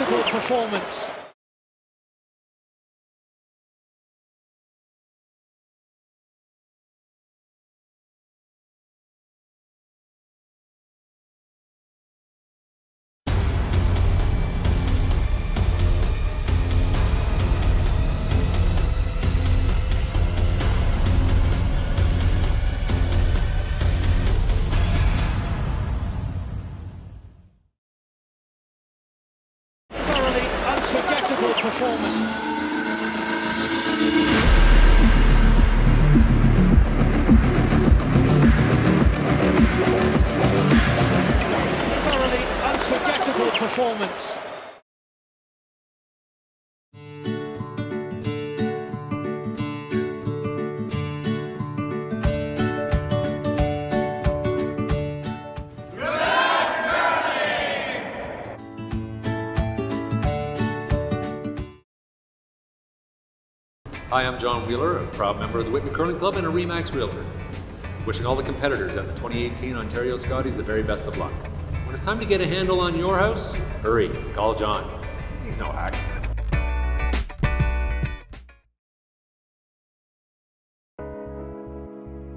unforgettable performance. Unforgettable performance. Thoroughly unforgettable performance. Hi, I'm John Wheeler, a proud member of the Whitby Curling Club and a RE/MAX Realtor. Wishing all the competitors at the 2018 Ontario Scotties the very best of luck. When it's time to get a handle on your house, hurry, call John. He's no hack.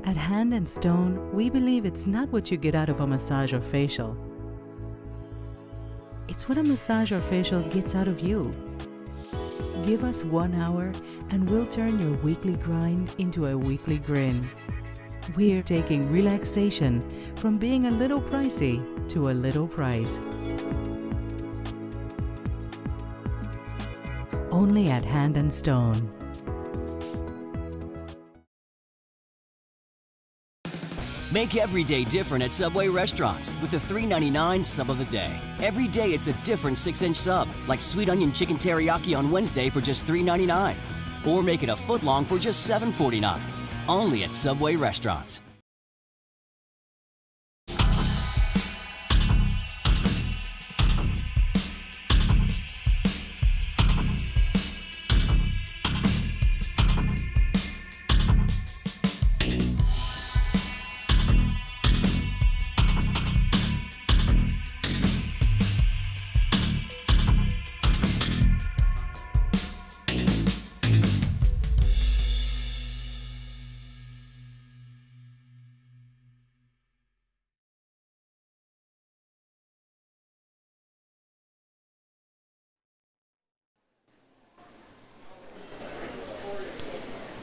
At Hand and Stone, we believe it's not what you get out of a massage or facial. It's what a massage or facial gets out of you. Give us 1 hour and we'll turn your weekly grind into a weekly grin. We're taking relaxation from being a little pricey to a little price. Only at Hand and Stone. Make every day different at Subway restaurants with the $3.99 sub of the day. Every day it's a different 6-inch sub, like sweet onion chicken teriyaki on Wednesday for just $3.99. Or make it a foot long for just $7.49. Only at Subway restaurants.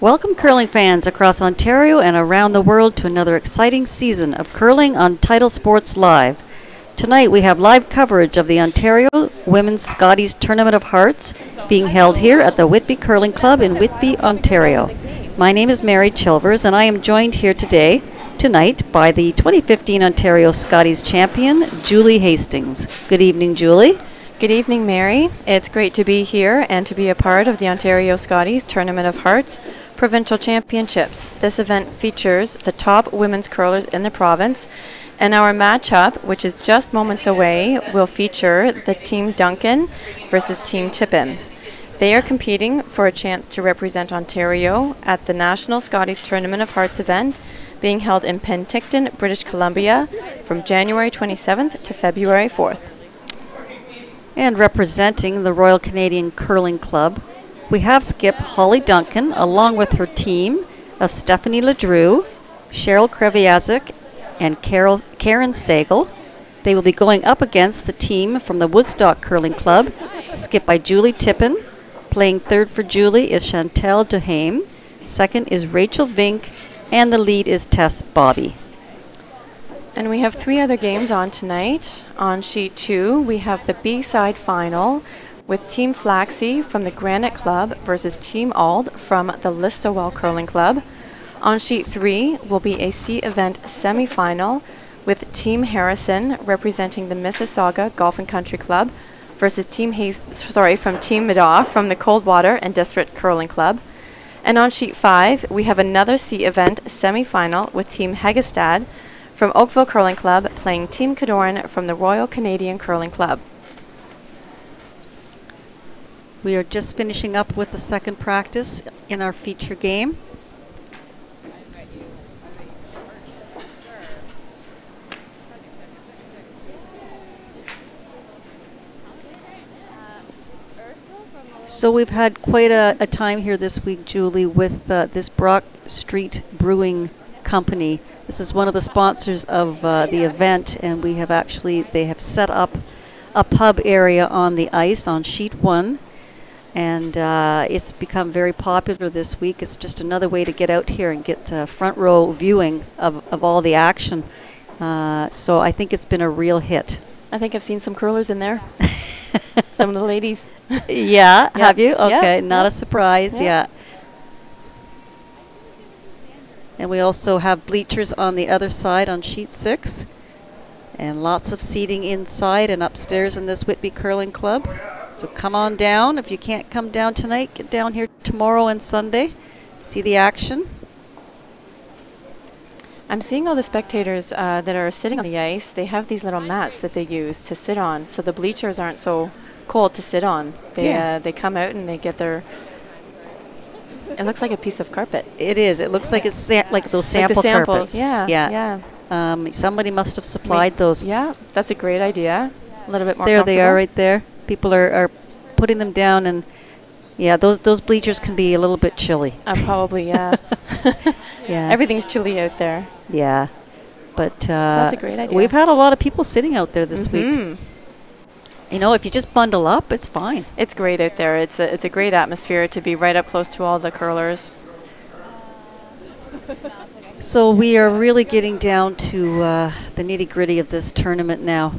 Welcome curling fans across Ontario and around the world to another exciting season of curling on Title Sports Live. Tonight we have live coverage of the Ontario Women's Scotties Tournament of Hearts being held here at the Whitby Curling Club in Whitby, Ontario. My name is Mary Chilvers and I am joined here tonight by the 2015 Ontario Scotties champion, Julie Hastings. Good evening, Julie. Good evening, Mary. It's great to be here and to be a part of the Ontario Scotties Tournament of Hearts Provincial Championships. This event features the top women's curlers in the province, and our matchup, which is just moments away, will feature the Team Duncan versus Team Tippin. They are competing for a chance to represent Ontario at the National Scotties Tournament of Hearts event being held in Penticton, British Columbia from January 27th to February 4th. And representing the Royal Canadian Curling Club, we have skip Holly Duncan along with her team of Stephanie Ledrew, Cheryl Kreviazik, and Karen Sagal. They will be going up against the team from the Woodstock Curling Club, skipped by Julie Tippin. Playing third for Julie is Chantal Duhame, second is Rachel Vink, and the lead is Tess Bobby. And we have 3 other games on tonight. On sheet 2, we have the B-side final with Team Flaxey from the Granite Club versus Team Ald from the Listowel Curling Club. On sheet 3 will be a C event semi-final with Team Harrison representing the Mississauga Golf and Country Club versus Team from Team Madoff from the Coldwater and District Curling Club. And on sheet 5, we have another C event semi-final with Team Hagestad from Oakville Curling Club playing Team Cadorn from the Royal Canadian Curling Club. We are just finishing up with the second practice in our feature game. So we've had quite a time here this week, Julie, with this Brock Street Brewing Company. This is one of the sponsors of the event, and they have set up a pub area on the ice on sheet 1, and it's become very popular this week. It's just another way to get out here and get front row viewing of all the action. So I think it's been a real hit. I think I've seen some curlers in there. Some of the ladies. Yeah, have you? Okay, yeah, not a surprise, yeah. And we also have bleachers on the other side on sheet 6. And lots of seating inside and upstairs in this Whitby Curling Club. So come on down. If you can't come down tonight, get down here tomorrow and Sunday. See the action. I'm seeing all the spectators that are sitting on the ice. They have these little mats that they use to sit on, so the bleachers aren't so cold to sit on. They come out and they get their. It looks like a piece of carpet. It is. It looks like it's like those sample like the samples. carpets. Yeah. Somebody must have supplied those. Yeah, that's a great idea. A little bit more. There they are, right there. People are putting them down, and yeah, those bleachers can be a little bit chilly. Probably, yeah. Yeah. Everything's chilly out there. Yeah, but that's a great idea. We've had a lot of people sitting out there this week. You know, if you just bundle up, it's fine. It's great out there. It's a great atmosphere to be right up close to all the curlers. So we are really getting down to the nitty-gritty of this tournament now.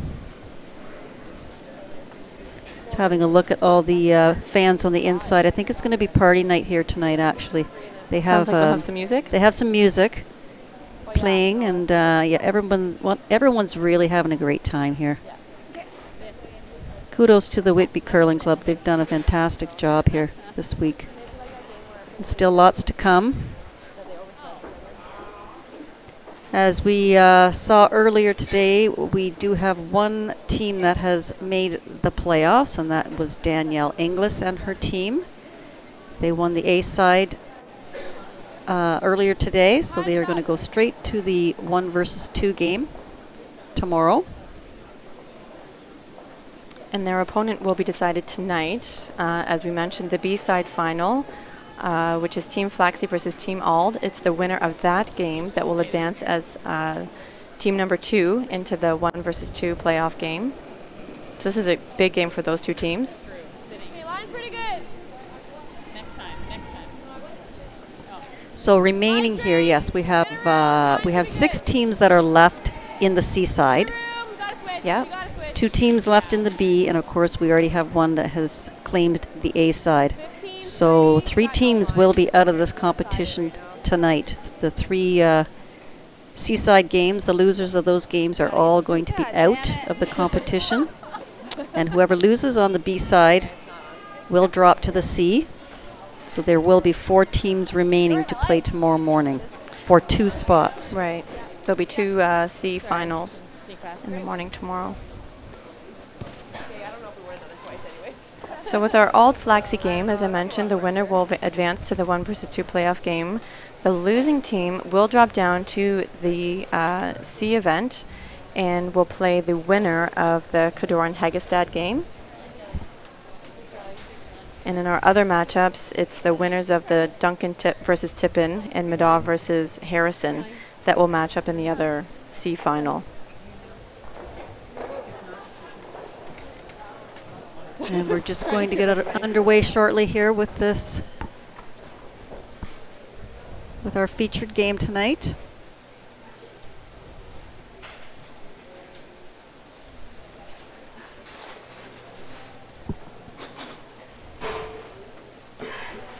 Just having a look at all the fans on the inside. I think it's going to be party night here tonight, actually. They have, Sounds like they'll have some music. They have some music playing, and yeah, everyone's really having a great time here. Kudos to the Whitby Curling Club. They've done a fantastic job here this week. And still lots to come. As we saw earlier today, we do have one team that has made the playoffs, and that was Danielle Inglis and her team. They won the A side earlier today, so they are going to go straight to the 1 versus 2 game tomorrow. And their opponent will be decided tonight. As we mentioned, the B-side final, which is Team Flaxey versus Team Ald. It's the winner of that game that will advance as team number 2 into the 1 versus 2 playoff game. So this is a big game for those two teams. So remaining here, yes, we have 6 teams that are left in the C side. Yeah. 2 teams left in the B, and of course we already have one that has claimed the A side. So 3 teams will be out of this competition tonight. The 3 C-side games, the losers of those games are all going to be out of the competition. And whoever loses on the B side will drop to the C. So there will be 4 teams remaining to play tomorrow morning for 2 spots. Right. There'll be 2 C finals in the morning tomorrow. So with our Ald Flaxey game, as I mentioned, the winner will advance to the 1 versus 2 playoff game. The losing team will drop down to the C event and will play the winner of the Cador and Hagestad game. And in our other matchups, it's the winners of the Duncan versus Tippin and Medaw versus Harrison that will match up in the other C final. And we're just going to get underway shortly here with this, with our featured game tonight.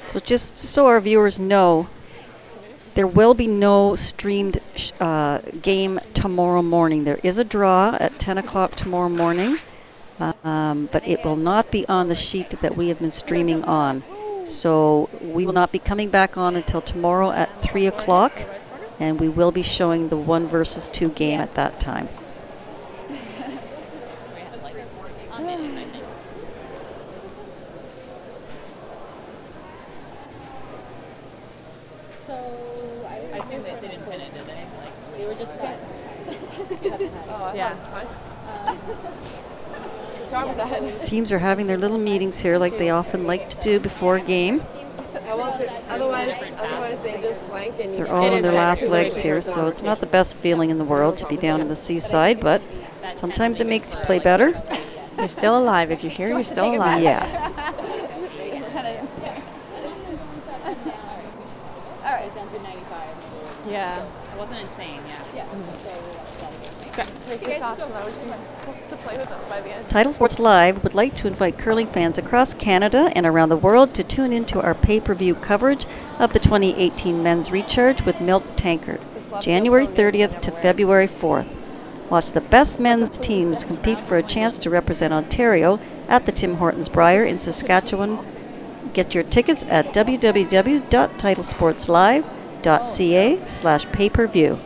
So just so our viewers know, there will be no streamed game tomorrow morning. There is a draw at 10 o'clock tomorrow morning. But it will not be on the sheet that we have been streaming on. So we will not be coming back on until tomorrow at 3 o'clock, and we will be showing the 1 versus 2 game at that time. I assume they didn't pin it, did they? They were just set. Yeah. So job with that. Teams are having their little meetings here like they often like to do before a game. Otherwise they just blank and They're all on their last legs here, so it's not the best feeling in the world to be down in the seaside, but sometimes it makes you play better. You're still alive. If you're here, you're still alive. Yeah. All right, down to 95. Yeah. It wasn't insane, yeah. To play with us by the end. Title Sports Live would like to invite curling fans across Canada and around the world to tune into our pay-per-view coverage of the 2018 Men's Recharge with Milk Tankard, January 30th to February 4th. Watch the best men's teams compete for a chance to represent Ontario at the Tim Hortons Brier in Saskatchewan. Get your tickets at www.titlesportslive.ca/pay-per-view.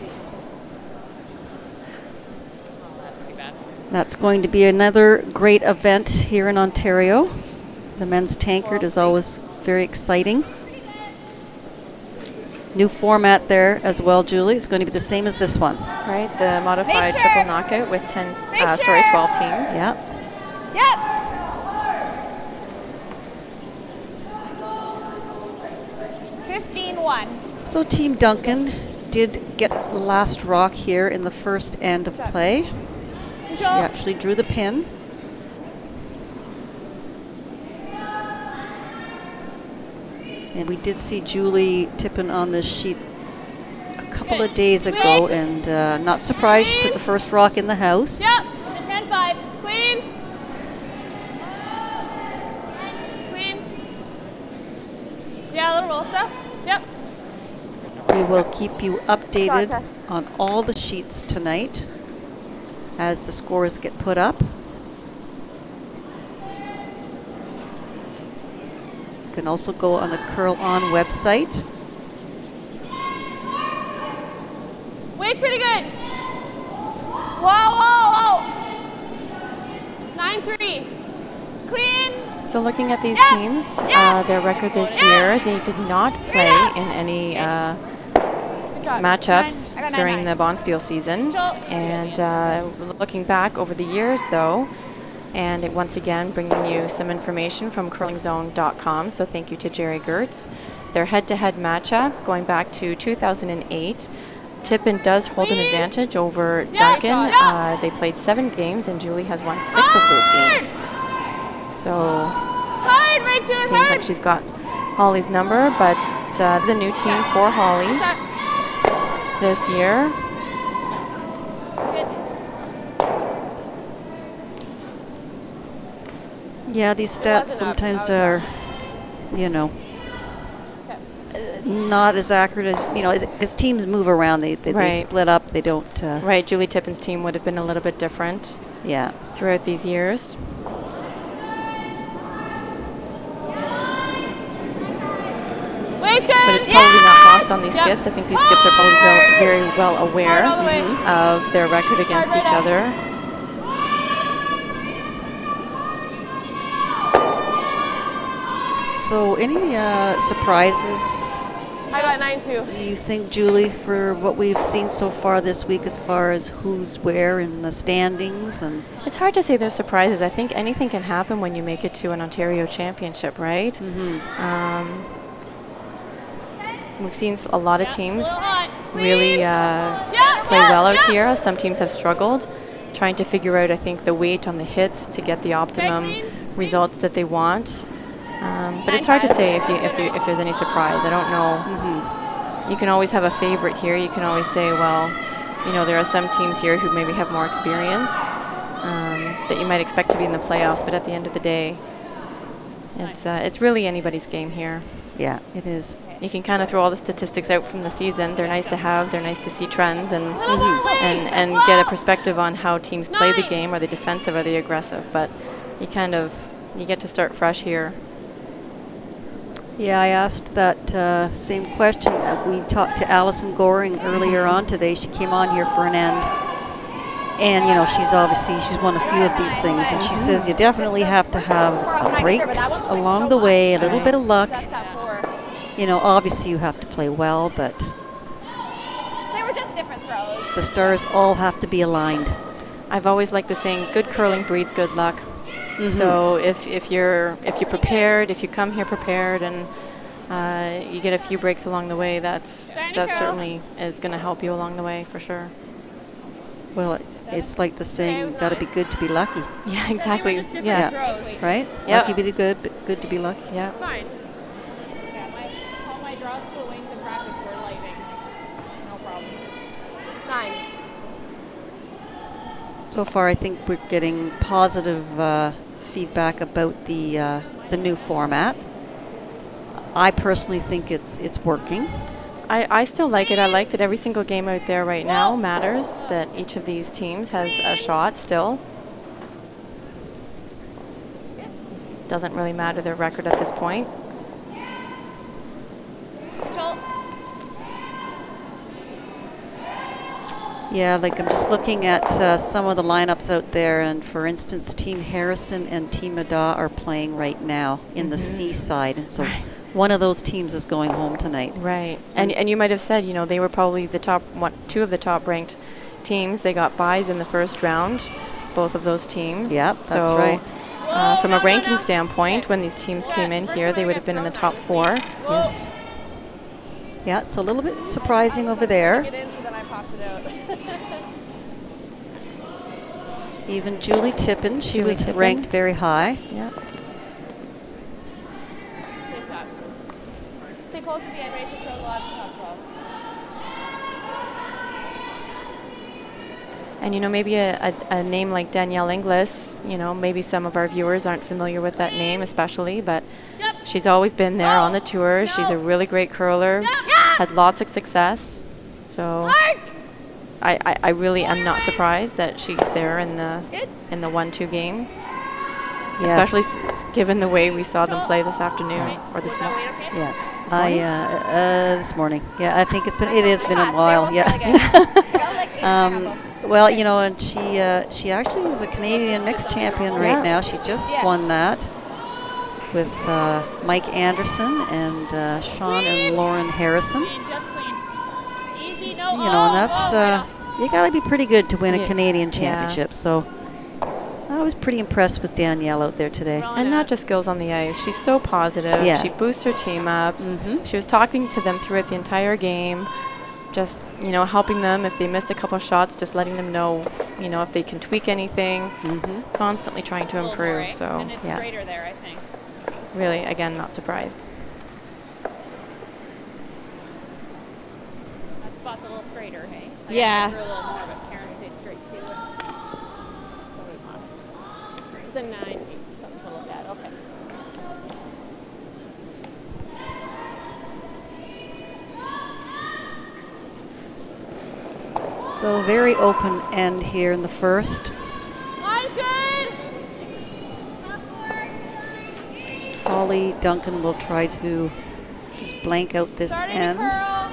That's going to be another great event here in Ontario. The men's tankard is always very exciting. New format there as well, Julie. It's going to be the same as this one. Right, the modified triple knockout with 12 teams. Yeah. Yep. So Team Duncan did get last rock here in the first end of play. He actually drew the pin. And we did see Julie Tippin on this sheet a couple of days ago, and not surprised she put the first rock in the house. Yep. 10-5. Clean. Clean. Yeah, a little roll stuff. Yep. We will keep you updated on all the sheets tonight as the scores get put up. You can also go on the Curl On website. Weight's pretty good. Whoa, whoa, whoa. 9-3. Clean. So looking at these teams, their record this year, they did not play in any matchups during the Bonspiel season. And looking back over the years, though, and once again bringing you some information from curlingzone.com, so thank you to Jerry Gertz. Their head-to-head matchup going back to 2008, Tippin does hold an advantage over Duncan. They played 7 games, and Julie has won 6 of those games. So seems like she's got Holly's number, but it's a new team for Holly this year. Yeah, these stats sometimes are, you know, not as accurate as, you know, because teams move around. They split up. They don't. Right, Julie Tippin's team would have been a little bit different. Yeah. Throughout these years. But it's probably not lost on these skips. I think these skips are probably very well aware of their record against each other. So any surprises? I got 9-2. You think, Julie, for what we've seen so far this week as far as who's where in the standings? And it's hard to say there's surprises. I think anything can happen when you make it to an Ontario championship, right? We've seen a lot of teams really play well out here. Some teams have struggled trying to figure out, I think, the weight on the hits to get the optimum results that they want. But it's hard to say if there's any surprise. I don't know. You can always have a favorite here. You can always say, well, you know, there are some teams here who maybe have more experience that you might expect to be in the playoffs. But at the end of the day, it's really anybody's game here. Yeah, it is. You can kind of throw all the statistics out from the season. They're nice to have. They're nice to see trends and get a perspective on how teams play the game. Are they defensive? Are they aggressive? But you get to start fresh here. Yeah, I asked that same question. We talked to Allison Goring earlier on today. She came on here for an end. And, you know, she's won a few of these things. And she says you definitely have to have some breaks along the way, a little bit of luck. You know, obviously you have to play well, but They were just different throws. the stars all have to be aligned. I've always liked the saying, good curling breeds good luck. So if you're prepared, if you come here prepared, and you get a few breaks along the way, that certainly is going to help you along the way for sure. Well, it's like the saying, you've got to be good to be lucky. Yeah, exactly. Yeah, right? Yep. Lucky to be good, but good to be lucky. Yeah. It's fine. Yeah, all my draws to the wings in practice were lighting. No problem. 9. So far, I think we're getting positive feedback about the new format. I personally think it's working. I still like it. I like that every single game out there right now matters, that each of these teams has a shot still. Doesn't really matter their record at this point. Control. Yeah, like I'm just looking at some of the lineups out there, and for instance, Team Harrison and Team Ada are playing right now in the C side, and so one of those teams is going home tonight. Right, and you might have said, you know, they were probably the top two of the top ranked teams. They got buys in the first round, both of those teams. Yep, that's right. From a ranking standpoint, when these teams came in here, they would have been in the top 4. Yes. Yeah, it's a little bit surprising over there. Get in, so then I popped it out. Even Julie Tippin, she Julie was Tippin. ranked very high. Yeah. Stay close to the end, race control, lots of top 12. And, you know, maybe a name like Danielle Inglis, you know, maybe some of our viewers aren't familiar with that name especially, but she's always been there on the tour. She's a really great curler, had lots of success. So I really am not surprised that she's there in the 1-2 game. Yes. Especially given the way we saw them play this afternoon or this morning. Yeah. This morning. Yeah, I think it has been a while. Yeah. Well, you know, and she actually is a Canadian mixed champion right now. She just won that with Mike Anderson and Sean and Lauren Harrison. Clean, just clean. Easy, no. You know, and that's you got to be pretty good to win a Canadian Yeah. championship. So I was pretty impressed with Danielle out there today. And not just skills on the ice. She's so positive. Yeah. She boosts her team up. She was talking to them throughout the entire game, just, you know, helping them if they missed a couple of shots, just letting them know, you know, if they can tweak anything. Constantly trying to A little more, improve. eh? So And it's yeah. straighter there, I think. really, again, not surprised. That spot's a little straighter, hey? Yeah. I threw a little more, but Karen stayed straight too. So we want it. It's a 9. Something to look at. Okay. So very open end here in the first. Line's good. Holly Duncan will try to just blank out this Starting end. to curl.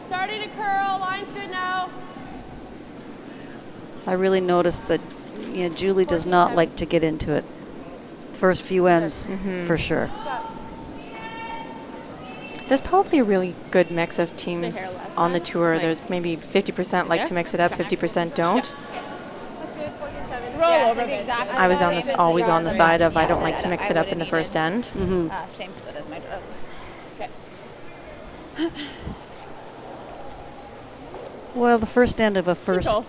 Starting to curl. Line's good now. I really noticed that, you know, Julie does not like to get into it. First few ends, for sure. There's probably a really good mix of Stay teams here last on the time. tour. Like- There's maybe 50% like to mix it up, 50% don't. That's good. 14-7. Roll Yeah, over it's a bit. exactly I was the on this same. always on the side of I don't Yeah, like to mix it up in the first end. Mm-hmm. Same split as my drug. Okay. Well, the first end of a Control.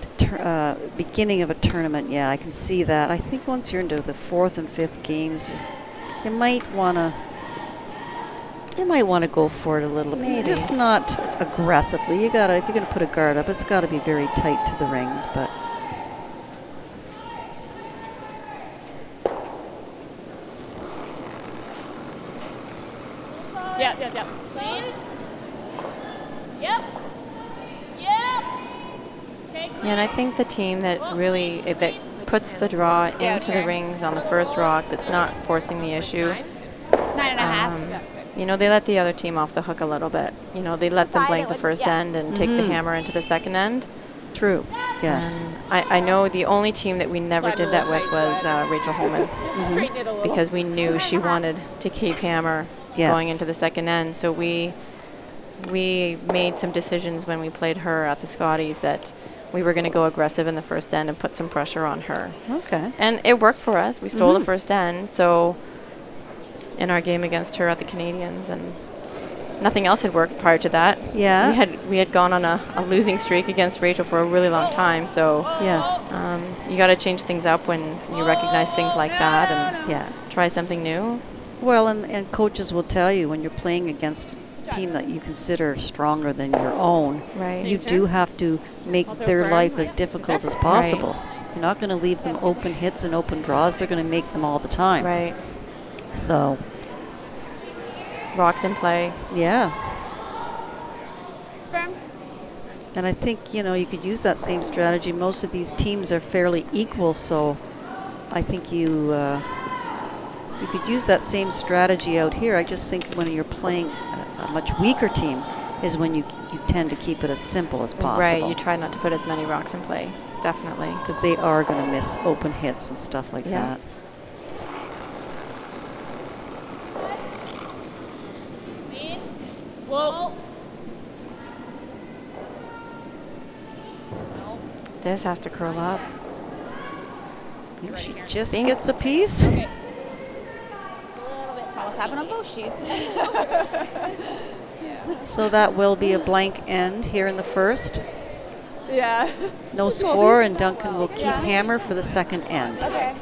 beginning of a tournament, yeah, I can see that. I think once you're into the 4th and 5th games, you might want to go for it a little bit. Maybe. Just not aggressively. You gotta, if you're gonna put a guard up, it's got to be very tight to the rings. But Yep. Clean. Yep. Okay, Yeah, and I think the team that really that puts the draw into the rings on the first rock, that's not forcing the issue. 9.5. You know, they let the other team off the hook a little bit. You know, they let them Side blank it the with- first yeah. end and take the hammer into the second end. true, yes. And I know the only team that we never did that with was Rachel Holman, straighten it a little. because we knew she wanted to keep hammer Yes. going into the second end. So we made some decisions when we played her at the Scotties that we were going to go aggressive in the first end and put some pressure on her. Okay. And it worked for us. We stole the first end, so in our game against her at the Canadians, and nothing else had worked prior to that. Yeah. We had gone on a losing streak against Rachel for a really long time, so Yes. you got to change things up when you recognize things like that and Yeah. try something new. Well, and coaches will tell you when you're playing against a team that you consider stronger than your own, Right. you do have to make their life as difficult as possible. You're not going to leave them open hits and open draws. They're going to make them all the time. Right. So, Rocks in play. yeah. Firm. And I think, you could use that same strategy. Most of these teams are fairly equal, so I think you could use that same strategy out here. I just think when you're playing a much weaker team is when you tend to keep it as simple as possible. Right. You try not to put as many rocks in play. Definitely. Because they are going to miss open hits and stuff like Yeah. that. Whoa. This has to curl up. She just Bing. gets a piece. Almost happened on both sheets. So that will be a blank end here in the first. Yeah. No score, and Duncan will keep hammer for the second end. Okay.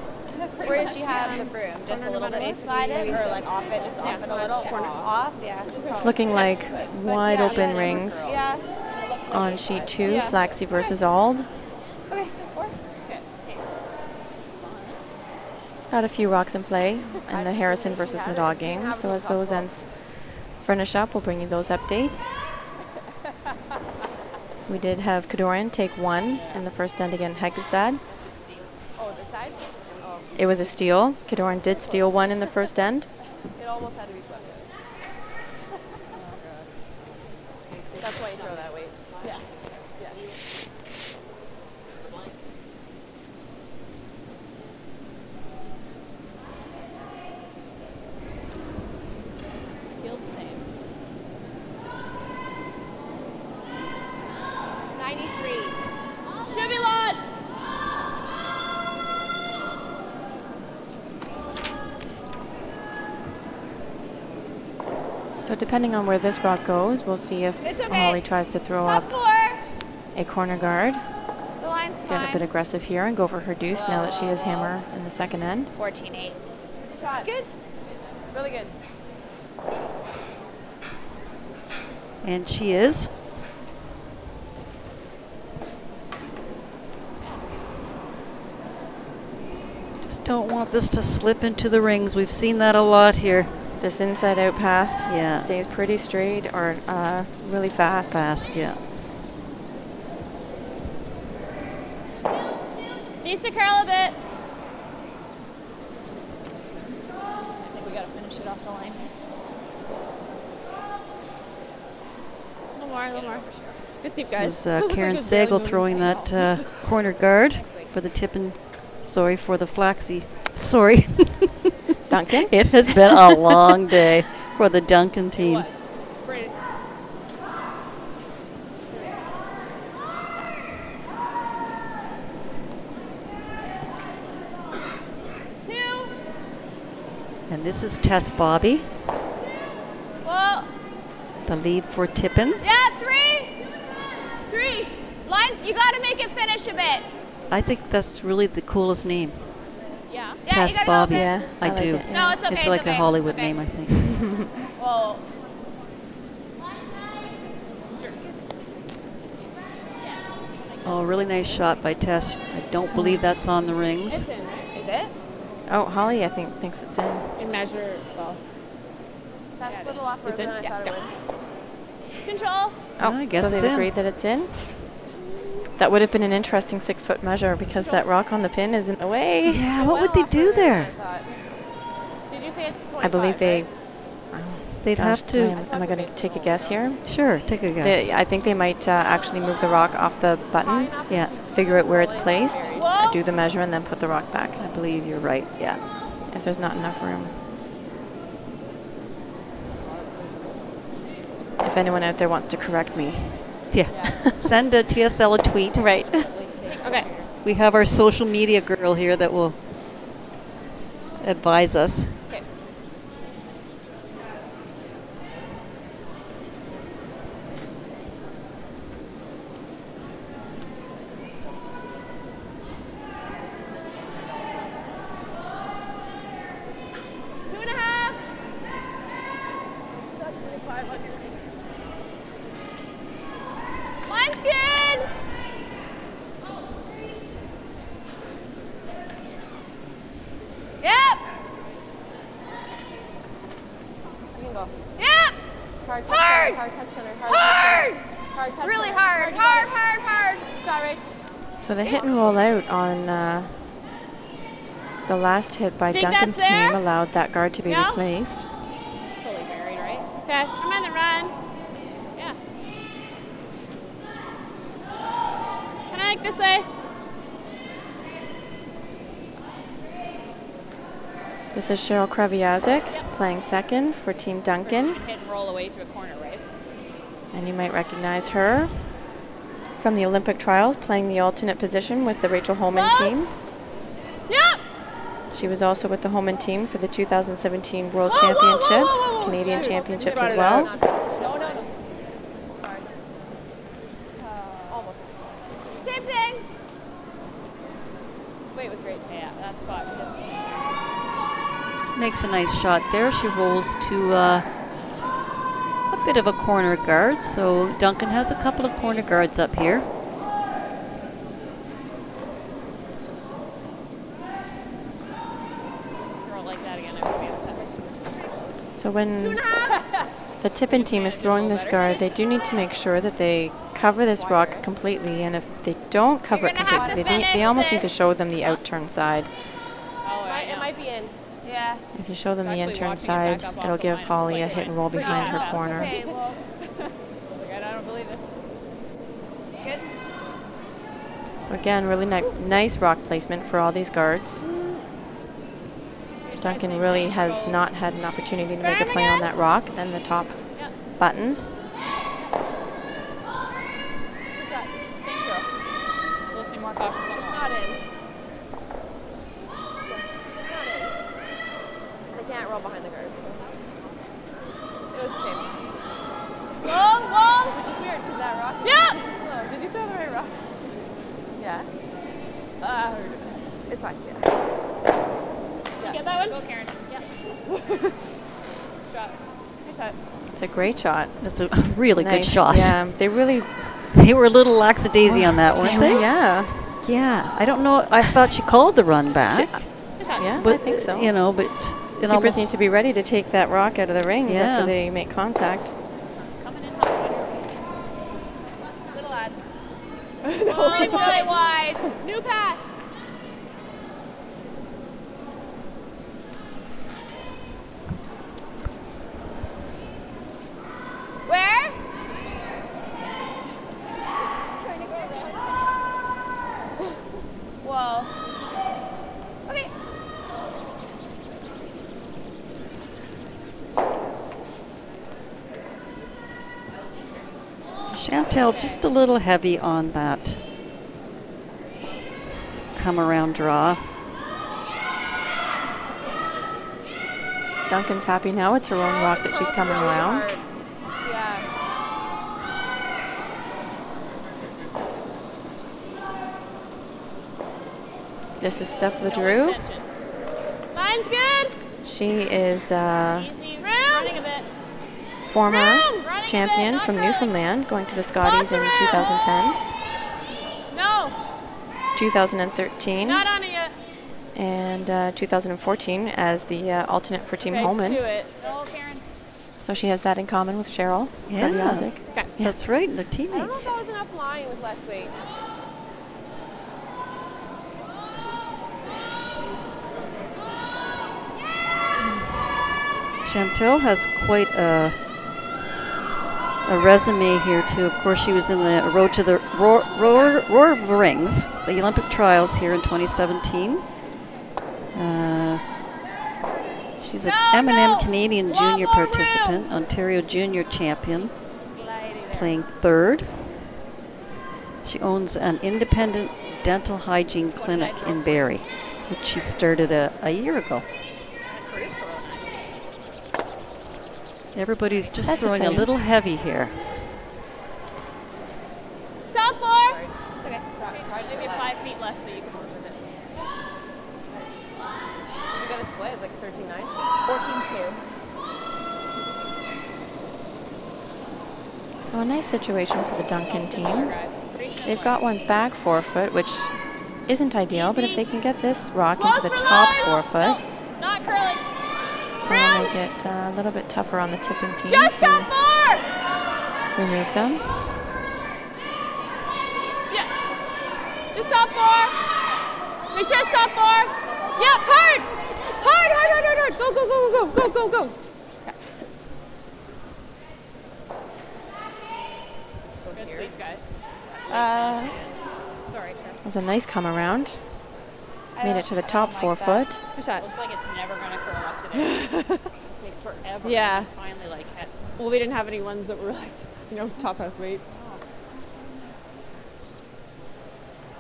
Where did she have the broom? Just a little bit slided, or like off it, just off it a little? Off, yeah. It's looking like wide open rings Yeah. on sheet 2, Flaxy versus Ald. Okay, 4. Got a few rocks in play in the Harrison versus Madog game. So as those ends furnish up, we'll bring you those updates. We did have Kadoran take 1 in the first end against Hegstad. Oh, this side? Oh. It was a steal. Kadoran did steal 1 in the first end. It almost had to be swept. That's why you throw that weight. Yeah. Yeah. Feel the same. 93. Should be lots. So depending on where this rock goes, we'll see if It's okay. Holly tries to throw Top up 4. a corner guard. The line's Get fine. a bit aggressive here and go for her deuce now that she has hammer in the second end. 14-8. Good. Really good. And she is. Just don't want this to slip into the rings. We've seen that a lot here. This inside out path Yeah. stays pretty straight or really fast. Fast, yeah. Needs to curl a bit. I think we gotta finish it off the line. A little more. Good sweep, guys. This is Karen Sagal throwing that corner guard for the Tippin. Sorry for the Flaxy. Sorry. Duncan? It has been a long day for the Duncan team. Braided. Two. And this is Tess Bobby, Whoa. the lead for Tippin. Yeah, 3. 3. Lines, you gotta make it finish a bit. I think that's really the coolest name. Yeah. Tess you gotta Bobby. Go a bit. Yeah, I like do. it, yeah. No, it's okay. It's like okay. a Hollywood Okay. name, I think. Whoa. Oh, really nice shot by Tess. I don't believe that's on the rings. Is it? Oh, Holly, I think, thinks it's in. And measure, well, That's a little off It's in? than I Yeah, thought it go. would. Control. Oh, I guess so it's they've in. agreed that it's in. That would have been an interesting 6-foot measure because that rock on the pin is in the way. Yeah, what would they do there? Did you say it's 25? I believe they. right? They'd Gosh, have to. Am I going to take a guess here? Sure, take a guess. I think they might actually move the rock off the button, Yeah, figure out where it's placed, do the measure, and then put the rock back I believe you're right. Yeah. if there's not enough room. If anyone out there wants to correct me, with you. Send TSL a tweet. Right. Okay. We have our social media girl here that will advise us. Okay. Mine's good. Yep. You can go. Yep. Hard. Hard. Hard touch center. Hard. Hard. Really hard. Hard. Sorry. So the hit and roll out on the last hit by Think Duncan's that's there? team allowed that guard to be Yeah. replaced. Totally buried, right? Okay. I'm on the run. Yeah. Can I like this way? This is Cheryl Kreviazik playing second for Team Duncan. Hit and roll away to a corner, right? And you might recognize her from the Olympic trials, playing the alternate position with the Rachel Holman team. Yep. She was also with the Holman team for the 2017 World Whoa, Championship, whoa. Canadian Sorry. Championships Sorry. as well. No. Sorry. Almost. Same thing. Wait, it was great. Yeah, that's spot. Makes a nice shot there. She rolls to a bit of a corner guard, so Duncan has a couple of corner guards up here. Roll like that again. I would be upset. So when the Tippin team is throwing this guard, they do need to make sure that they cover this rock completely, and if they don't cover it You're gonna have completely, to they almost need finish to show them the outturn side. Oh, I It know. might be in. Yeah. If you show them the Actually intern walking it side, back up off it'll the give line, it Holly looks a like hit and roll pretty behind her fast. corner. Okay, well, Like, I don't believe this. good. So again, really nice rock placement for all these guards. Duncan really has not had an opportunity to make a play on that rock. Then the top button. Same throw. Listening more cautious on that. Not in. Not in. I can't roll behind the guard. It was the same. Long. Which is weird because that rock is Yeah. slow. Did you throw the right rock? Yeah. It's fine. Yeah. Get that one? Go, Karen. Yeah. Shot. Good shot. It's a great shot. That's a really good Nice. shot. Yeah, they really. They were a little lackadaisy on that, weren't they? Yeah. Yeah. I don't know. I thought she called the run back. Good shot. Yeah, But, I think so. You know, but it Sweepers almost, need to be ready to take that rock out of the rings Yeah. after they make contact. Coming in hot. Little lad. Really wide. New path. Where? Trying to go around. Whoa. Okay. so Chantel just a little heavy on that come around draw. Duncan's happy now. It's her own rock that she's coming Really around. hard. Yeah. This is Steph LeDrew. Line's good. She is Easy. Running a bit. former Running a champion bit, from not good. Newfoundland, going to the Scotties in Lots around. 2010, No. 2013, Not on it yet. and 2014 as the alternate for Team Okay, Holman. to it. No, Karen. So she has that in common with Cheryl Yeah. Kreviazik. Okay. That's right, they're I don't know teammates. if that was enough line with less weight. Chantel has quite a resume here too. Of course, she was in the Road to the Roar of Rings, the Olympic trials here in 2017. She's an M&M Canadian junior participant, Ontario junior champion, playing third. She owns an independent dental hygiene clinic in Barrie, which she started a year ago. Everybody's just That's throwing a exciting. little heavy here. Stop for. Okay. Maybe 5 feet less so you can work with it. You got a split. It's like 13-9. 14-2. So a nice situation for the Duncan team. They've got one back forefoot, which isn't ideal, but if they can get this rock into the top forefoot, Not curling. that'll make it a little bit tougher on the Tippin team Just stop to for. remove them. Yeah. Just stop for. Make sure to stop for. Yep, hard. Hard, hard, hard, hard, hard. Go, go, go, go, go, go, go, go. Good sweep, guys. Sorry, Tara. That was a nice come around. Made it to the top forefoot. Good shot. Looks like it's never going to curl up today. It takes forever. Yeah. To finally, like, hit. Well, we didn't have any ones that were like, you know, top house weight.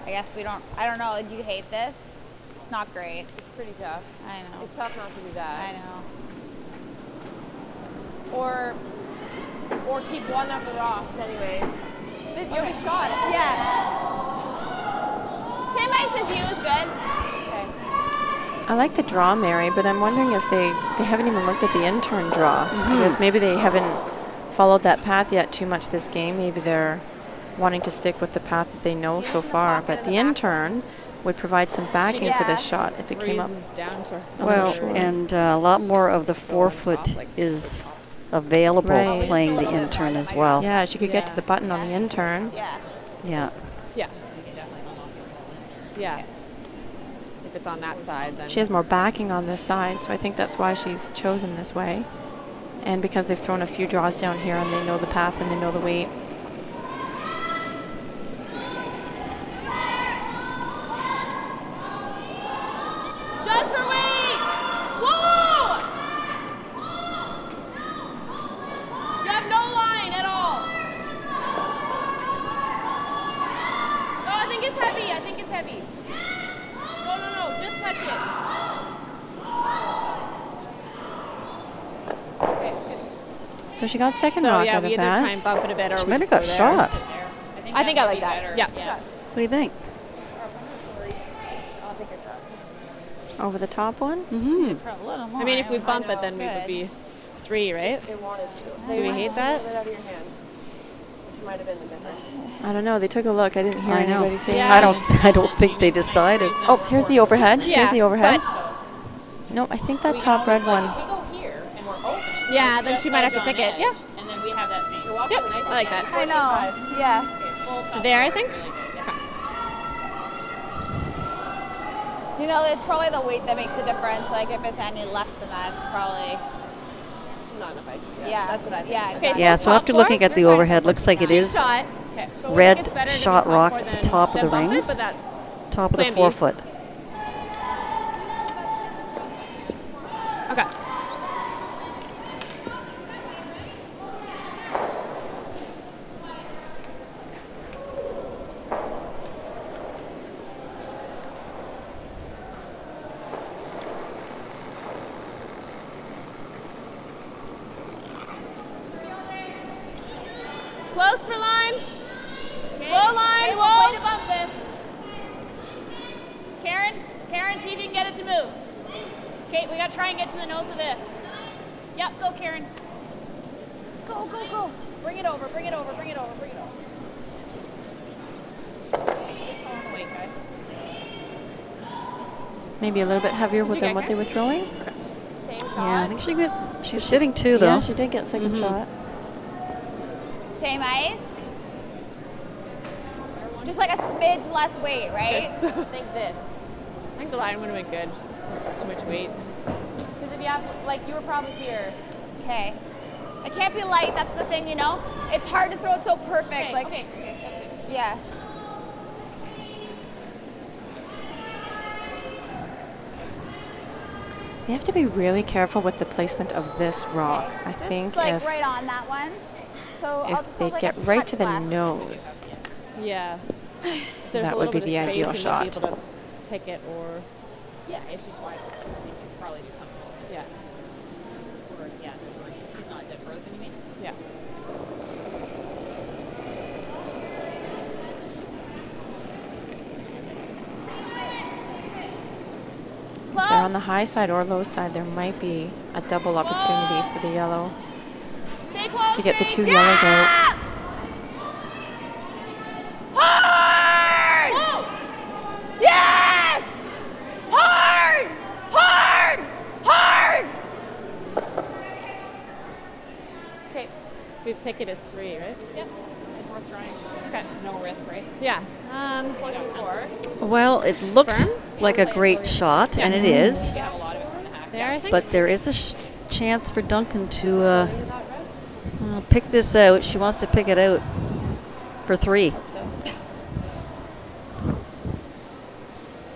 I guess we don't. I don't know. Do you hate this? It's not great. It's pretty tough. I know. It's tough not to do that. I know. Or keep one of the rocks anyways. You have a shot. Yeah. Same ice as you is good. Okay. I like the draw, Mary, but I'm wondering if they haven't even looked at the intern draw. I guess maybe they haven't followed that path yet too much this game. Maybe they're wanting to stick with the path that they know so far. But the intern would provide some backing for this shot if it came up. Breezes down to Well, and a lot more of the forefoot is available playing the intern as well. Yeah, she could get to the button on the intern. Yeah. Yeah. yeah. Yeah. If it's on that side, then She has more backing on this side, so I think that's why she's chosen this way. And because they've thrown a few draws down here and they know the path and they know the weight. Just for weight. Whoa! You have no line at all. No, I think it's heavy. I think it's heavy. No, no, no. Just touch it. Okay, good. So she got second so rock yeah, out we of either try that. and bump it a bit or She we might have just got go there. shot. I think I like that. Yeah. What do you think? Over the top one? I mean, if we bump it, then we would be 3, right? They wanted to. Do we hate that? It out of your hand. Which might have been the difference. I don't know. They took a look. I didn't hear I know. anybody say I don't think they decided. Oh, here's the overhead. Yeah, Here's the overhead. but- No, I think that top red one. We go here and we're open. Yeah, then she might have to pick it. Yeah. And then we have that same. Yep, I like that. I know. Yeah. There, I think. You know, it's probably the weight that makes the difference. Like, if it's any less than that, it's probably. It's not enough ice. Yeah. That's what I think. Yeah. Okay, exactly. Yeah, so after looking at the overhead, looks like it is Shot. Okay. But we red think it's better to shot be rock for at the than- top of than the bump it, rings. but that's top of the Plan B. forefoot. Okay. Close for line. Low line. Whoa. Way to bump this. Karen, see if you can get it to move. Kate, we got to try and get to the nose of this. Yep, go Karen. Go, go, go. Bring it over, bring it over, bring it over, bring it over. Wait, guys. Maybe a little bit heavier Did you than get what her? they were throwing. Same shot. Yeah, I think she's sitting too, though. Yeah, she did get second shot. Same ice. Just like a smidge less weight, right? Think this. I think the line would have been good. Just too much weight. Because if you have, like, you were probably here. Okay. It can't be light. That's the thing, you know. It's hard to throw it so perfect. Okay, like, okay, that's good. yeah. You have to be really careful with the placement of this rock. I This think is like if right on that one. So I'll if just they hold, like, get a right touch to the less. nose, Yeah. That would be the ideal shot. Be able to pick it, or yeah, if she's wide, you could probably do something. Yeah. Or yeah, she's not dead frozen. You mean? Yeah. If they're on the high side or low side, there might be a double opportunity for the yellow to get the two yellows out. Hard! Yes! Hard! Hard! Hard! Okay. We pick it as 3, right? Yep. It's worth trying. Okay. No risk, right? Yeah. Well, it looks like a great shot, and it is. There, I think. But there is a chance for Duncan to pick this out. She wants to pick it out for 3. Just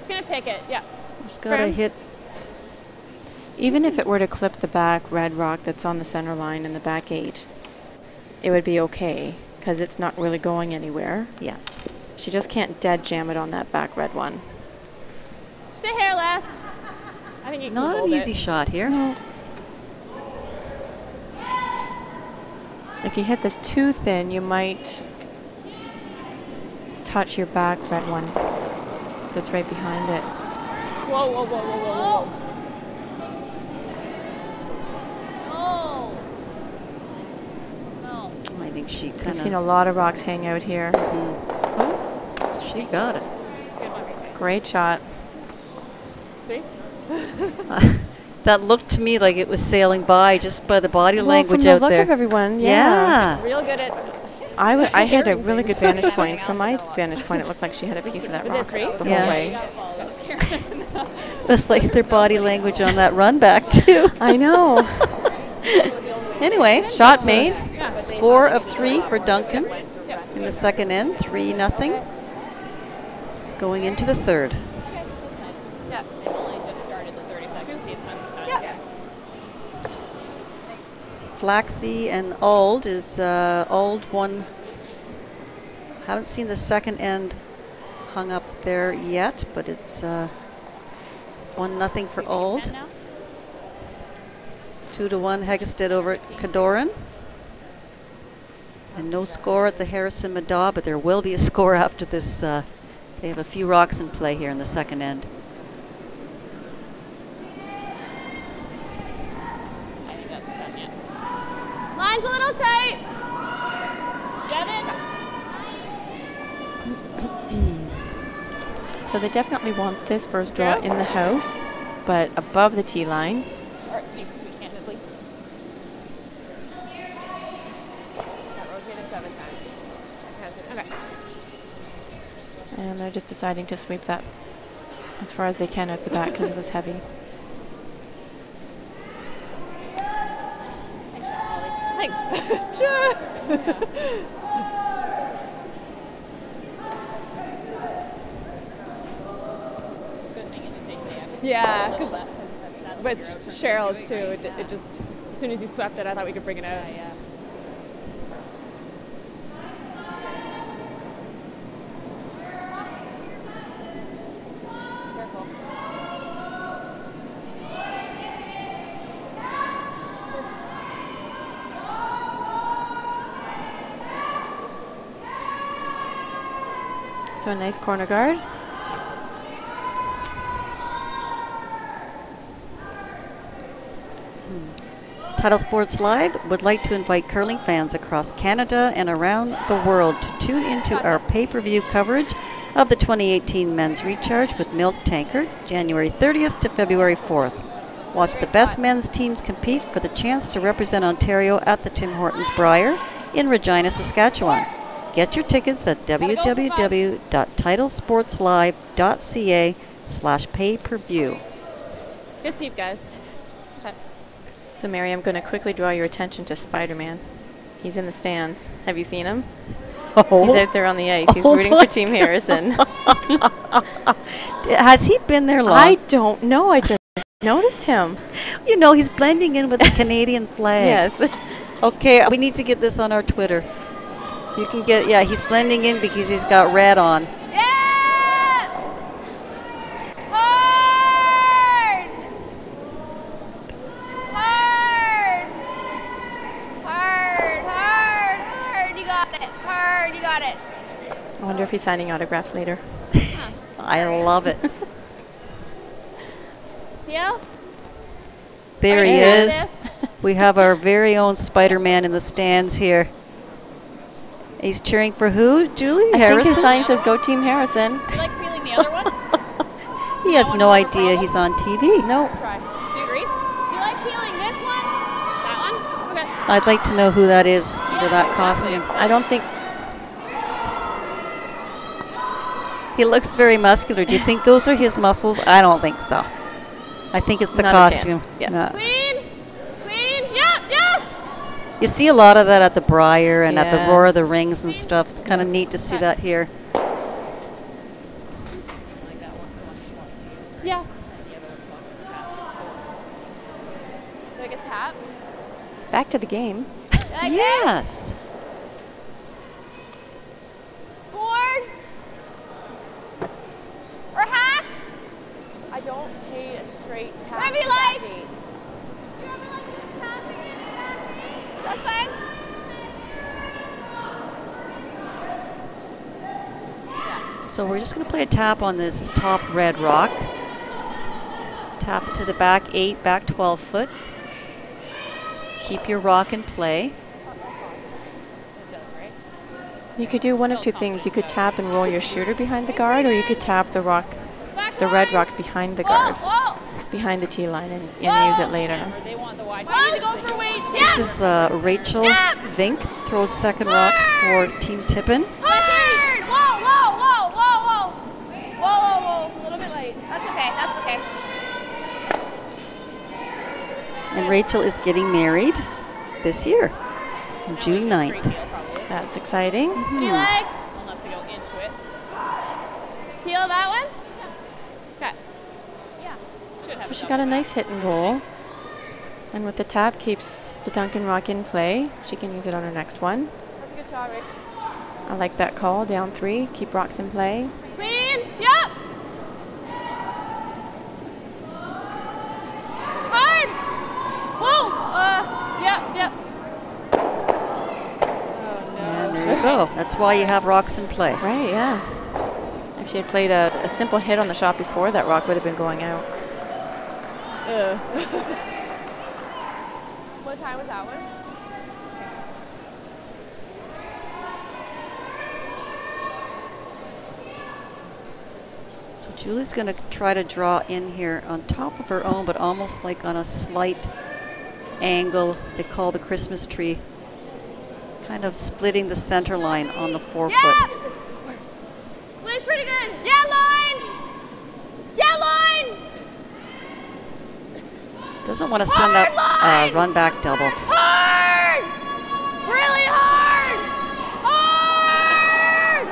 gonna pick it. Yeah. Just gotta hit. Even if it were to clip the back red rock that's on the center line in the back 8, it would be okay because it's not really going anywhere. Yeah. She just can't dead jam it on that back red one. Just a hair left. I think you can Not hold an easy it. shot here. No. If you hit this too thin, you might touch your back red one that's right behind it. Whoa, whoa, whoa, whoa, whoa, whoa. I think she kind I've seen of. a lot of rocks hang out here. She got it. Great shot. See? That looked to me like it was sailing by just by the body Well, language from the out look there. of everyone, yeah. Real good at. I had a really good vantage point. From my vantage point, it looked like she had a piece of that Was it rock 3? the Yeah. whole way. It's like their body language on that run back too. I know. Anyway, Shot made. score of 3 for Duncan in the second end, 3-0. Going into the third. Yeah. Flaxey and Ald is Ald won. Haven't seen the second end hung up there yet, but it's 1-0 for Ald. 2-1 Hegestead over at Cadoran. And no score at the Harrison Madaw, but there will be a score after this. They have a few rocks in play here in the second end. Line's a little tight. 7. So they definitely want this first draw in the house, but above the tee line. All right, sweet candid, please. Rotated 7 times. Okay. And they're just deciding to sweep that as far as they can at the back because it was heavy. Thanks. Just. Yeah, because with Cheryl's too, it just, as soon as you swept it, I thought we could bring it out. Yeah. So a nice corner guard. Title Sports Live would like to invite curling fans across Canada and around the world to tune into our pay-per-view coverage of the 2018 Men's Recharge with Milk Tankard, January 30th to February 4th. Watch the best men's teams compete for the chance to represent Ontario at the Tim Hortons Brier in Regina, Saskatchewan. Get your tickets at www.titlesportslive.ca/pay-per-view. Good sleep, guys. So Mary, I'm going to quickly draw your attention to Spider-Man. He's in the stands. Have you seen him? Oh. He's out there on the ice. He's rooting for Team Harrison. Has he been there long? I don't know. I just noticed him. You know, he's blending in with the Canadian flag. Yes. Okay, we need to get this on our Twitter. You can get, yeah, he's blending in because he's got red on. Yeah! Hard! Hard! Hard, hard, hard. You got it. Hard, you got it. I wonder if he's signing autographs later. I love it. Yeah? There he is. We have our very own Spider-Man in the stands here. He's cheering for who, Julie? I Harrison? think his sign says "Go Team Harrison." Do you like feeling the other one? He has no idea he's on TV. No. Try. Do you agree? Do you like feeling this one? That one? Okay. I'd like to know who that is under that costume. I don't think. He looks very muscular. Do you think those are his muscles? I don't think so. I think it's the Not a costume. chance. Yeah. No. Clean. Clean. Yep. Yes. You see a lot of that at the Briar and at the Yeah. Roar of the Rings and stuff. It's kind of neat to see that here. Yeah. Like a tap? Back to the game. Like Yes. Board? Or hack? I don't hate a straight tap. Whatever you like. That's fine. So we're just going to play a tap on this top red rock. Tap to the back 8, back 12 foot. Keep your rock in play. You could do one of two things. You could tap and roll your shooter behind the guard, or you could tap the rock, the red rock behind the guard, behind the tee line, and use it later. They want the wide. I need to go for weights. This is Rachel Vink, throws second rocks for Team Tippin. Hard! Whoa, whoa, whoa, whoa, whoa. Whoa, whoa, whoa. A little bit late. That's okay. That's okay. And Rachel is getting married this year, on June 9th. That's exciting. What do you like? Unless we go into it. Peel that one? Okay. Yeah. Should have So she got a nice hit and roll. And with the tap, keeps the Duncan rock in play. She can use it on her next one. That's a good shot, Rich. I like that call. Down 3, keep rocks in play. Clean. Yep. Hard. Whoa. Yep, yep. And there you go. That's why you have rocks in play. Right, yeah. If she had played a simple hit on the shot before, that rock would have been going out. What time was that one? So Julie's going to try to draw in here on top of her own, but almost like on a slight angle. They call the Christmas tree. Kind of splitting the center line on the 4 foot. Liz, pretty good. Yeah, line. Yeah, line. Doesn't want to send up a run back double. Hard. Really hard. Hard.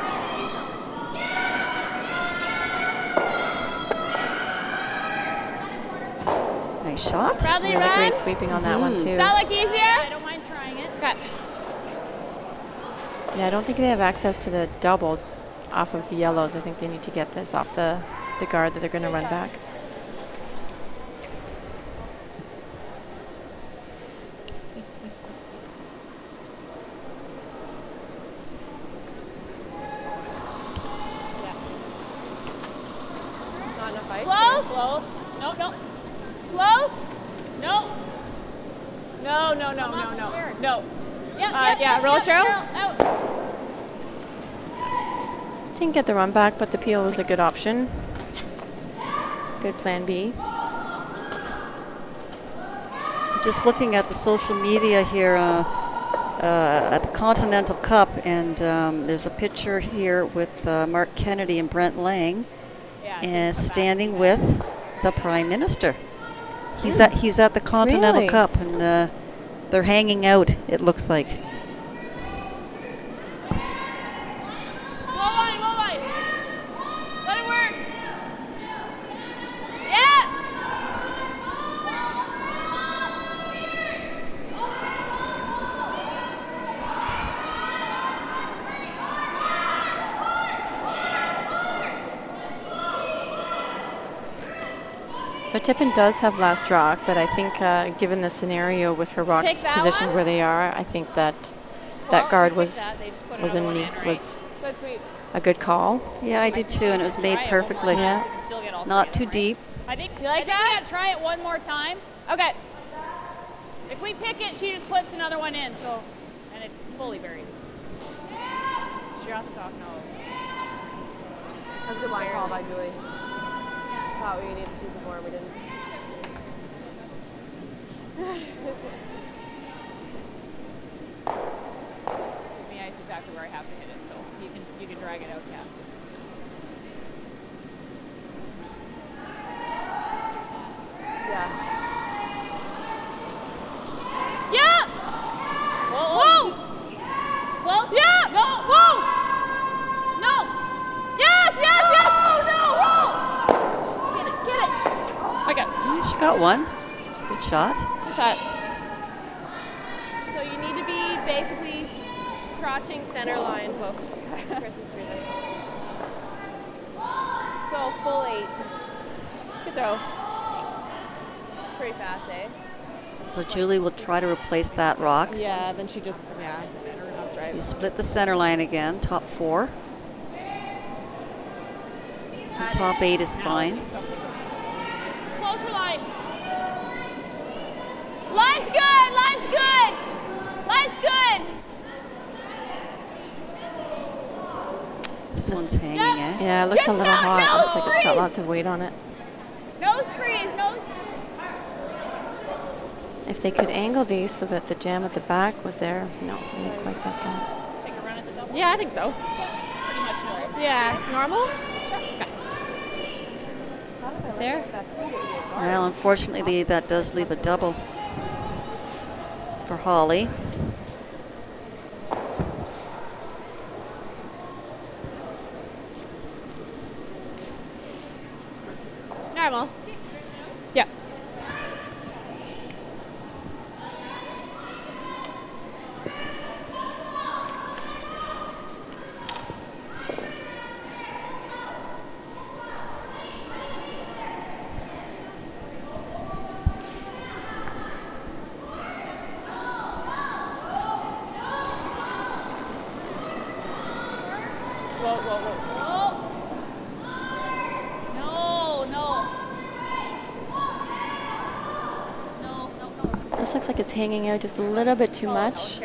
Nice shot. Probably Really run. great sweeping on that one, too. Does that look easier? I don't mind trying it. Okay. Yeah, I don't think they have access to the double off of the yellows. I think they need to get this off the guard that they're going to run back. Not enough ice. Close. Close. No, no. Close. No. No, no, no, no, no. No. Yeah, roll, Cheryl. Out. Didn't get the run back, but the peel was a good option. Good plan B. Just looking at the social media here at the Continental Cup, and there's a picture here with Mark Kennedy and Brent Lang, and standing with the Prime Minister. He's at the Continental Really? Cup, and they're hanging out, it looks like. Low line, low line. Let it work. Yeah. So Tippin does have last rock, but I think given the scenario with her rocks Pick that positioned one? where they are, I think that that guard was Good sweep. a good call. Yeah, I did too, and it was made perfectly. Yeah. Still get all Not three too of them, deep. right? I think we gotta try it one more time. Okay. If we pick it, she just puts another one in, so, and it's fully buried. Just off nose. That was a good line call by Julie. Thought we needed to shoot more, we didn't. The ice exactly where I have to hit it, so you can drag it out, yeah. Yeah. Yeah! Whoa! Close? Yeah! No! Whoa! No! Yes! Yes! Yes! No! Whoa! Get it! Get it! Okay. She got one. Good shot. Good shot. So you need to be basically crouching center line. So full 8. Good throw. Pretty fast, eh? So Julie will try to replace that rock. Yeah, then she just, that's right. You split the center line again, top 4. And top 8 is fine. Closer line. Line's good! Line's good! Line's good! This one's hanging, eh? Yeah, it looks Just a little not hot. It looks nose like it's got freeze. lots of weight on it. Nose freeze! Nose. If they could angle these so that the jam at the back was there, no, they didn't quite get that. Take a run at the double. Yeah, I think so. Pretty much normal. Yeah, normal? There? Well, unfortunately, that does leave a double for Holly. Normal. Yeah. Whoa, whoa, whoa. No, no. No, no, no. This looks like it's hanging out just a little bit too much.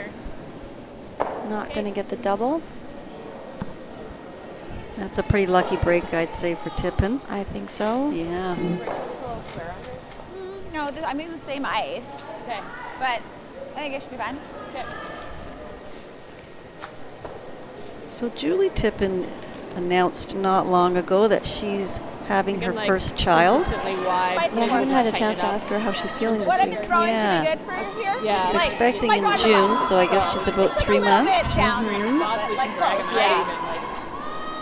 Not going to get the double. That's a pretty lucky break, I'd say, for Tippin. I think so. Yeah. No, I mean the same ice. Okay. But I think it should be fine. Okay. So Julie Tippin announced not long ago that she's having her first child. I haven't had a chance to ask her how she's feeling this What I've week. been throwing Yeah. should be good for here? Yeah. She's Like, expecting like in on June, top. so I guess she's about 3 A little months. bit down, but like close, yeah.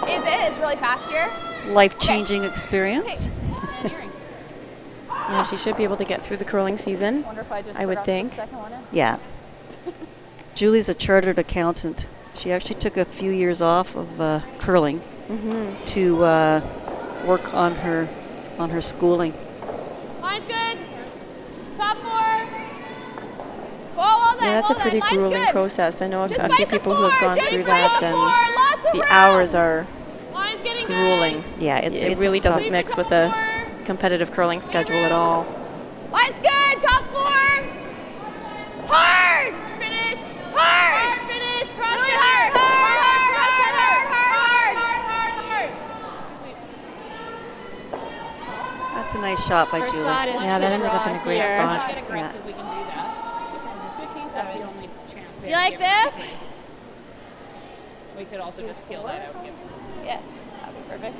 Is it? It's really fast here. Life-changing experience. Yeah, she should be able to get through the curling season, Wonder if I just I would forgot to put think. the second one in. Yeah. Julie's a chartered accountant. She actually took a few years off of curling to work on her schooling. Line's good. Top 4. Well done. Yeah, that's a well pretty done. Line's grueling good. process. I know Just a few fight the people who have four, gone just through fight that, the and four, lots of the rounds. hours are Line's getting good. grueling. Yeah, It it's really tough. doesn't mix with a competitive curling schedule at all. Line's good. Top 4. Hard. Finish. Hard. Finish. Cross really hard. Hard. Cross it hard. That's a nice shot by First Julie. thought is Yeah, to that ended up draw in a great here. spot. Get aggressive. Yeah. We can do that. 15 That's the 7. only chance. Do you like this? We could also just peel that out and give. Yeah, that'd be perfect.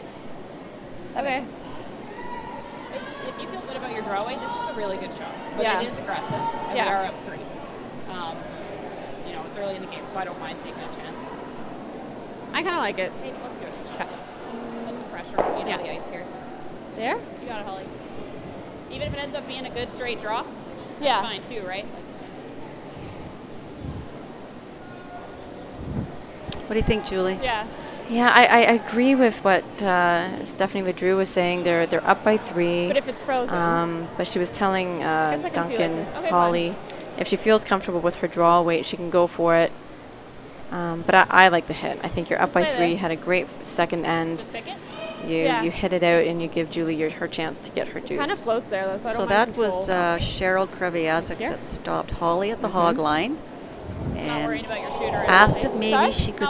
Okay. If you feel good about your draw weight, this is a really good shot. But Yeah. it is aggressive, and we are up 3. You know, it's early in the game, so I don't mind taking a chance. I kind of like it. Hey, let's do it. Okay. Put some pressure on Yeah. the ice here. There? You got it, Holly. Even if it ends up being a good straight draw, that's Yeah. fine too, right? What do you think, Julie? Yeah. Yeah, I agree with what Stephanie Ledrew was saying. They're up by 3. But if it's frozen. But she was telling Duncan, Okay, Holly, if she feels comfortable with her draw weight, she can go for it. But I like the hit. I think you're up by 3. Had a great second end. You hit it out and you give Julie her chance to get her juice. Kind of floats there though, so I don't that mind was control. Cheryl Kreviazik that stopped Holly at the hog line Not worrying and about your shooter. asked if maybe she could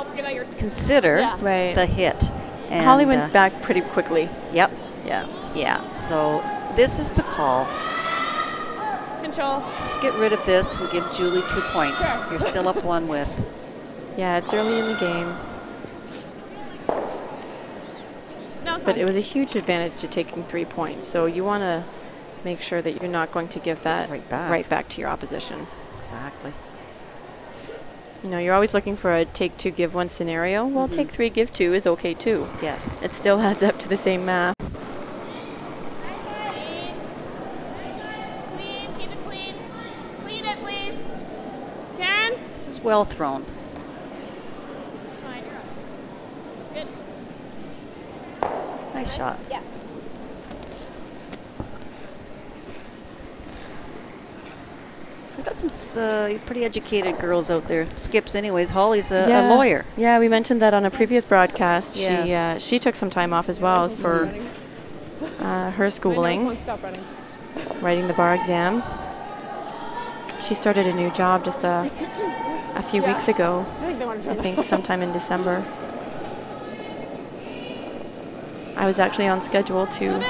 consider the hit. And Holly went back pretty quickly. Yep. Yeah. Yeah. So this is the call. Control. Just get rid of this and give Julie 2 points. Sure. You're still up 1 with. Yeah, it's early in the game. No, it's But fine. it was a huge advantage to taking 3 points. So you want to make sure that you're not going to give that right back to your opposition. Exactly. You know, you're always looking for a take 2, give 1 scenario. Well, take 3, give 2 is okay too. Yes. It still adds up to the same math. Clean, keep it clean. Clean it, please. Karen? This is well thrown. Fine, you're up. Good. Nice shot. Yeah. We've got some pretty educated girls out there. Skips anyways. Holly's a lawyer. Yeah, we mentioned that on a previous broadcast. Yes. She took some time off as well for her schooling, writing the bar exam. She started a new job just a few weeks ago, I think sometime in December. I was actually on schedule to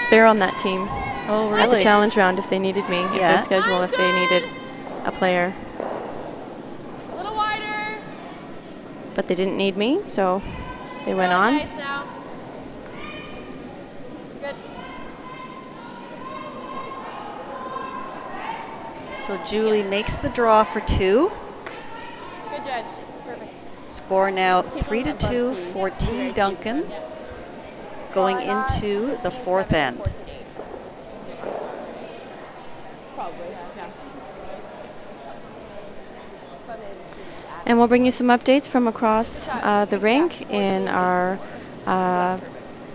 spare on that team. Oh, really? At the challenge round if they needed me, if they schedule, if they needed a player. A little wider. But they didn't need me, so they went on. Nice now. Good. So Julie makes the draw for 2. Good judge. Perfect. Score now 3-2 for Team Duncan going into the 4th end. And we'll bring you some updates from across the rink in our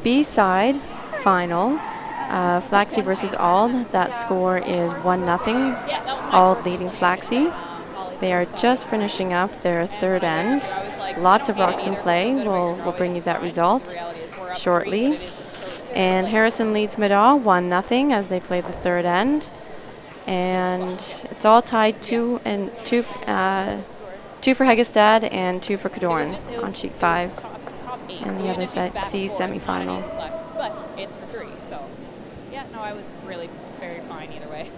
B-side final. Flaxey versus Ald. That score is 1-0. Ald leading Flaxey. They are just finishing up their 3rd end. Lots of rocks in play. We'll bring you that result shortly. And Harrison leads Medaw 1-0 as they play the 3rd end. And it's all tied 2 for Hegestad and 2 for Cadorn on sheet 5. And the other C semifinal. But it's for 3, so yeah, no, I was really very fine either way.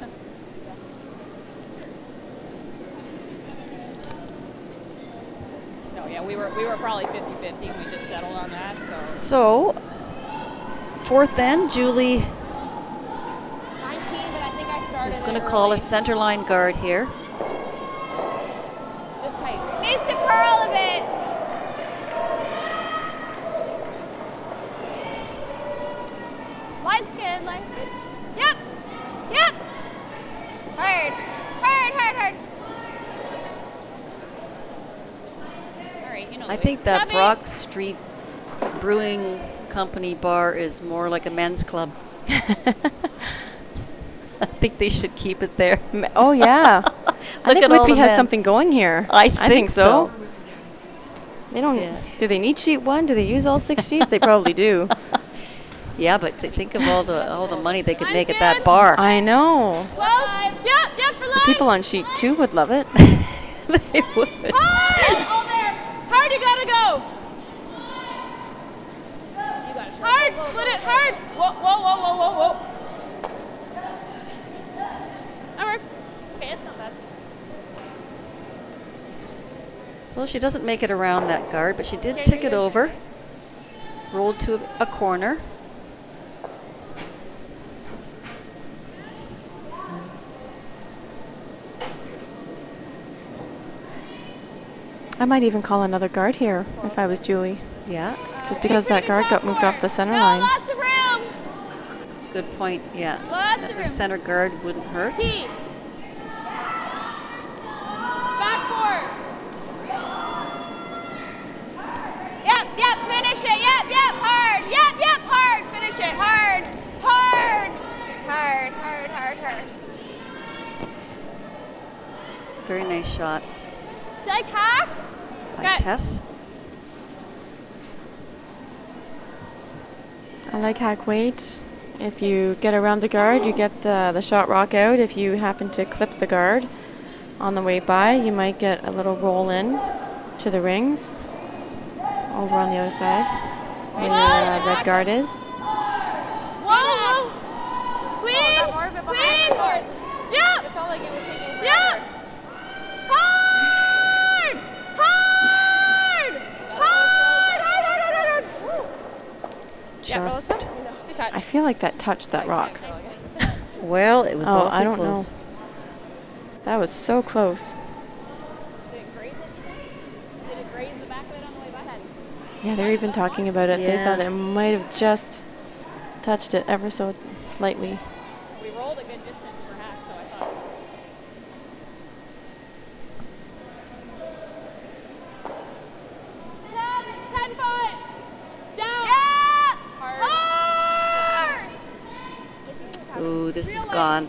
No, yeah, we were probably 50-50. We just settled on that. So 4th end, Julie 19, but I think I started is going to call a center line guard here. just tight. Needs to curl a bit. Line's good, line's good. Yep, yep. Hard, hard, hard, hard. All right, you know. I think that Brock Street Brewing Company bar is more like a men's club. I think they should keep it there. Oh, yeah. I think Whitby has something going here. I think so. They don't. Yeah. Do they need sheet 1? Do they use all 6 sheets? They probably do. Yeah, but think of all the money they could make at that bar. I know. Close. Yep, yep, for line. People on sheet 2 would love it. They would. Hard. All there. Hard, you gotta go. You got it. Hard, split it, hard. Whoa, whoa, whoa, whoa, whoa, whoa. That works. Okay, it's not bad. So she doesn't make it around that guard, but she did tick it over. Rolled to a corner. I might even call another guard here if I was Julie. Yeah. Just because that guard got moved off the center line. Lots of room. Good point, yeah. Lots of Another room. center guard wouldn't hurt. T. Back 4. Yep, yep. Very nice shot Take hack. by Tess. I like hack weight. If you get around the guard, you get the shot rock out. If you happen to clip the guard on the way by, you might get a little roll in to the rings over on the other side where your red guard is. Whoa! Clean! More of it behind the guard. Yeah! It felt like it was taking forever. Yeah! Hard! Hard! Hard! Just. I feel like that touched that rock. Well, it was Oh, awfully I don't close. know. That was so close. Did it graze it? Did it graze the back of it on the way by? Yeah, they're even talking about it. They Yeah. thought that it might have just touched it ever so slightly. We rolled a good distance for hack, so I thought. 10-foot. Down. Yeah! Hard. Ooh, this is gone.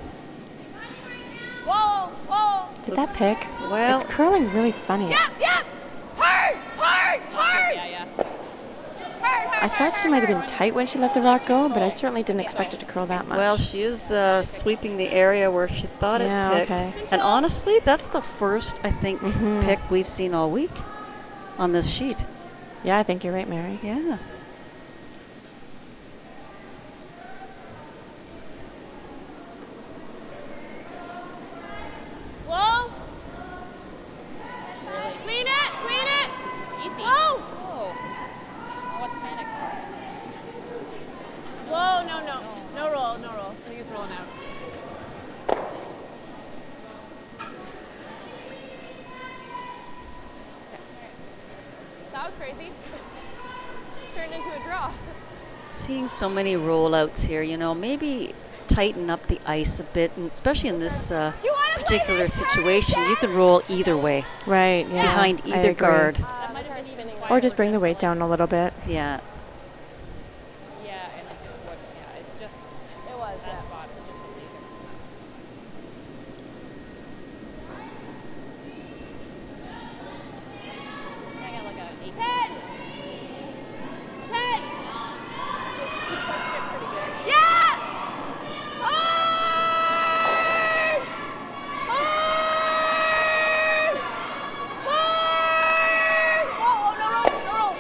Whoa, whoa. Did that pick? Well, It's curling really funny. Yep. Hard, hard, hard. Yeah, yeah. I thought she might have been tight when she let the rock go, but I certainly didn't expect it to curl that much. well, she is sweeping the area where she thought Yeah, it picked. okay. And honestly, that's the first, I think, pick we've seen all week on this sheet. Yeah, I think you're right, Mary. Yeah. Whoa! Clean it! Clean it! Easy. Whoa! Whoa. Oh, what's panic Whoa, no, no. No roll, no roll. I think it's rolling out. That was crazy. Turned into a draw. Seeing so many rollouts here, you know, maybe tighten up the ice a bit, and especially in this particular situation, you can roll either way, Right, yeah. behind I either agree. guard. That might have been even Or just bring the weight down a little bit. Yeah. Yeah, and it just wouldn't. Yeah, it's just It was, that yeah. spot. It's just a leader. I got like a 8. 10. 10. He pushed it pretty good. Yeah. Hard. Hard. Hard. Whoa, no roll, no roll.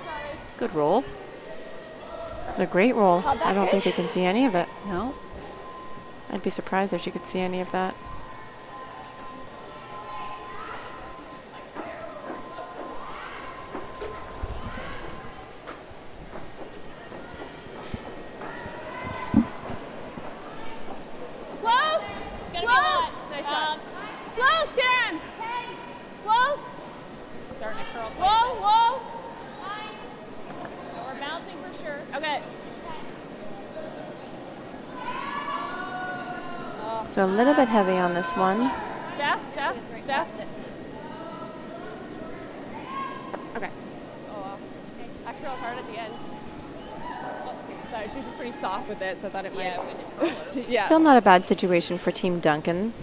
Sorry. Good roll. It's a great roll. How'd that I don't hit? think they can see any of it. No. I'd be surprised if she could see any of that. Close! It's gonna be a lot. Nice shot. Close, Karen! Close! Starting to curl. Whoa, whoa! No, we're bouncing for sure. Okay. So a little bit heavy on this one. Steph. Okay. Oh, wow. I curled hard at the end. Sorry, she was just pretty soft with it, so I thought it might. Yeah, we did curl her. Yeah. Still not a bad situation for Team Duncan.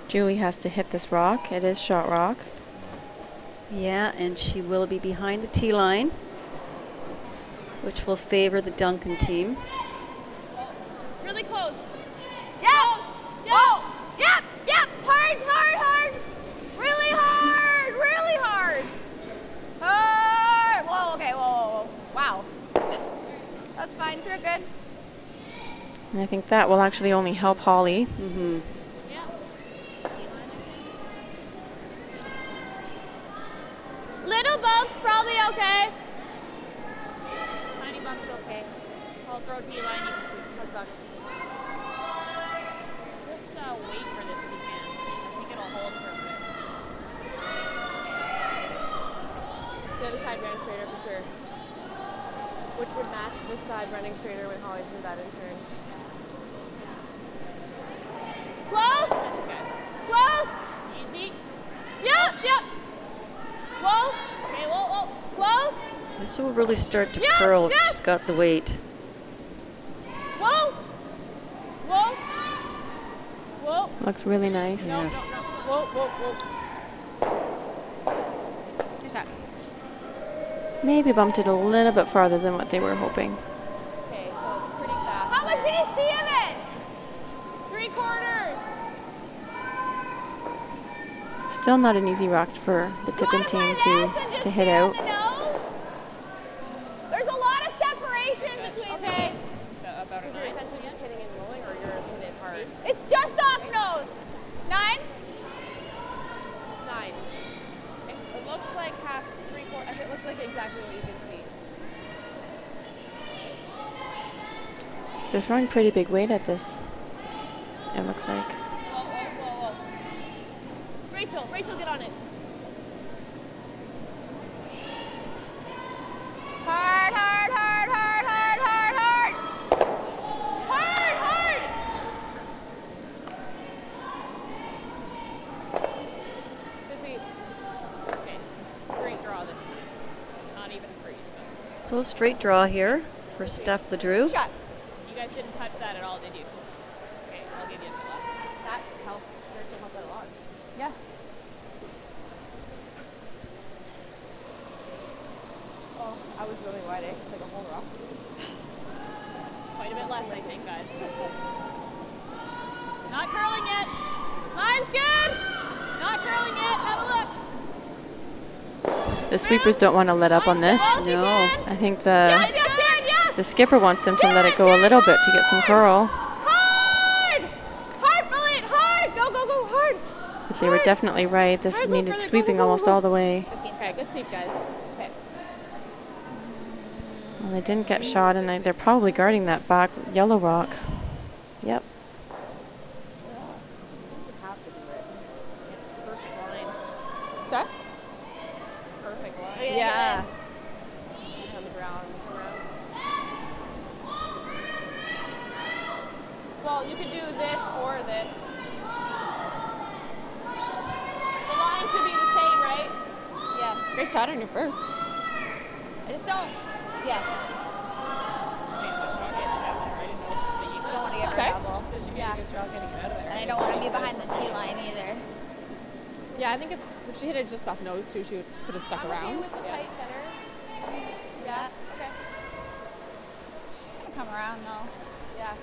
Julie has to hit this rock. It is shot rock. Yeah, and she will be behind the tee line, which will favor the Duncan team. Really close. Yep. Whoa. Yep. Hard, hard, hard. Really hard. Really hard. Hard. Whoa. Okay. Whoa. Wow. That's fine. You're good. And I think that will actually only help Holly. Mm-hmm. Little bumps, probably okay. Tiny bumps, okay. I'll throw to you line. That sucks. Just wait for this if you can. I think it'll hold for a bit. The other side ran straighter for sure. Which would match this side running straighter when Holly threw that in turn. Close! Close! Easy. Yep. Whoa. Okay, whoa. Close. This will really start to Yeah, curl if yeah. she's got the weight. Whoa. Looks really nice. Yes. Whoa, whoa, whoa. Good shot. Maybe bumped it a little bit farther than what they were hoping. Okay, so it's pretty fast. How much can you see of it? 3/4. Still not an easy rock for the Tippin team to hit out. There's a lot of separation between. Okay. About a You're 9. essentially just hitting and rolling, or you're hitting it hard. It's just off nose. 9? 9. It looks like half, 3/4. It looks like exactly what you can see. They're throwing pretty big weight at this, it looks like. Whoa, whoa, whoa, whoa. Rachel, get on it. Hard, hard, hard, hard, hard, hard, hard. Hard, hard. Good sweep. Okay, straight draw this time. Not even freeze. So straight draw here for Steph Ledrew. Shot. You guys didn't touch that at all, did you? Okay, I'll give you a fill up. That helps. Rachel helped that a lot. Yeah. Oh, I was really wide. I took a whole rock. Quite a bit less, I think, guys. Not curling yet. Line's good. Not curling yet. Have a look. The sweepers don't want to let up on this. No. I think Yes, yes, yes. the skipper wants them to let it go a little bit to get some curl. Hard. Hard, Bullet. Hard. Go, go, go. Hard. But they were definitely right. This needed sweeping almost all the way. Okay, good sweep, guys. Okay. Well, they didn't get shot, and they're probably guarding that back yellow rock. Yep. Perfect line. Sorry? Perfect line. Yeah. On the ground. Come around. Well, you could do this or this. The line should be the same, right? Yeah. Great shot on your first. I just don't. Yeah. Just don't want to get her Sorry? double. Yeah. And I don't want to be behind the tee line either. Yeah, I think if she hit it just off nose too, she could have stuck around. with the tight center. Yeah. Okay. She's gonna come around though. Yeah.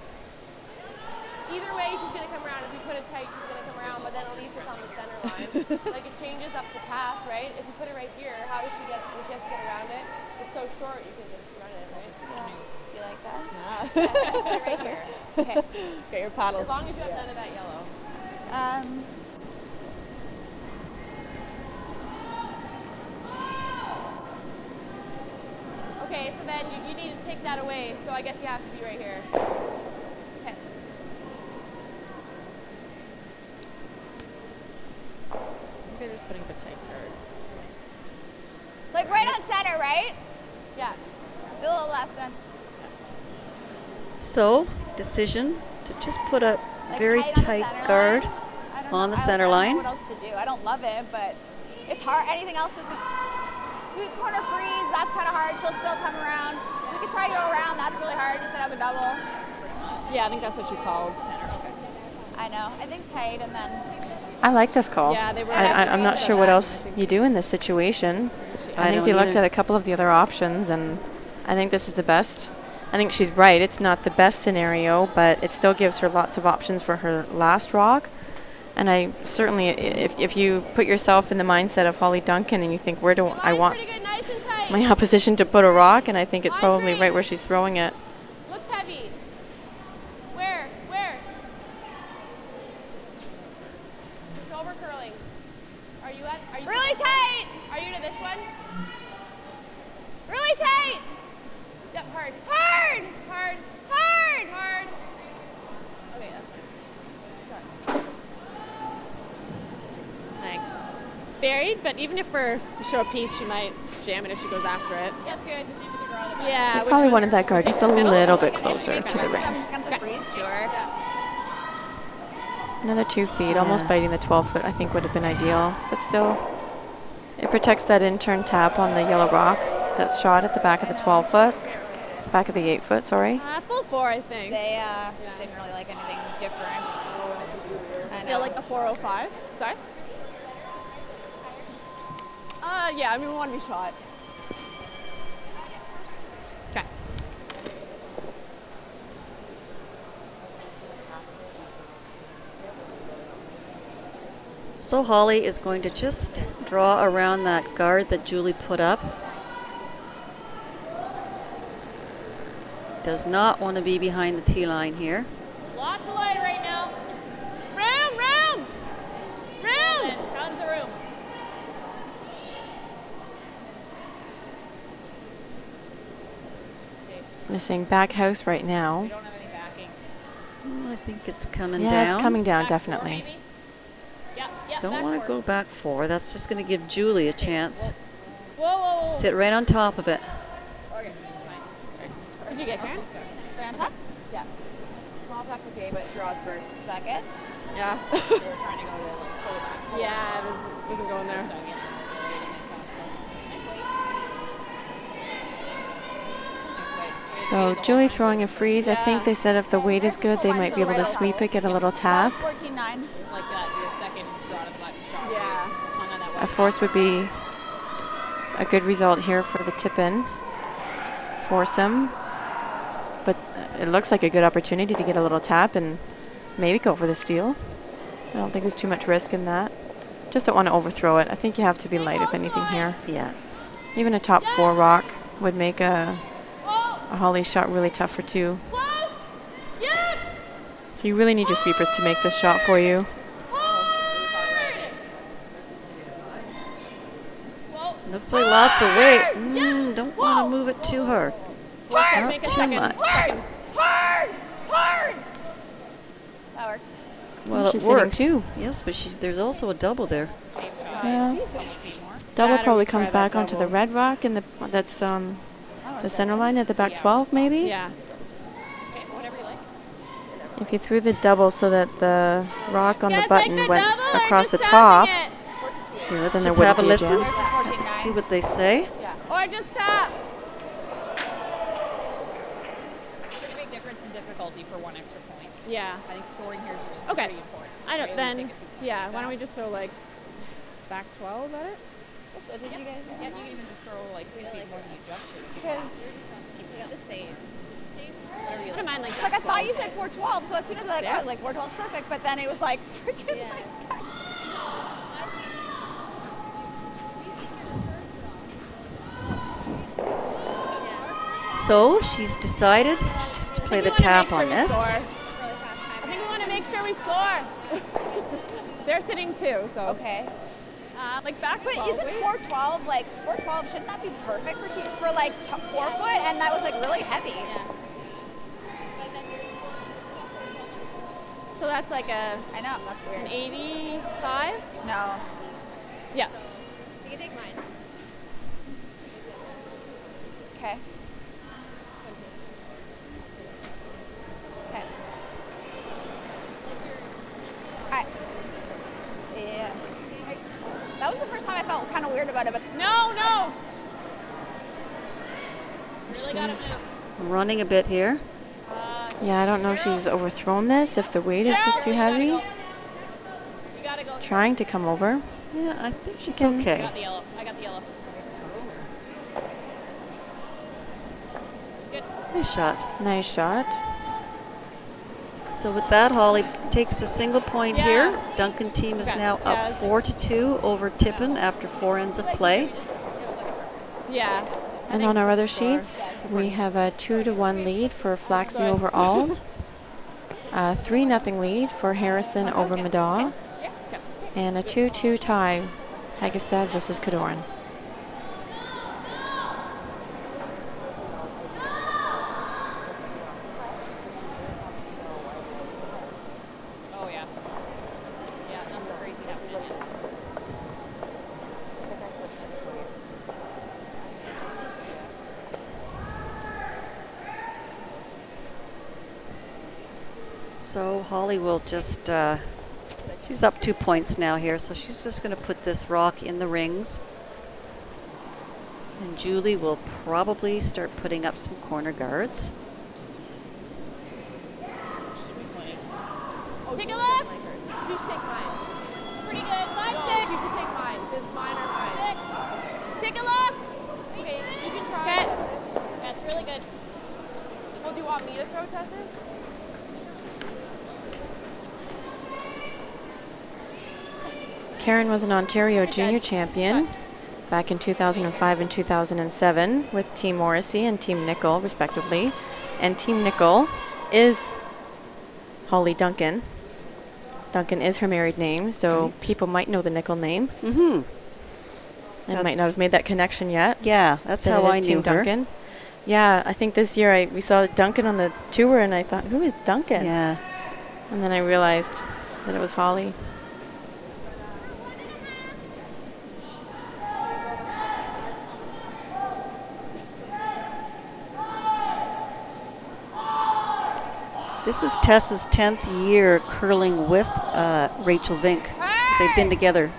Either way, she's going to come around. If you put it tight, she's going to come around, but then at least it's on the center line. Like, it changes up the path, right? If you put it right here, how does she get, when she has to get around it? It's so short, you can just run it, right? Yeah. You like that? Yeah. Put it right here. Okay. Get your paddle. As long as you have none of that yellow. Okay, so then you need to take that away, so I guess you have to be right here. Okay. They're just putting the tight guard. Like right on center, right? Yeah. A little less than. So decision to just put a Like very tight on the tight center guard line. I don't on know- the I center don't line. know what else to do? I don't love it, but it's hard. Anything else doesn't. We corner freeze. That's kind of hard. She'll still come around. We could try to go around. That's really hard to set up a double. Yeah, I think that's what she called. I know. I think tight and then. I like this call. Yeah, they were. I'm not sure what else you do in this situation. I think they looked at a couple of the other options, and I think this is the best. I think she's right. It's not the best scenario, but it still gives her lots of options for her last rock. And I certainly, if you put yourself in the mindset of Holly Duncan and you think, where do I want my opposition to put a rock, and I think it's probably right where she's throwing it. Looks heavy. Where? Where? It's over curling. Are you at? Are you Really tight. Are you to this one? Really tight. Yep, hard. Hard. Hard. Hard. Hard. Okay, that's fine. Thanks. Buried, but even if for show a piece, she might jam it if she goes after it. That's good. Just use the draw the Yeah. I probably wanted that guard just a little bit closer to the I'm rings. just gonna freeze to her. Another 2 feet, almost biting the 12 foot, I think would have been ideal. But still, it protects that in-turn tap on the yellow rock that's shot at the back of the 12 foot. Back of the 8 foot, sorry. Full 4, I think. They didn't really like anything different. Still like a 405. Sorry? Yeah, I mean, we want to be shot. Okay. So Holly is going to just draw around that guard that Julie put up. Does not want to be behind the tee line here. Lots of light right now. Room! Tons of room. They're saying back house right now. We don't have any backing. I think it's coming Yeah, down. it's coming down, Back definitely. 4, maybe? Yeah, Don't back want to 4. go back 4. That's just going to give Julie a chance. Whoa. Sit right on top of it. Okay, fine. Did you get Karen? Right on top? Yeah. Small top okay, but draws first. Is that good? Yeah. They were trying to go to like pull it back. Yeah, it wasn't going there. So Julie throwing a freeze. I think they said if the weight is good, they might be able to sweep it, get a little tap. 14-9. Like that, your second shot of black shot. Yeah. A force would be a good result here for the Tippin foursome. But it looks like a good opportunity to get a little tap and maybe go for the steal. I don't think there's too much risk in that. Just don't want to overthrow it. I think you have to be light if anything here. Yeah. Even a top 4 rock would make a Holly shot really tough for 2. So you really need your sweepers to make this shot for you. Looks like lots of weight. Don't want to move it too hard. Not too much. Hard! That works. Well, She's it sitting works. 2. Yes, but there's also a double there. Yeah. Double probably comes back onto the red rock and that's the center line at the back 12 maybe? Yeah. Okay, whatever you like. If you threw the double so that the rock on the button went across the top, Here, let's then there just have a wouldn't be a listen. jam. Let's see what they say. Or just tap. There's a big difference in difficulty for 1 extra point. Yeah. I think scoring here is really Okay. pretty important. I don't, Really then, take it too yeah, why don't we just throw like back 12 at it? Did you guys Yeah, you can even just throw like 3 feet more than you just did. Because You got the same. Whatever you I don't mind like like I back thought 12. you said 412, so as soon as I was like 412 is perfect, but then it was like freaking So she's decided just to play the tap on this. I think we want to make sure we score. They're sitting 2, so. okay. Like back But 12. isn't 412 like 412? Shouldn't that be perfect for like 4 foot? And that was like really heavy. So that's like a I know that's an weird. 85? No. Yeah. You can take mine. Okay. Okay. Yeah. That was the first time I felt kind of weird about it, but No. This Really gotta one's move. running a bit here. Yeah, I don't know if she's overthrown this, if the weight is just too heavy. You gotta go. It's trying to come over. Yeah, I think it's can- I okay. got the yellow. Good. Nice shot. Nice shot. So with that, Holly takes a single point Yeah. here. Duncan team is Okay. now Yeah, up 4-2 over Tippin after 4 ends of play. Yeah. I And think on our other score. sheets, we have a 2-1 lead for Flaxey over Ald, a 3-0 lead for Harrison over Madaw, and a 2-2 tie, Hagestad versus Cadoran. Oh, yeah. Yeah, nothing crazy happening yet. So Holly will just, she's up 2 points now here, so she's just going to put this rock in the rings. And Julie will probably start putting up some corner guards. Take a look. You should take mine. It's pretty good. 5, No, 6. you should take mine, because mine are mine. 6. Take a look. Okay, you can try. Okay. Tessis. That's really good. Well, do you want me to throw Tessis? Karen was an Ontario junior champion back in 2005 and 2007 with Team Morrissey and Team Nickel, respectively. And Team Nickel is Holly Duncan. Duncan is her married name, so people might know the Nickel name. Mm-hmm. I might not have made that connection yet. Yeah, that's how I knew Team her. Duncan. Yeah, I think this year we saw Duncan on the tour, and I thought, who is Duncan? Yeah. And then I realized that it was Holly. This is Tessa's 10th year curling with Rachel Vink. So they've been together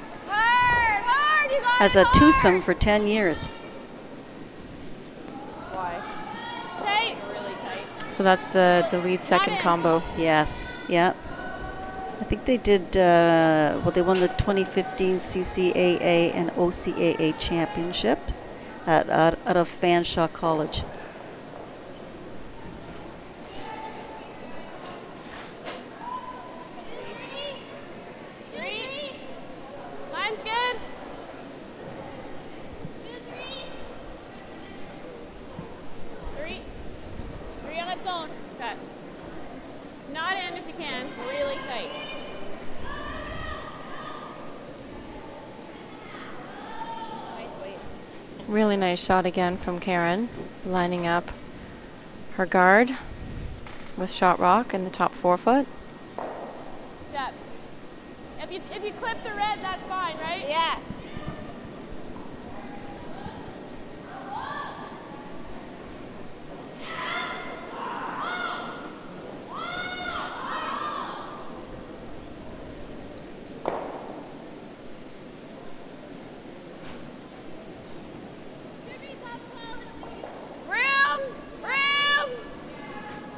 as a twosome for 10 years. Why? Tight. Really tight. So that's the lead second combo. Yes, yeah. I think they did, well, they won the 2015 CCAA and OCAA championship out of Fanshawe College. Mine's good. Three on its own. Okay. Not in if you can. Really tight. Nice weight. Really nice shot again from Karen, lining up her guard with shot rock in the top 4 foot. Yep. If you clip the red, that's fine, right? Yeah.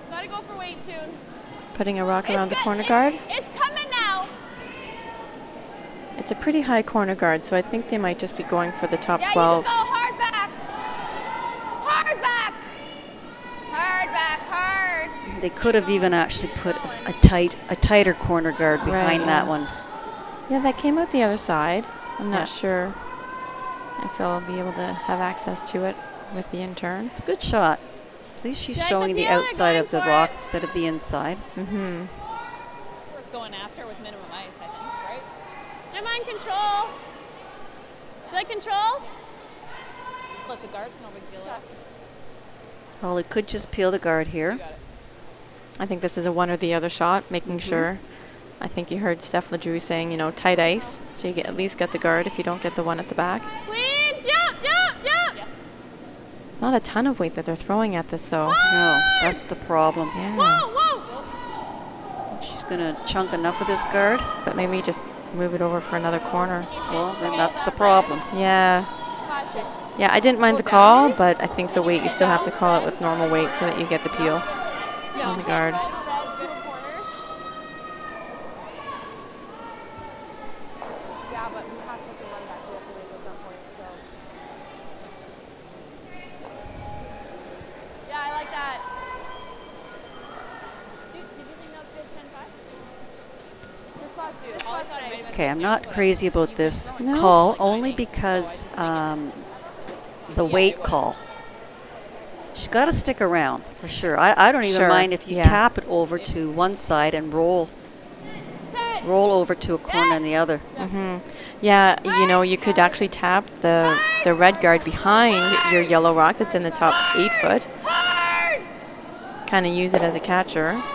Gotta go for weight soon. Putting a rock around the corner guard. It's coming now. It's a pretty high corner guard, so I think they might just be going for the top Yeah, 12. you can go hard back. Hard back. Hard back, hard. They could have even actually put a tighter corner guard behind Right, that yeah. one. Yeah, that came out the other side. I'm Yeah. not sure if they'll be able to have access to it with the in-turn. It's a good shot. At least she's Check showing the the other, outside going of the for rock it. instead of the inside. Mm-hmm. Worth going after with minimum ice, I think, right? Am I in control? Did I control? Flip the guards, no big deal. Holly could just peel the guard here. I think this is a one or the other shot, making sure. I think you heard Steph LeDrew saying, you know, tight ice, so you at least get the guard if you don't get the one at the back. Clean. Yep. It's not a ton of weight that they're throwing at this, though. No, that's the problem. Yeah. Whoa. She's going to chunk enough of this guard. But maybe just move it over for another corner. Well, then that's the problem. Yeah. Yeah, I didn't mind the call, but I think the weight, you still have to call it with normal weight so that you get the peel on the guard. Yeah, but we have to run back. We have to wait at some point. So. Yeah, I like that. Did you think that was good 10-5? This spot's nice. Okay, I'm not crazy about this No? call, only because the weight call. She's got to stick around, for sure. I don't even Sure, mind if you yeah. tap it over to one side and roll over to a corner and the other. Mm-hmm. Yeah, you know, you could actually tap the red guard behind your yellow rock that's in the top 8 foot. Kind of use it as a catcher. If you get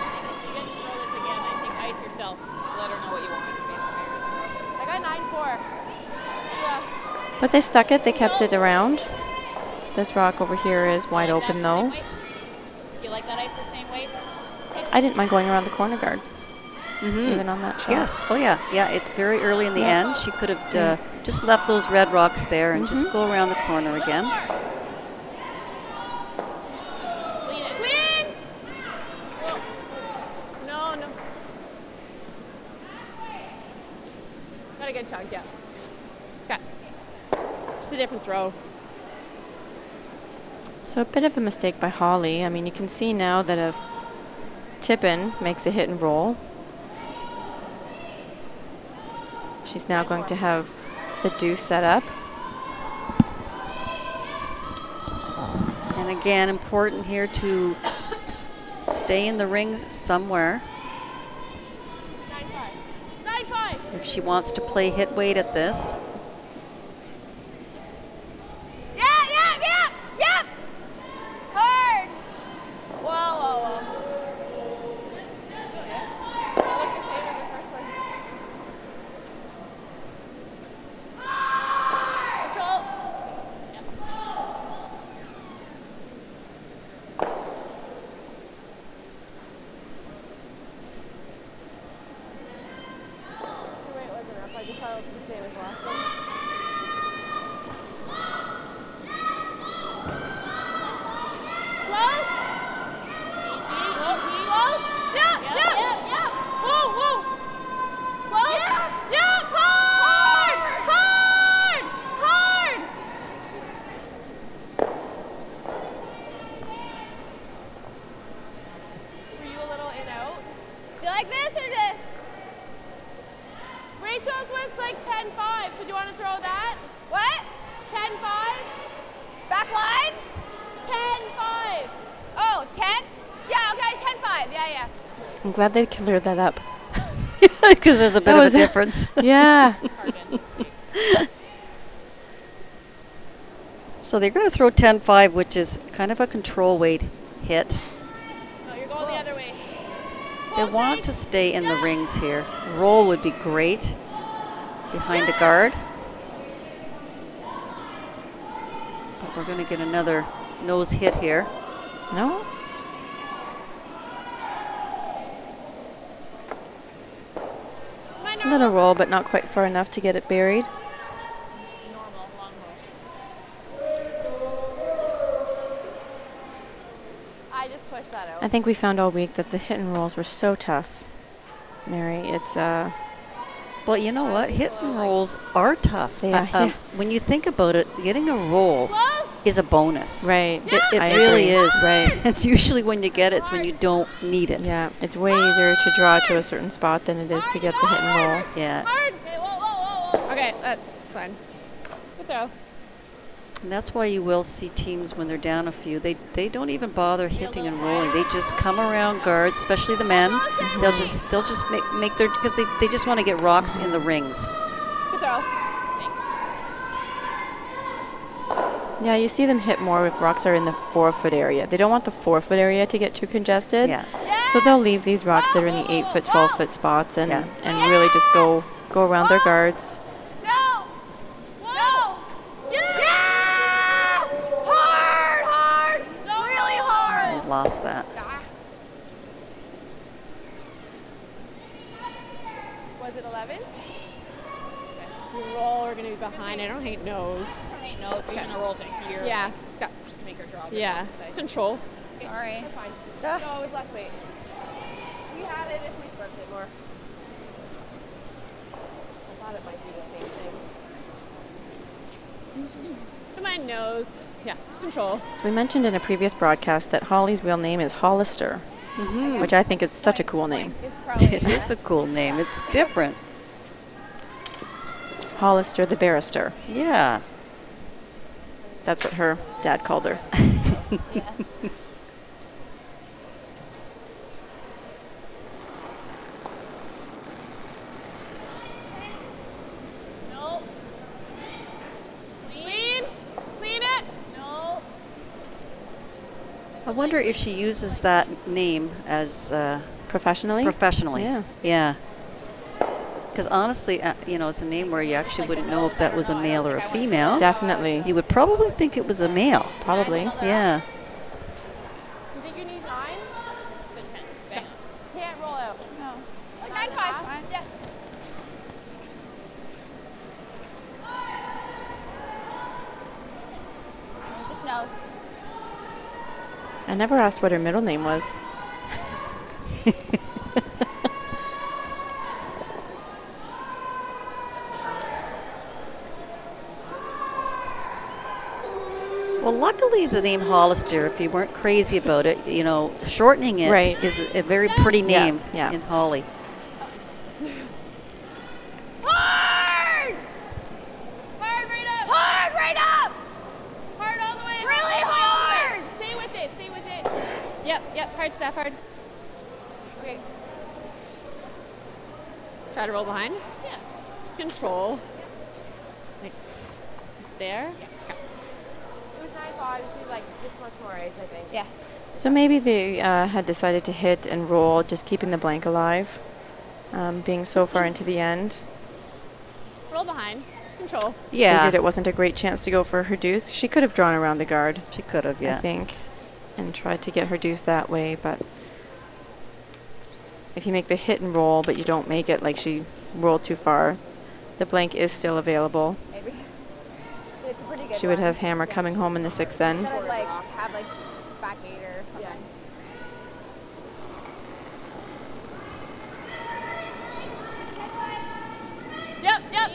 to throw this again, I think ice yourself. Let her know what you want, basically. I got 9-4. Yeah. But they stuck it, they kept it around. This rock over here is wide open though. You like that ice the same weight? I didn't mind going around the corner guard. even on that shot. Yes. Oh, yeah. Yeah, it's very early in the end. She could have just left those red rocks there and just go around the corner again. Clean! No. Got a good chunk, yeah. Okay. Just a different throw. So a bit of a mistake by Holly. I mean, you can see now that if Tippin makes a hit and roll, she's now going to have the deuce set up. And again, important here to stay in the ring somewhere. 9-5. If she wants to play hit weight at this. Yep. Hard. Whoa. Look the same as the first one. Control. Your weight wasn't up. I just thought it was the same as the last one. Close. Close. Yep. Whoa. Close. Yep. Hard. Were you a little in out? Do you like this or this? Rachel's was like 10-5, so do you want to throw that? What? 10-5? Back line? 10-5. Oh, 10? Yeah, okay, 10-5. Yeah. I'm glad they cleared that up. Because there's a bit of a difference. Yeah. So they're going to throw 10-5, which is kind of a control weight hit. No, you're going the other way. They want to stay in the rings here. Roll would be great behind a guard. But we're going to get another nose hit here. No? A little roll, but not quite far enough to get it buried. Normal, long roll. I just pushed that out. I think we found all week that the hit and rolls were so tough, Mary. It's Well, you know what? Hit and rolls are tough. They are, yeah. When you think about it, getting a roll is a bonus. right. It I really agree. is. Right. It's usually when you get it, it's when you don't need it. Yeah, it's way easier to draw to a certain spot than it is to get the hit and roll. Yeah. Hard. Okay, whoa. Okay, that's fine. Good throw. And that's why you will see teams when they're down a few. They don't even bother hitting and rolling. They just come around guards, especially the men. They'll just make their, because they just want to get rocks in the rings. Good throw. Yeah, you see them hit more if rocks are in the 4-foot area. They don't want the 4-foot area to get too congested. Yeah. So they'll leave these rocks that are in the 8-foot, 12-foot spots and really just go around their guards. Lost that. Was it 11? You roll, we're going to be behind. I don't hate nose. But you're going to roll to here. Yeah. To make her drop. Yeah. Just control. Sorry. That's fine. No, it was less weight. We had it if we swerved it more. I thought it might be the same thing. Come on, nose. Yeah, just control. So we mentioned in a previous broadcast that Holly's real name is Hollister, which I think is such a cool name. It is a cool name. It's different. Hollister the barrister. Yeah. That's what her dad called her. Yeah. No. Clean it. No. I wonder if she uses that name as Professionally? professionally. Yeah. Yeah. Because honestly, it's a name where you actually wouldn't know if that was a male or a female. Definitely. You would probably think it was a male. Probably. Yeah. You think you need 9? 10. Can't roll No. Like 9-5. Yeah. Just no. I never asked what her middle name was. Well, luckily the name Hollister, if you weren't crazy about it, you know, shortening it Right. is a very pretty name yeah. in Holly. Hard! Hard right up. Hard right up! Hard all the way. Really hard! Stay with it. Stay with it. Yep, hard stuff, hard. Okay. Try to roll behind. Yeah. Just control. Like there. It was 9-5. She did like this much more ice, I think. Yeah. So maybe they had decided to hit and roll, just keeping the blank alive, being so far into the end. Roll behind. Control. Yeah, Figured it wasn't a great chance to go for her deuce. She could have drawn around the guard, she could have, I yeah. think, and tried to get her deuce that way. But if you make the hit and roll, but you don't make it, like she rolled too far, the blank is still available. Maybe. It's a pretty good She would one. have hammer coming home in the sixth end. Instead of like have like back 8 or something. Yeah. Yep. Yeah.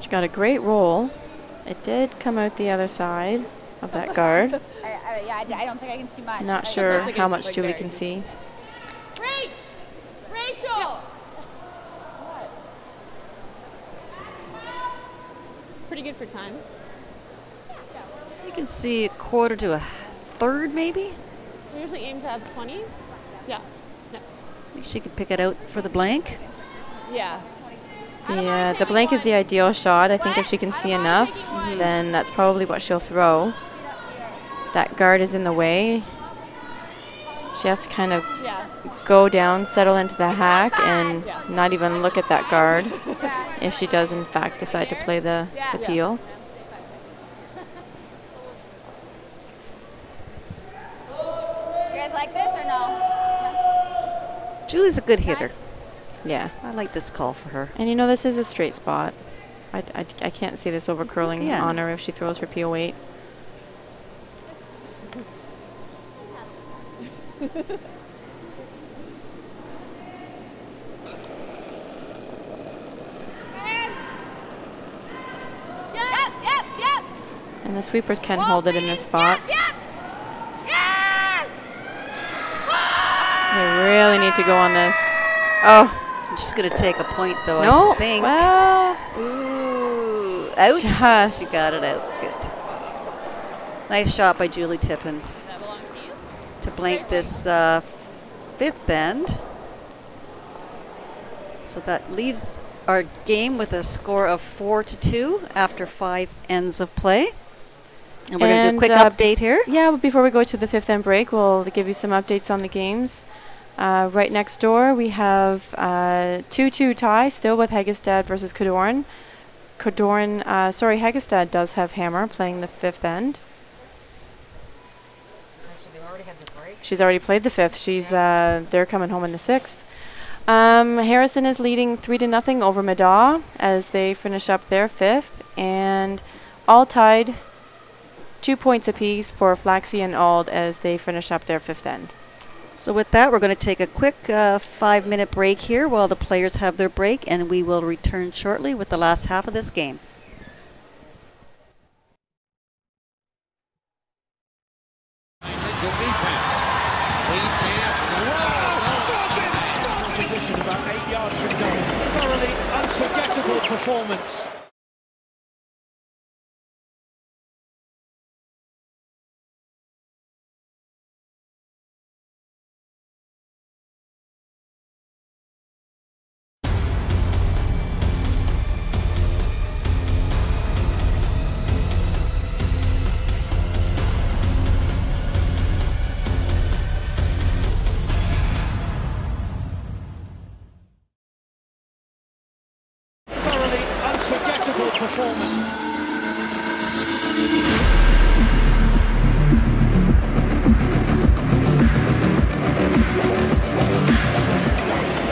She got a great roll. It did come out the other side of that guard. I don't think I can see much. Not I sure think how much Julie can see. Reach! Rachel! Pretty good for time. You can see a quarter to a third, maybe. We usually aim to have 20. Yeah. No. She could pick it out for the blank. Yeah. Yeah, the blank is the ideal shot. I think if she can see enough, then that's probably what she'll throw. That guard is in the way. She has to kind of Yeah. go down, settle into the hack, and not even look at that guard if she does, in fact, decide to play the peel. You guys like this or no? Julie's a good hitter. Yeah. I like this call for her. And you know, this is a straight spot. I can't see this over curling Yeah. on her if she throws her peel weight. Yep. And the sweepers can hold it in this spot. Yep. Yes! They really need to go on this. Oh, She's going to take a point, though, no. I think. Well, Ooh, out. Just. She got it out. Good. Nice shot by Julie Tippin That belongs to you. to blank this fifth end. So that leaves our game with a score of 4-2 after 5 ends of play. And we're going to do a quick update here. Yeah, but before we go to the fifth end break, we'll give you some updates on the games. Right next door, we have 2-2 tie still with Hagestad versus Cadorn. Hagestad does have hammer playing the fifth end. She's already played the fifth. She's they're coming home in the sixth. Harrison is leading 3-0 over Madaw as they finish up their fifth, and all tied 2 points apiece for Flaxey and Ald as they finish up their fifth end. So with that, we're going to take a quick 5-minute break here while the players have their break, and we will return shortly with the last half of this game. Position about 8 yards from goal. Thoroughly unforgettable performance. performance.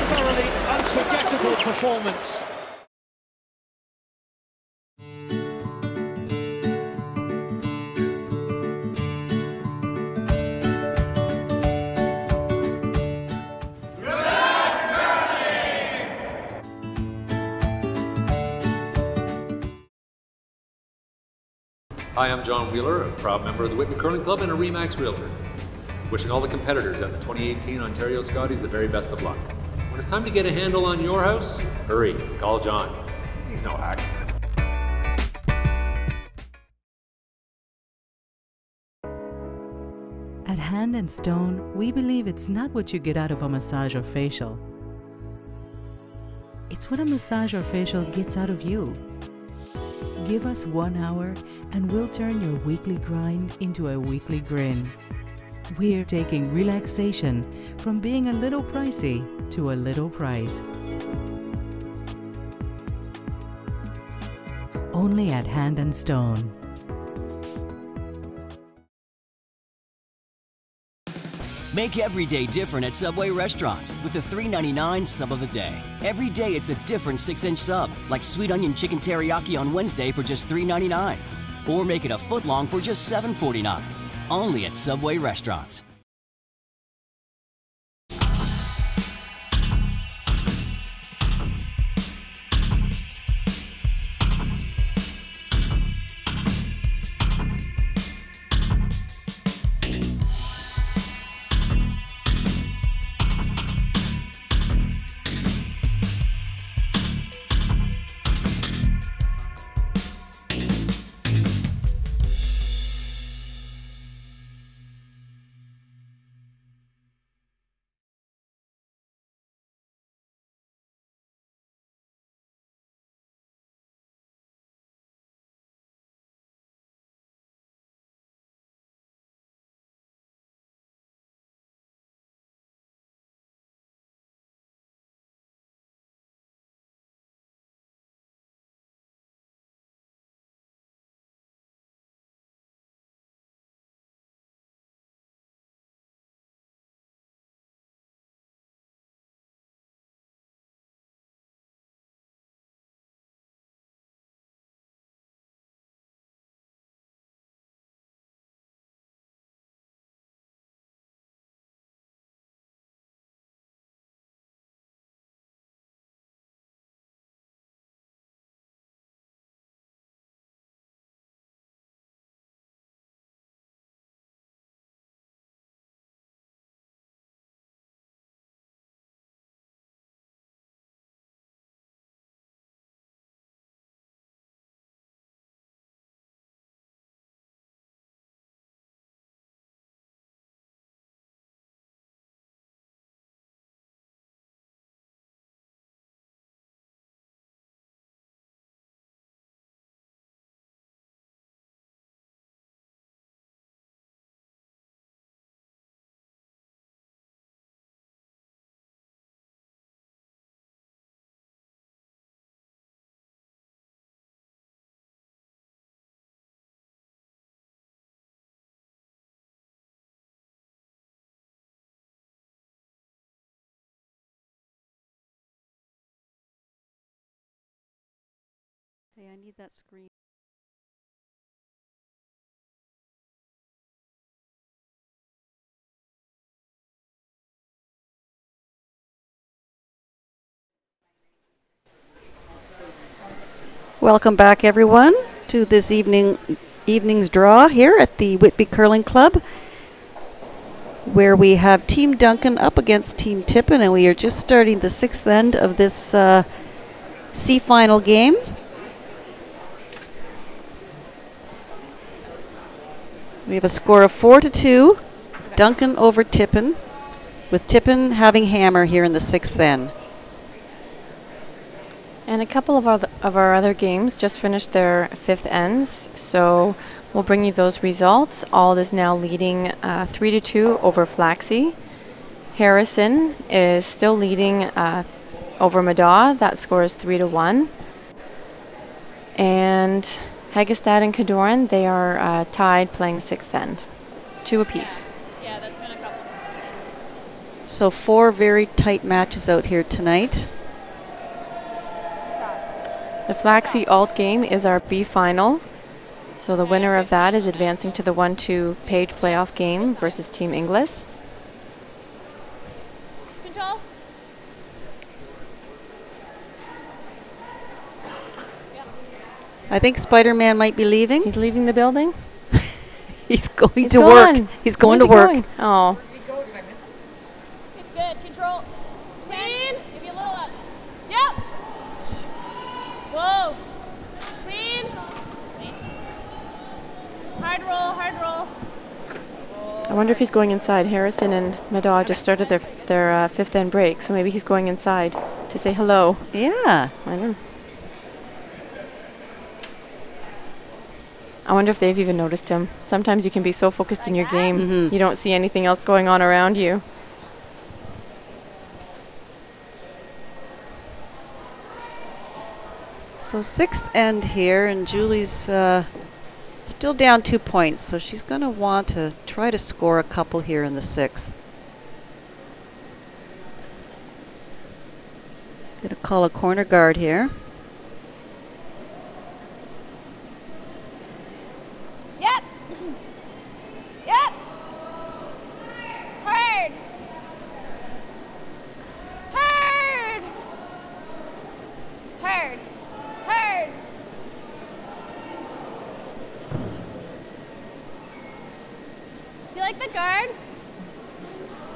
Thoroughly unforgettable performance. Hi, I'm John Wheeler, a proud member of the Whitby Curling Club and a RE/MAX Realtor. Wishing all the competitors at the 2018 Ontario Scotties the very best of luck. When it's time to get a handle on your house, hurry, call John. He's no hack. At Hand and Stone, we believe it's not what you get out of a massage or facial. It's what a massage or facial gets out of you. Give us 1 hour and we'll turn your weekly grind into a weekly grin. We're taking relaxation from being a little pricey to a little price. Only at Hand and Stone. Make every day different at Subway restaurants with the $3.99 sub of the day. Every day it's a different 6-inch sub, like sweet onion chicken teriyaki on Wednesday for just $3.99. Or make it a foot long for just $7.49. Only at Subway restaurants. Hey, I need that screen. Welcome back, everyone, to this evening's draw here at the Whitby Curling Club, where we have Team Duncan up against Team Tippin, and we are just starting the 6th end of this C final game. We have a score of 4-2, Duncan over Tippin, with Tippin having hammer here in the 6th end. And a couple of our other games just finished their 5th ends, so we'll bring you those results. Ald is now leading 3-2 over Flaxey. Harrison is still leading over Madaw. That score is 3-1. And Hagestad and Cadoran, they are tied playing sixth end. 2 apiece. Yeah, that's been a couple. So 4 very tight matches out here tonight. The Flaxey Alt game is our B final. So the winner of that is advancing to the 1-2 page playoff game versus Team Inglis. Control. I think Spider-Man might be leaving. He's leaving the building? He's going He's to gone. work. He's going Where's to he work. going? Oh. It's good. Control. Clean. Give you a little up. Yep. Whoa. Clean. Hard roll, hard roll. I wonder if he's going inside. Harrison and Madaw just started their fifth end break, so maybe he's going inside to say hello. Yeah. I don't know. I wonder if they've even noticed him. Sometimes you can be so focused in your game, you don't see anything else going on around you. So 6th end here, and Julie's still down 2 points, so she's going to want to try to score a couple here in the 6th. Going to call a corner guard here. Yep. Yep. Hard. Hard. Hard. Hard. Do you like the guard?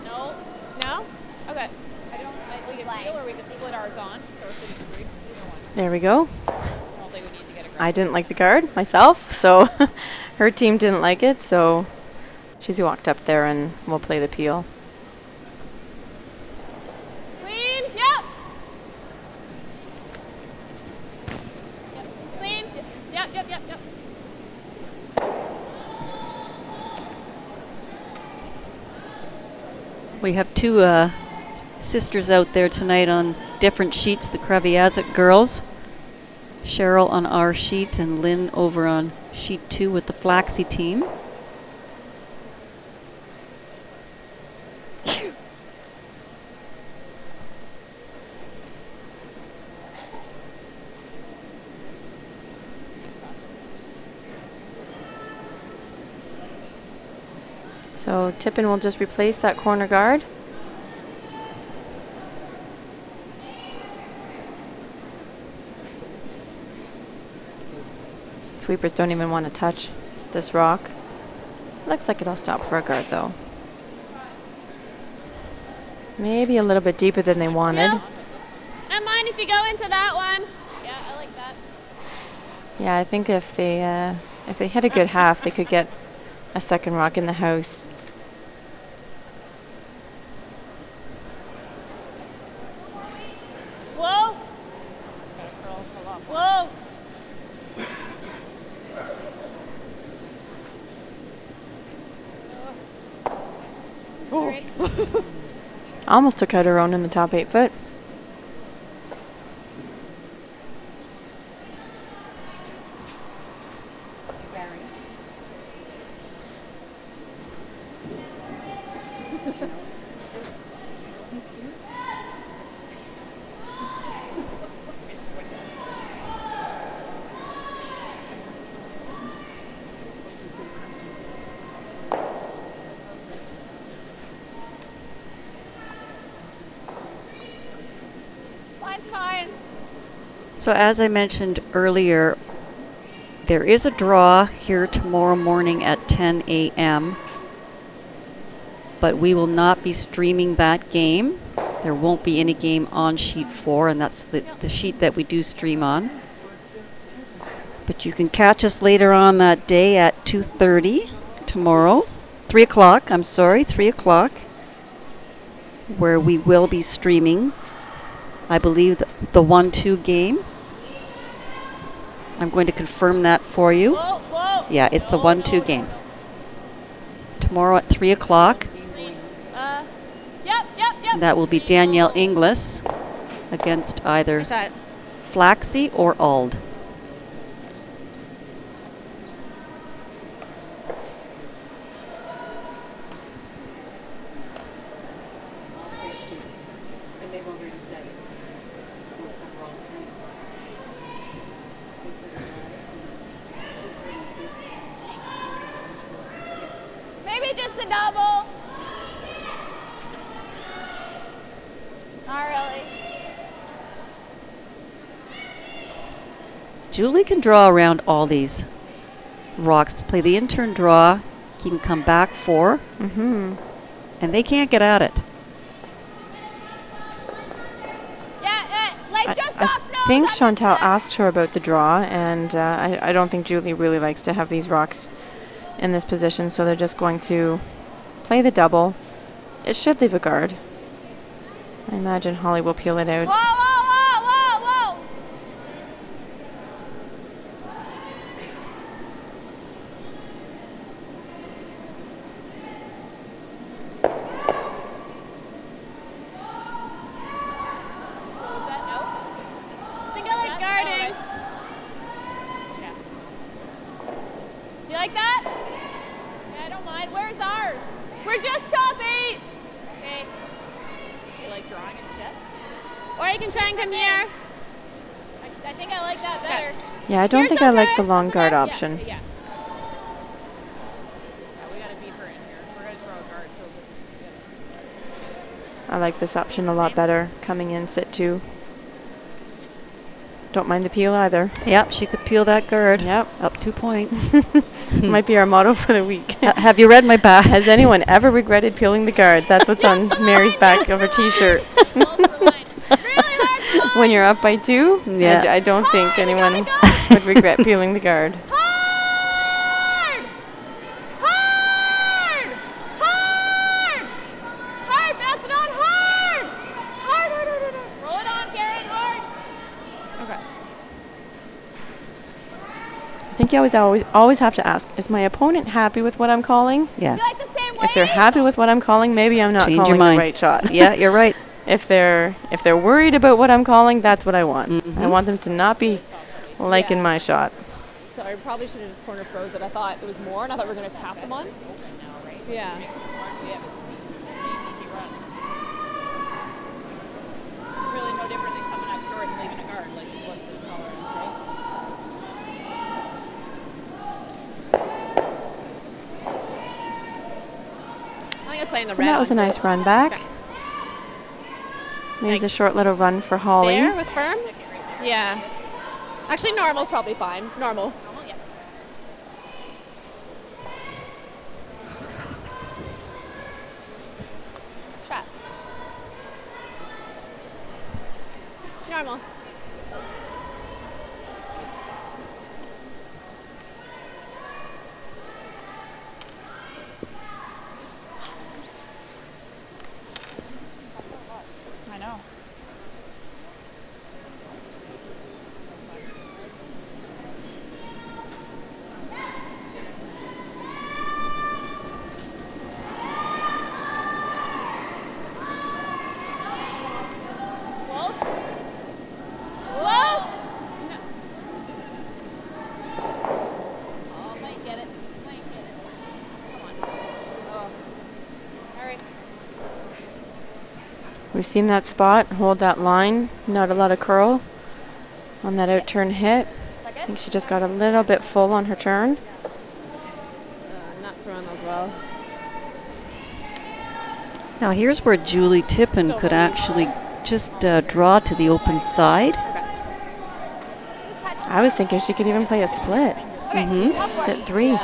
No. No? Okay. I don't. We could steal or we could split ours on. So we're sitting 3. Either one. There we go. Well, they would need to get a grab. I didn't like the guard myself, so her team didn't like it, so she's walked up there and we'll play the peel. Clean. Yep. Yep. Clean. Yep, yep, yep, yep. We have 2 sisters out there tonight on different sheets, the Kraviazic girls. Cheryl on our sheet and Lynn over on sheet 2 with the Flaxey team. So Tippin will just replace that corner guard. Sweepers don't even want to touch this rock. Looks like it'll stop for a guard though. Maybe a little bit deeper than they wanted. Yeah. I don't mind if you go into that one. Yeah, I like that. Yeah, I think if they hit a good half, they could get a second rock in the house. Whoa. Whoa. Almost took out her own in the top 8 foot. Mine's fine. So as I mentioned earlier, there is a draw here tomorrow morning at 10 a.m. But we will not be streaming that game. There won't be any game on sheet 4, and that's the sheet that we do stream on. But you can catch us later on that day at 2:30 tomorrow. 3 o'clock, I'm sorry, 3 o'clock, where we will be streaming, I believe, the 1-2 game. I'm going to confirm that for you. Whoa, whoa. Yeah, it's the 1-2 game. Tomorrow at 3 o'clock. Yep. That will be Danielle Inglis against either Flaxey or Ald. Maybe just a double. Not really. Julie can draw around all these rocks. Play the in-turn draw. He can come back 4. Mm-hmm. And they can't get at it. I think Chantal asked her about the draw, and I don't think Julie really likes to have these rocks in this position, so they're just going to play the double. It should leave a guard. I imagine Holly will peel it out. Whoa, whoa, whoa, whoa, whoa! I think I like guarding. You like that? Yeah, I don't mind. Where's ours? We're just top 8. Okay. You like drawing instead? Or you can try and come here. I think I like that better. Yeah, I don't think I like the long guard option. Yeah. We gotta beat her in here. We're gonna throw a guard. So I like this option a lot better. Coming in, sit 2. Don't mind the peel either. Yep, she could peel that guard. Yep. Up 2 points. Might be our motto for the week. Have you read my back? Has anyone ever regretted peeling the guard? That's what's on Mary's back of her t-shirt. When you're up by 2, Yeah. I don't think anyone would regret peeling the guard. Hard! Hard! Hard! Hard, pass it on, hard! Hard, hard, hard, hard. roll it on, Karen, hard. Okay. I think you always have to ask, is my opponent happy with what I'm calling? Yeah. You like the same way? If they're happy with what I'm calling, maybe I'm not Change your calling the mind. right shot. Yeah, you're right. If they're worried about what I'm calling, that's what I want. Mhm. I want them to not be liking my shot. So I probably should have just corner froze it. I thought it was more, and I thought we were going to tap them on. Yeah. Really no different than coming up short and leaving a guard like what's the tolerance, right? I think I'm playing the So red. that was a on nice run back. Okay. There's a short little run for Holly. There with firm? Yeah. Actually, normal's probably fine. Normal. Trap. Normal. I know. Close. Close. No. Oh, might get it. Might get it. Come on. Oh. All right. We've seen that spot, hold that line, not a lot of curl on that out turn hit. I think she just got a little bit full on her turn. Not throwing those well. Now here's where Julie Tippin could actually just draw to the open side. I was thinking she could even play a split. Sit 3.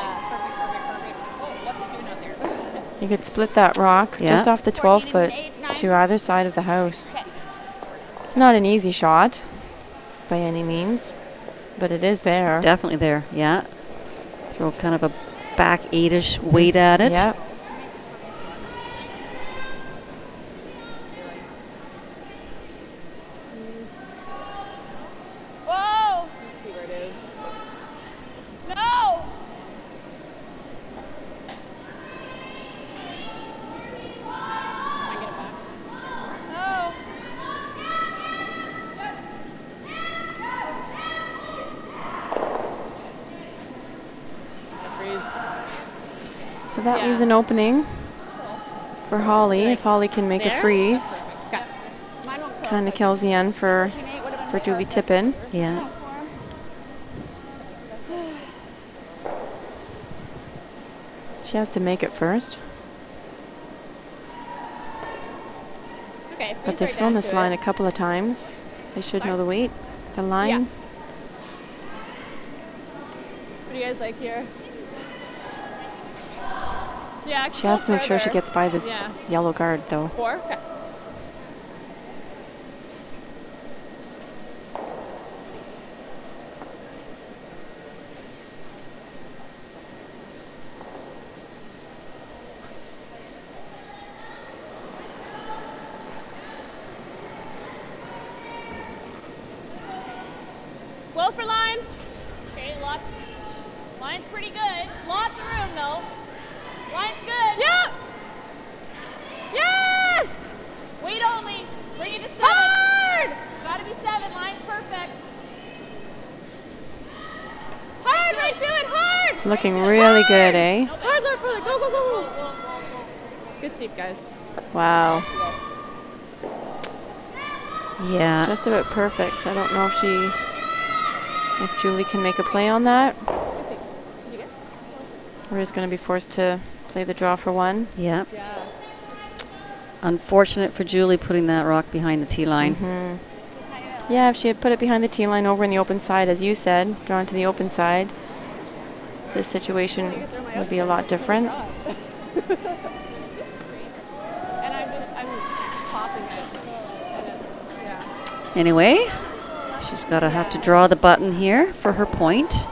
You could split that rock Yeah. just off the 12-foot to either side of the house. It's not an easy shot by any means, but it is there. It's definitely there, yeah. Throw kind of a back 8-ish weight at it. Yep. Whoa! Let's see where it is. No! Try and get it back. No! Freeze. So that Yeah. leaves an opening for Holly, if Holly can make a There? freeze. Okay. Mine won't Kind of kills the end for Julie Tippin. Yeah. She has to make it first. Okay, But they've thrown this line a couple of times. They should know the weight, the line. Yeah. What do you guys like here? Yeah, She has to make sure she gets by this yellow guard, though. 4? Okay. Well for line. Okay, line's pretty good. Lots of room though. Line's good. Yep. Yes. Weight only. Bring it to 7. Hard. Gotta be 7. Line's perfect. Hard. Right to it. Hard. It's looking really good, eh? Hard, Lord, further. Go, go, go. Good steep, guys. Wow. Yeah. Just about perfect. I don't know if Julie can make a play on that. Or is going to be forced to play the draw for 1. Yeah. Unfortunate for Julie putting that rock behind the tee line. Yeah, if she had put it behind the tee line over in the open side, as you said, drawn to the open side, this situation would be a lot different. Anyway, she's got to have to draw the button here for her point.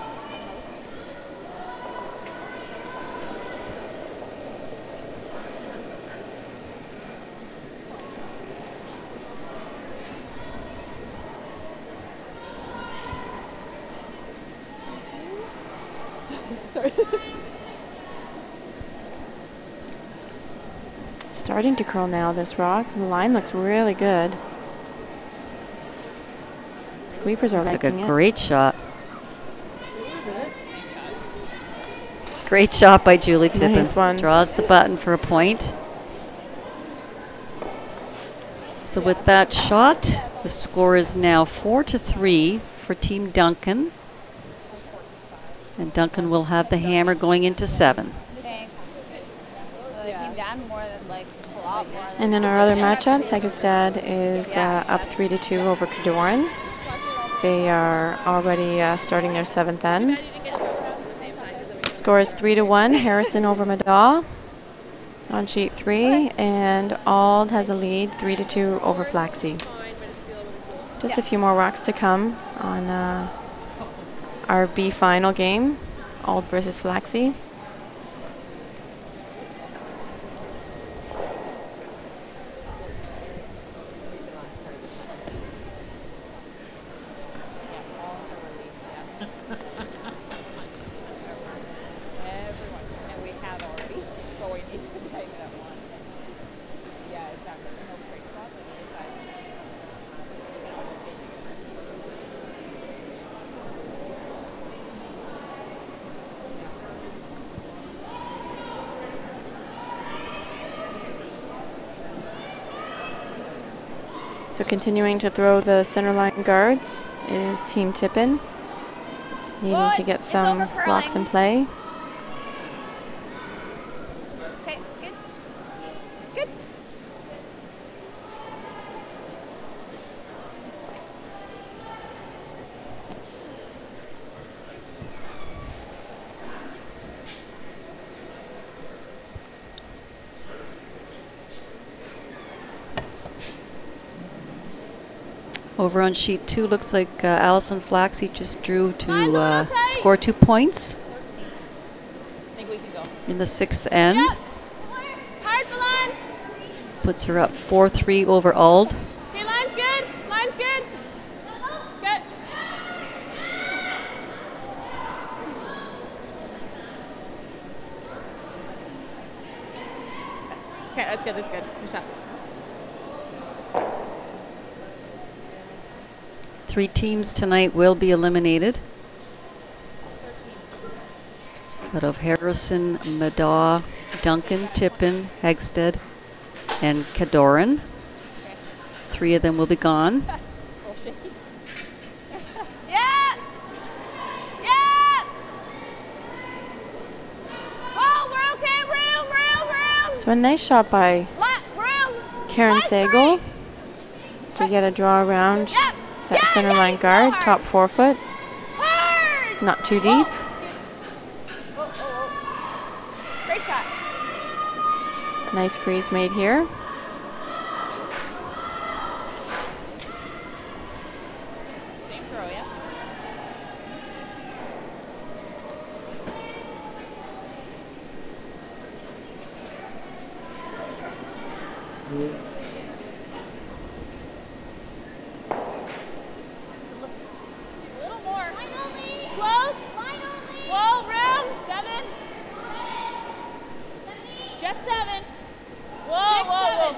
Starting to curl now, this rock. The line looks really good. Sweepers are Looks like liking a it. great shot. Great shot by Julie Tippin. Nice one. Draws the button for a point. So with that shot, the score is now 4-3 for Team Duncan. And Duncan will have the hammer going into 7. Thanks. So they came down more than like a lot more. And in our other matchups, Hegestad is up 3-2 over Cadoran. They are already starting their 7th end. Score is 3-1, Harrison over Madaw on sheet 3, and Ald has a lead 3-2 over Flaxey. Just a few more rocks to come on our B final game, Ald versus Flaxey. So continuing to throw the center line guards is Team Tippin, needing to get some rocks in play. Okay, good. Good. Over on sheet 2, looks like Allison Flaxey just drew to score 2 points in the 6th end. Hard for line. Puts her up 4-3 over Ald. Okay, line's good. Line's good. Good. Okay, that's good. That's good. Good shot. 3 teams tonight will be eliminated. Out of Harrison, Madaw, Duncan, Tippin, Hegstad, and Cadoran. 3 of them will be gone. Yeah! Yeah! Oh, we're okay. Room. So a nice shot by Karen Sagal to get a draw around that center line guard, top 4 foot. Not too deep. Great shot. Nice freeze made here. Same throw, yeah. A little more. Close. Whoa, room. 7. Just 7. Whoa.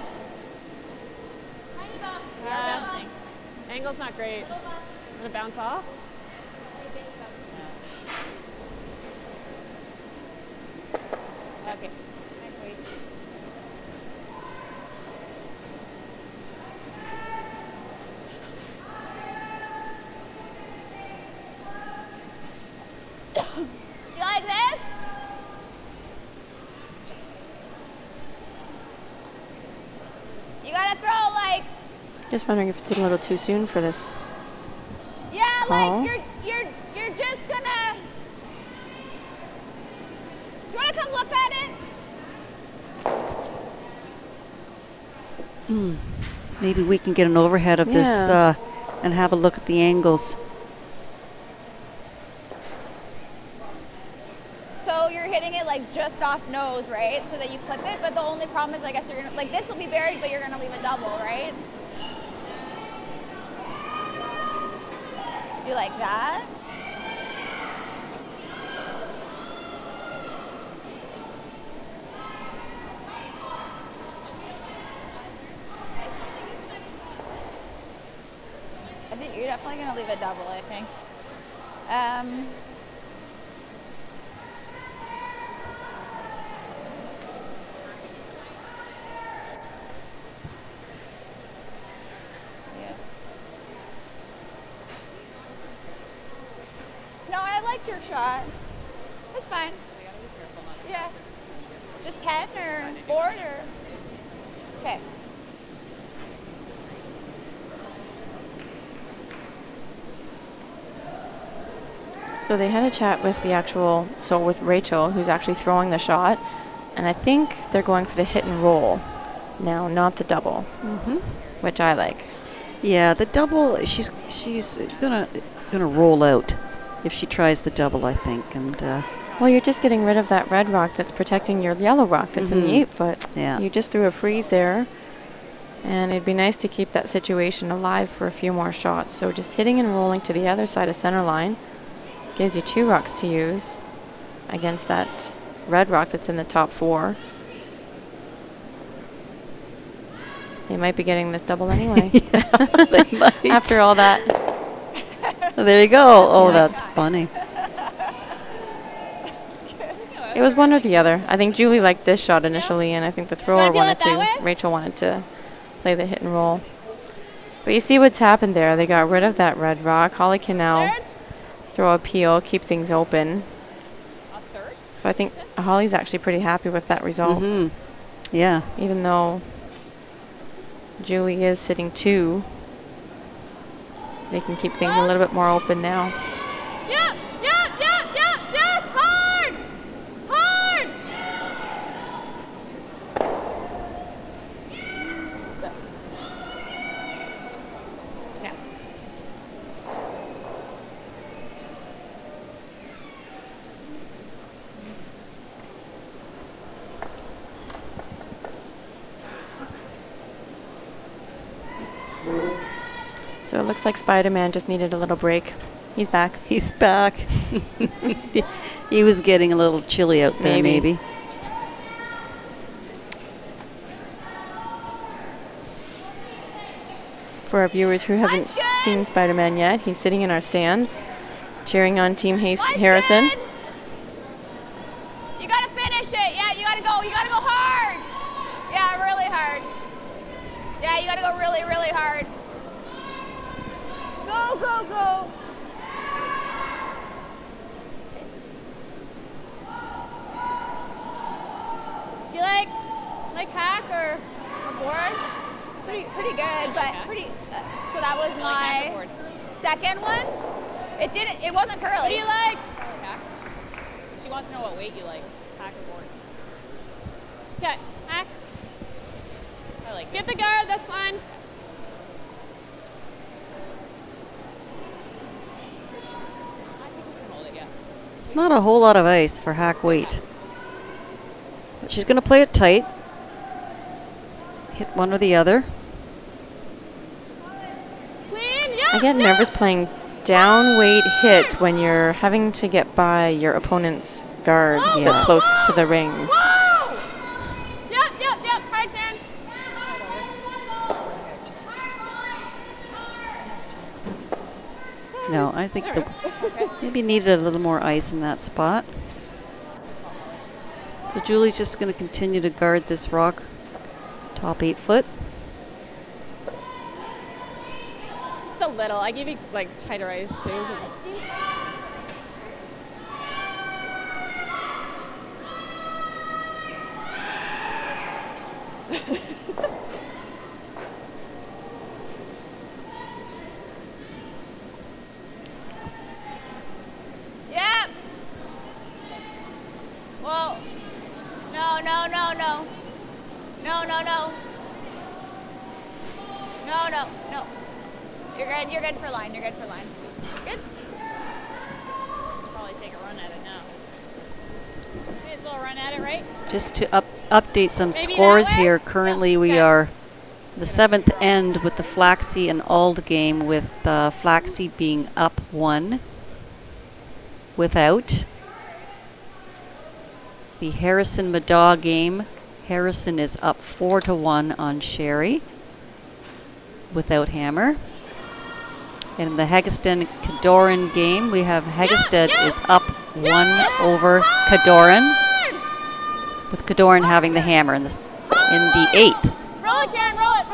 Angle's not great. Gonna bounce off. Okay. Nice weight. You like this? You gotta throw like, Just wondering if it's a little too soon for this. yeah, Call. like you're just gonna. Do you wanna come look at it? Maybe we can get an overhead of this Yeah. and have a look at the angles. So you're hitting it like just off nose, right? So that you clip it, but the only problem is I guess you're gonna, like this will be buried, but you're gonna leave a double, right? Do you like that? I think you're definitely gonna leave a double, I think. Yeah. No, I like your shot. It's fine. Yeah. Just 10 or board or? Okay. So they had a chat with with Rachel, who's actually throwing the shot, and I think they're going for the hit and roll now, not the double, which I like. Yeah, the double, she's gonna roll out if she tries the double, I think. And Well, you're just getting rid of that red rock that's protecting your yellow rock that's in the 8 foot. Yeah. You just threw a freeze there, and it'd be nice to keep that situation alive for a few more shots. So just hitting and rolling to the other side of center line gives you 2 rocks to use against that red rock that's in the top 4. They might be getting this double anyway. they might. After all that. There you go. Oh, that's funny. It was one or the other. I think Julie liked this shot initially, and I think the thrower feel wanted it that to. way? Rachel wanted to play the hit and roll. But you see what's happened there. They got rid of that red rock. Holly can now throw a peel, keep things open. So I think Holly's actually pretty happy with that result. Yeah. Even though Julie is sitting 2, they can keep things a little bit more open now. Yeah. Hard. Yeah. So it looks like Spider-Man just needed a little break. He's back. He's back. He was getting a little chilly out there, maybe. For our viewers who haven't seen Spider-Man yet, he's sitting in our stands, cheering on Team Harrison. You gotta finish it. Yeah, you gotta go. You gotta go hard. Yeah, really hard. Yeah, you gotta go really, really hard. Go, go, go. Do you like hack or board? Pretty good, but pretty. So that was my second one. It wasn't curly. What do you like? Hack. She wants to know what weight you like. Hack or board. Okay, hack. I like Get the guard, that's fine. I think we can hold it, yeah. It's not a whole lot of ice for hack weight. But she's going to play it tight. Hit one or the other. I get nervous playing down weight hits when you're having to get by your opponent's guard that's close to the rings. Yep, hard turn. No, I think maybe needed a little more ice in that spot. So Julie's just going to continue to guard this rock, top 8 foot. Just a little. I give you like tighter ice too. Yep. Well, no. No. You're good for line. Good. Probably take a run at it now. May as well run at it, right? Just to update some scores here. Currently we are the 7th end with the Flaxey and Ald game, with Flaxey being up 1 without. The Harrison-Madaw game, Harrison is up 4-1 on Sherry without hammer. And in the Haggeston-Cadoran game, we have Haggested is up 1 over Cadoran, with Cadoran having the hammer in the 8th. Roll it, Karen, roll it.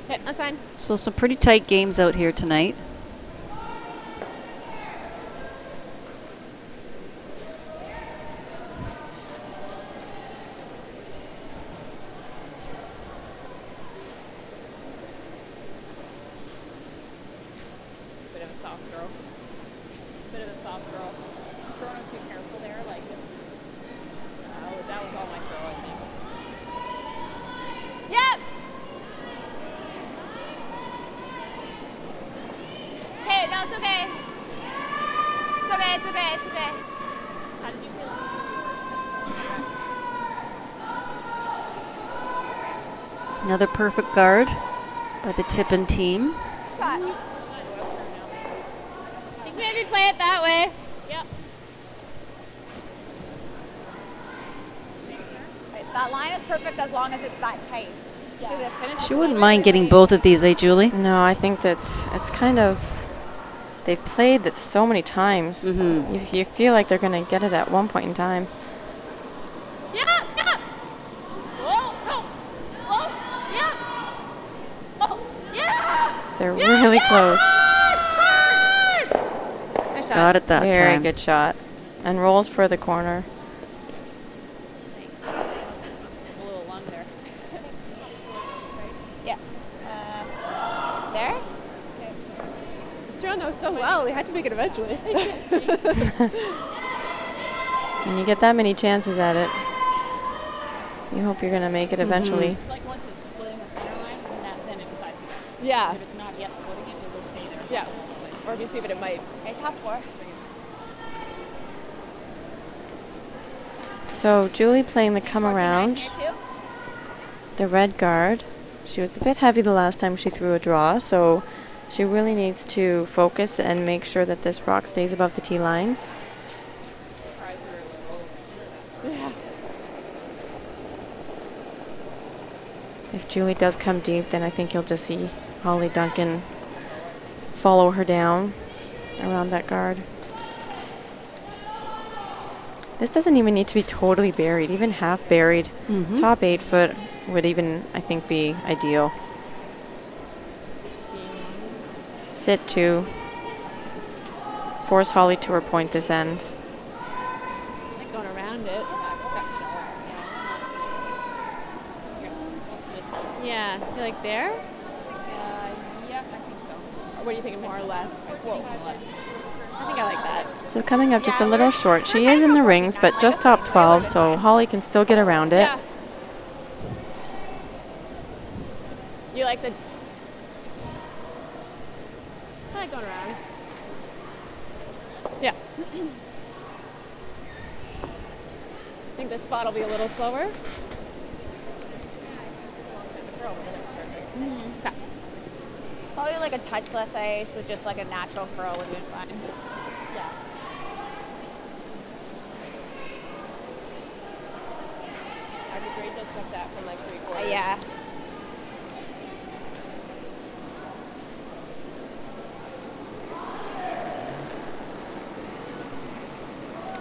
Okay, that's fine. So some pretty tight games out here tonight. Bit of a soft throw. Throwing too careful there, like that was all my throw, I think. Yep. Okay, no, it's okay. It's okay. How did you feel? Another perfect guard by the Tippin team. Shot. You can maybe play it that way. Yep. That line is perfect as long as it's that tight. She wouldn't mind getting both of these, eh, Julie? No, I think it's kind of, they've played it so many times. You feel like they're going to get it at one point in time. Yeah. Whoa. Yeah. Oh, yeah. They're really close. Nice shot. Got it that time. Very good shot. And rolls for the corner. A little lung there. Yeah. There? He's throwing those so well. We had to make it eventually. When you get that many chances at it, you hope you're going to make it eventually. It's like once it's splitting the center line, then it decides to go. Yeah. If it's not yet splitting it, it will stay there. Yeah. Or if you see, but it might. Okay, top 4. So Julie playing the come 49 around, here too. the red guard. She was a bit heavy the last time she threw a draw, so she really needs to focus and make sure that this rock stays above the tee line. Yeah. If Julie does come deep, then I think you'll just see Holly Duncan follow her down around that guard. This doesn't even need to be totally buried, even half buried. Top 8 foot would even, I think, be ideal. Sit 2. Force Holly to her point this end. Like going around it. Yeah, you like there? Yeah, I think so. What do you think, more or less? I think I like that. So coming up just a little short. She is in the rings, but just top 12, so Holly can still get around it. Yeah. You like the... I like going around. Yeah. I think this spot will be a little slower. Okay. Probably like a touch less ice with just like a natural curl would be fine. Yeah. Average rate just like that from like 3/4. Yeah.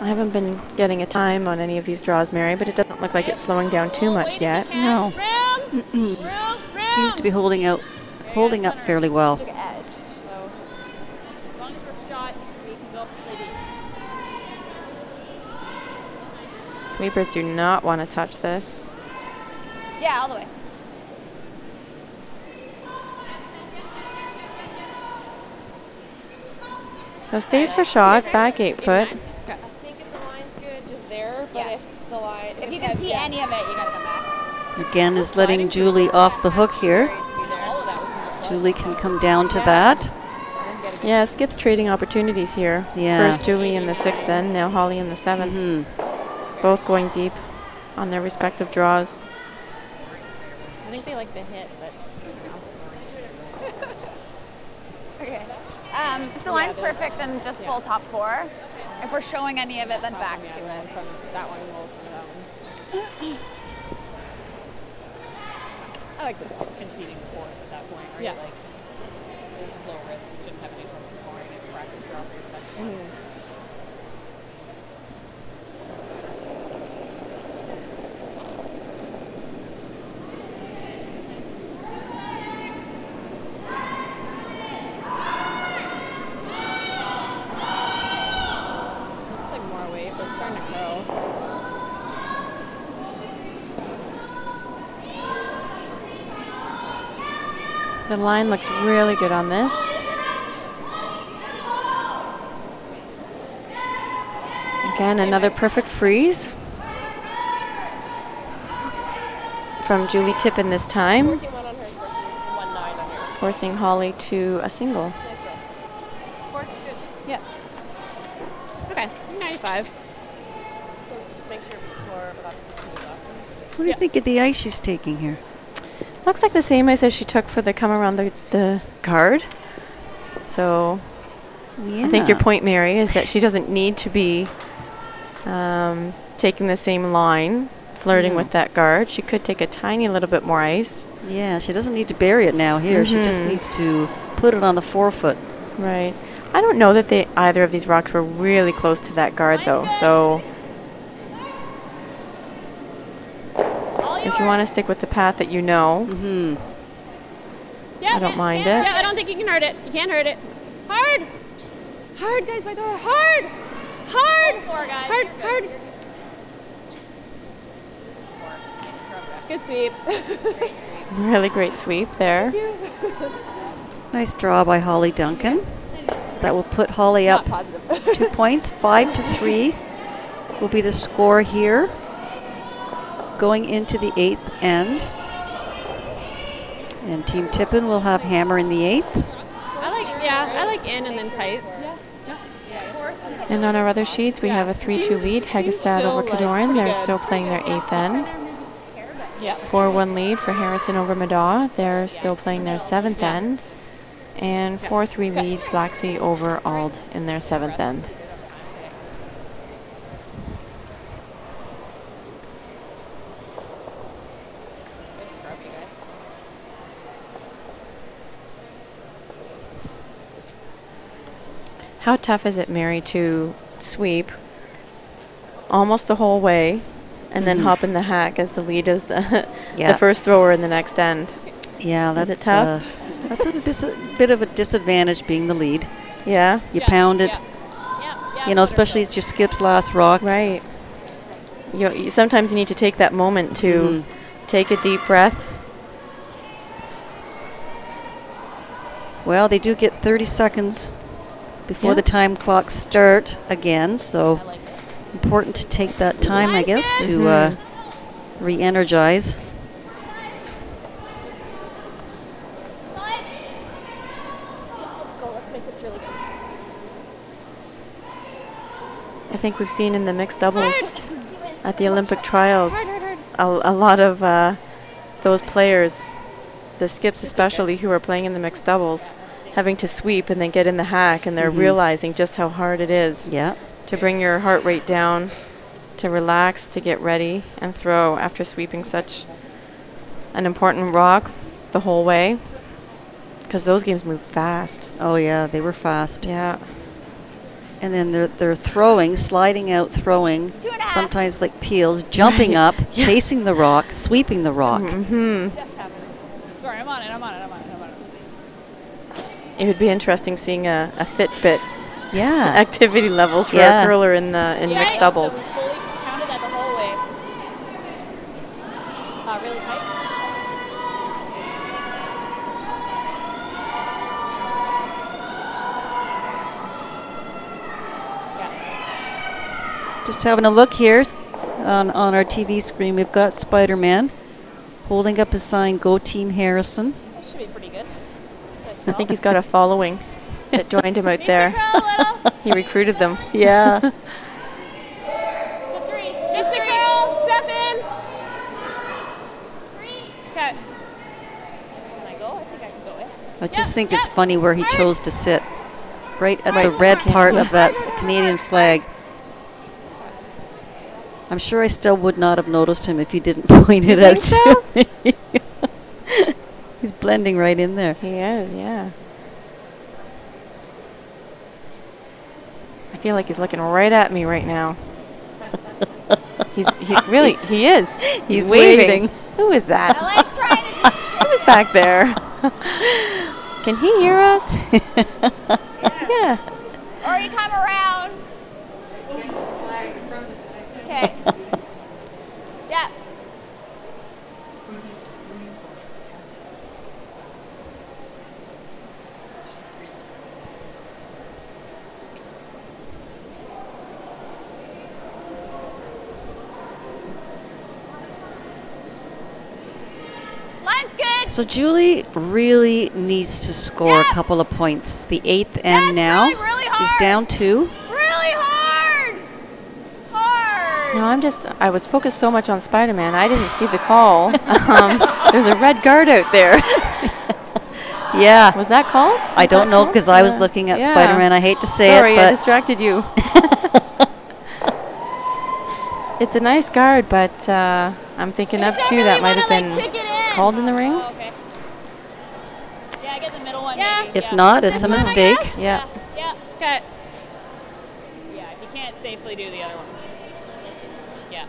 I haven't been getting a time on any of these draws, Mary, but it doesn't look like it's slowing down too much yet. No. Seems to be holding up fairly well. Took an edge, so As long as we're shot, we can go pretty. Sweepers do not want to touch this. yeah, all the way. So stays for shot, back 8 foot. I think if the line's good, just there. But Yeah. if the line, If you can see any of it, you gotta come back. Again is letting Julie off the hook here. Julie can come down to that. Yeah, Skip's trading opportunities here. Yeah. First Julie in the 6th then, now Holly in the 7th. Both going deep on their respective draws. I think they like the hit, but Okay. If the line's perfect, then just full top 4. If we're showing any of it, then back to it. from that one, we'll from that one. I like the conceding the force at that point, right? Yeah. Like, this is low risk. You shouldn't have any trouble scoring if you practice draw for your second one. Looks like more weight, but it's starting to curl. The line looks really good on this. Again, another perfect freeze from Julie Tippin this time, 14-1 on her, 14-1-9 on her. forcing Holly to a single. Nice roll. Force is good. Yeah. Okay, 95. So just make sure we score without the awesome. What do you think of the ice she's taking here? Looks like the same ice as she took for the come around the guard. So Yeah. I think your point, Mary, is that she doesn't need to be taking the same line, flirting with that guard. She could take a tiny little bit more ice. Yeah, she doesn't need to bury it now here. She just needs to put it on the forefoot. Right. I don't know that either of these rocks were really close to that guard, though. So if you want to stick with the path that you know, I don't mind it. Yeah, I don't think you can hurt it. You can't hurt it. Hard! Hard, guys, my door. Hard! Hard! Hard, hard. Good sweep. Really great sweep there. Nice draw by Holly Duncan. That will put Holly up 2 points. 5-3 will be the score here, going into the 8th end. And Team Tippin will have hammer in the 8th. I like in and then tight. And on our other sheets, we have a 3-2 lead, Hegestad over Cadoran. They're still playing their 8th end. Yeah. 4-1 lead for Harrison over Madaw. They're still playing their 7th end. And 4-3 lead, Flaxey over Ald in their 7th end. How tough is it, Mary, to sweep almost the whole way, and then hop in the hack as the lead as the, the first thrower in the next end. Yeah, Is it tough? That's a bit of a disadvantage being the lead. Yeah. You pound it. You know, especially it's your skip's last rock. Right. You sometimes you need to take that moment to take a deep breath. Well, they do get 30 seconds before the time clocks start again, so important to take that time, I guess, to re-energize. I think we've seen in the mixed doubles at the Olympic trials a lot of those players, the skips especially, who are playing in the mixed doubles, having to sweep and then get in the hack, and they're realizing just how hard it is to bring your heart rate down, to relax, to get ready and throw after sweeping such an important rock the whole way, because those games move fast. Oh yeah, they were fast. Yeah. And then they're throwing, sliding out, throwing, sometimes like peels, jumping up, chasing the rock, sweeping the rock. Sorry, I'm on it. It would be interesting seeing a Fitbit Yeah. activity levels for a curler in mixed doubles. So we fully counted that the whole way. Really tight. Just having a look here on our TV screen, we've got Spider-Man holding up his sign, "Go Team Harrison." That should be pretty good. I think he's got a following that joined him out there. He recruited them. Yeah. Just a girl, step in. Okay. Can I go? I think I can go in. I just think it's funny where he chose to sit, right at the red part of that Canadian flag. I'm sure I still would not have noticed him if you didn't point it out to me. He's blending right in there. He is, yeah. I feel like he's looking right at me right now. He is. He's waving. Who is that? I like trying to Who's back there? Can he hear us? Yes. Or you come around. Okay. Yeah. Line's good. So Julie really needs to score a couple of points. It's the 8th end now. really She's hard. down 2. Really hard. Hard. No, I was focused so much on Spider-Man, I didn't see the call. There's a red guard out there. Yeah. Was that called? I don't know because I was looking at Spider-Man. I hate to say Sorry, it, but I distracted you. It's a nice guard, but I'm thinking up two that might have been called in the rings. Oh, okay. Yeah, I get the middle one. Yeah. Maybe. if not, it's a mistake. Yeah. Yeah. Okay. Yeah, if you can't safely do the other one. Yeah.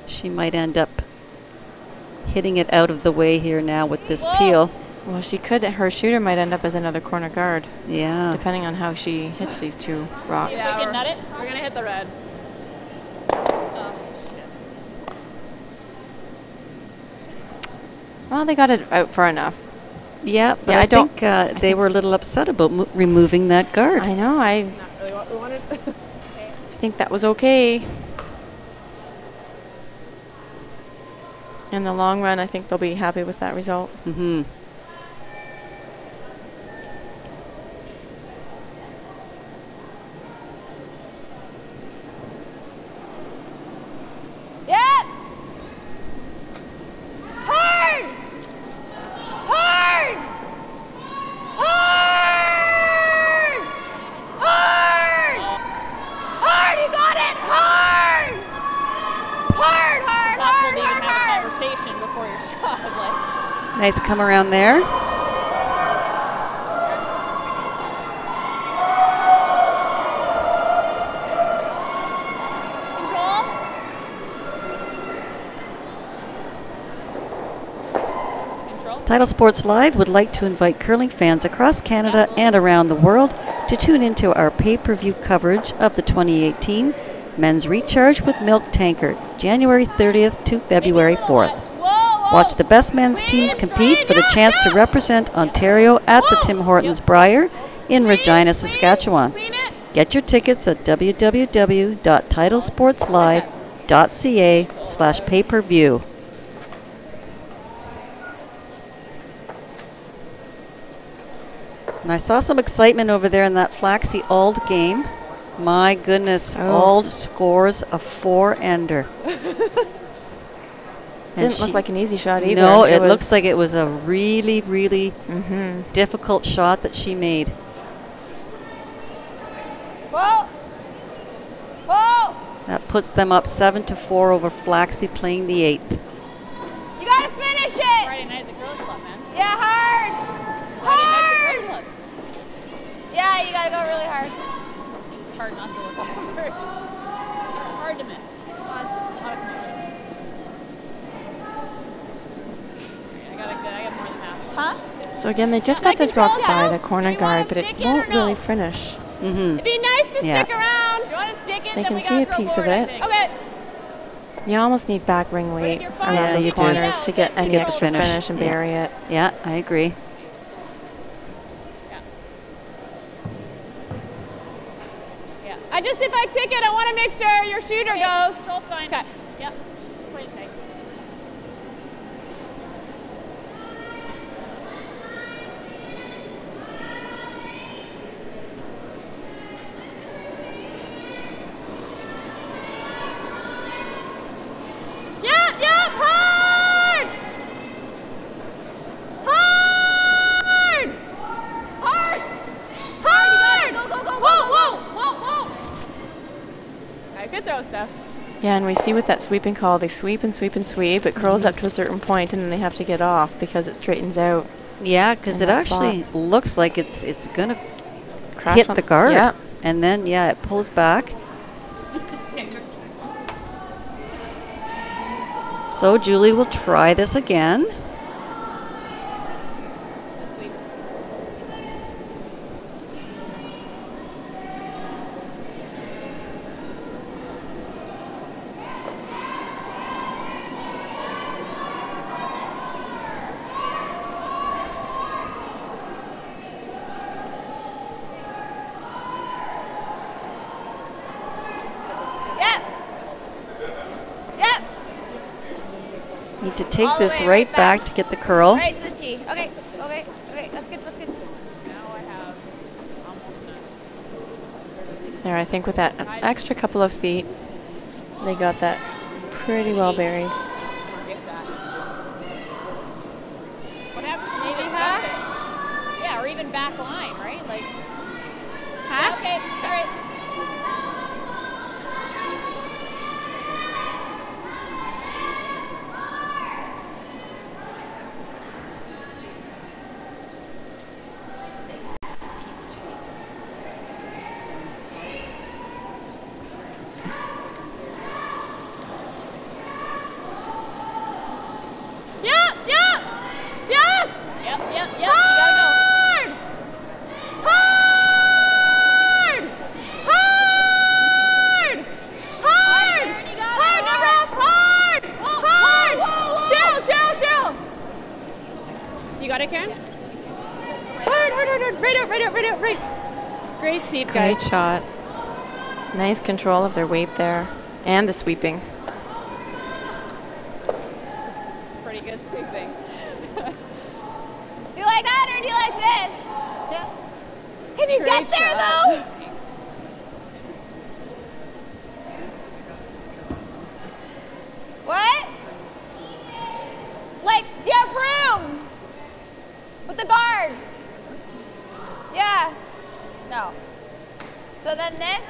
She might end up hitting it out of the way here now with this peel. Well, she could. Her shooter might end up as another corner guard, Yeah. depending on how she hits these two rocks. Yeah, we can nut it. We're gonna hit the red. Well, they got it out far enough. Yeah, but Yeah, I I don't- think they were a little upset about removing that guard. I know. I Not really what we wanted. think that was okay. In the long run, I think they'll be happy with that result. Mm-hmm. Yep. Hard. Hard. Hard. Hard. Hard. You got it. Hard. Hard. Hard. Possible Hard. to even Hard. have a Hard. conversation before your shot. Like, Nice come around there. Title Sports Live would like to invite curling fans across Canada and around the world to tune into our pay-per-view coverage of the 2018 Men's Recharge with Milk Tankard, January 30th to February 4th. Watch the best men's teams compete for the chance to represent Ontario at the Tim Hortons Brier in Regina, Saskatchewan. Get your tickets at www.titlesportslive.ca/pay-per-view. And I saw some excitement over there in that Flaxey Auld game. My goodness, Auld scores a 4-ender. Didn't look like an easy shot either. No, it looks like it was a really, really difficult shot that she made. Whoa! Whoa! That puts them up 7-4 over Flaxey, playing the 8th. You gotta finish it! Friday night at the Curling Club, man. Yeah, hard! Friday night at the Curling Club. Yeah, you gotta go really hard. It's hard not to look hard. It's hard to miss. A lot of connection. I got more than half. Huh? So again, they just got this rock by the corner guard, but it won't really finish. It'd be nice to stick around. You want to stick it? They can see a piece of it. Okay. You almost need back ring weight around those corners to get any extra finish and bury it. Yeah, I agree. If I tick it, I want to make sure your shooter goes. It's all fine. Okay. Yep. Play it tight. Hard! Hard! Hard! Hard! Go, go, go, go, whoa, whoa, whoa! Good throw, Steph. Yeah, and we see with that sweeping call, they sweep and sweep and sweep. It curls up to a certain point, and then they have to get off because it straightens out. Yeah, because it actually looks like it's going to hit the guard. Yeah. And then, it pulls back. So Julie will try this again. Need to take this right back to get the curl. Right to the tee. Okay, okay, okay. That's good, that's good. Now I have almost none. There, I think with that extra couple of feet, they got that pretty well buried. What happens if you just dump it? Yeah, or even back line, right? Like, huh? Okay, all right. Great shot. Nice control of their weight there. And the sweeping. Pretty good sweeping. Do you like that or do you like this? Yeah. Can you get there though? What? Like, do you have room? With the guard? Yeah. No. So then this?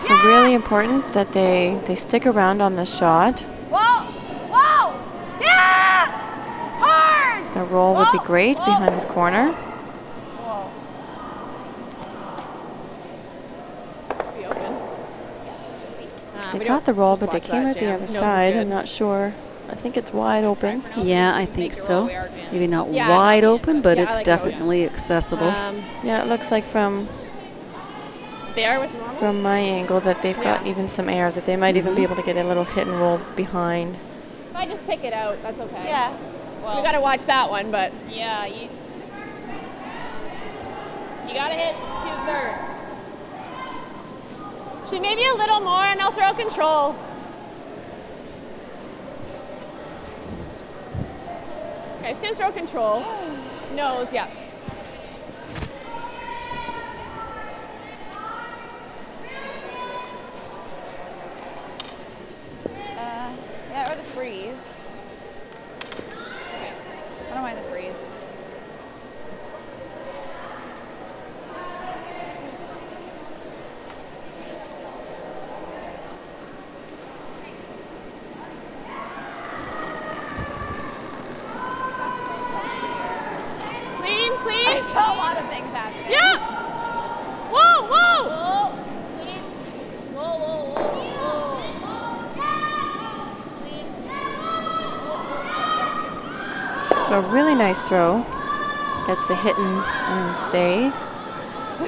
So So really important that they stick around on the shot. Whoa! Whoa! Yeah! Hard! The roll would be great behind this corner. Whoa. Be open. They got the roll, but they came out the other side. I'm not sure. I think it's wide open. Yeah, I think so. Maybe not wide open, but it's definitely accessible. Yeah, it looks like from There with normal. from my angle that they've got even some air, that they might even be able to get a little hit and roll behind. If I just pick it out, that's okay. Yeah. We got to watch that one, but Yeah, you gotta hit 2/3. She maybe a little more and I'll throw control. okay, just gonna throw control. Nose, yeah. Yeah, or the freeze. Okay. I don't mind the freeze. Clean, clean. I saw a lot of things happening. Yeah. Whoa, whoa. Whoa. Clean. Whoa, whoa, whoa, whoa. So a really nice throw. Gets the hit and stays.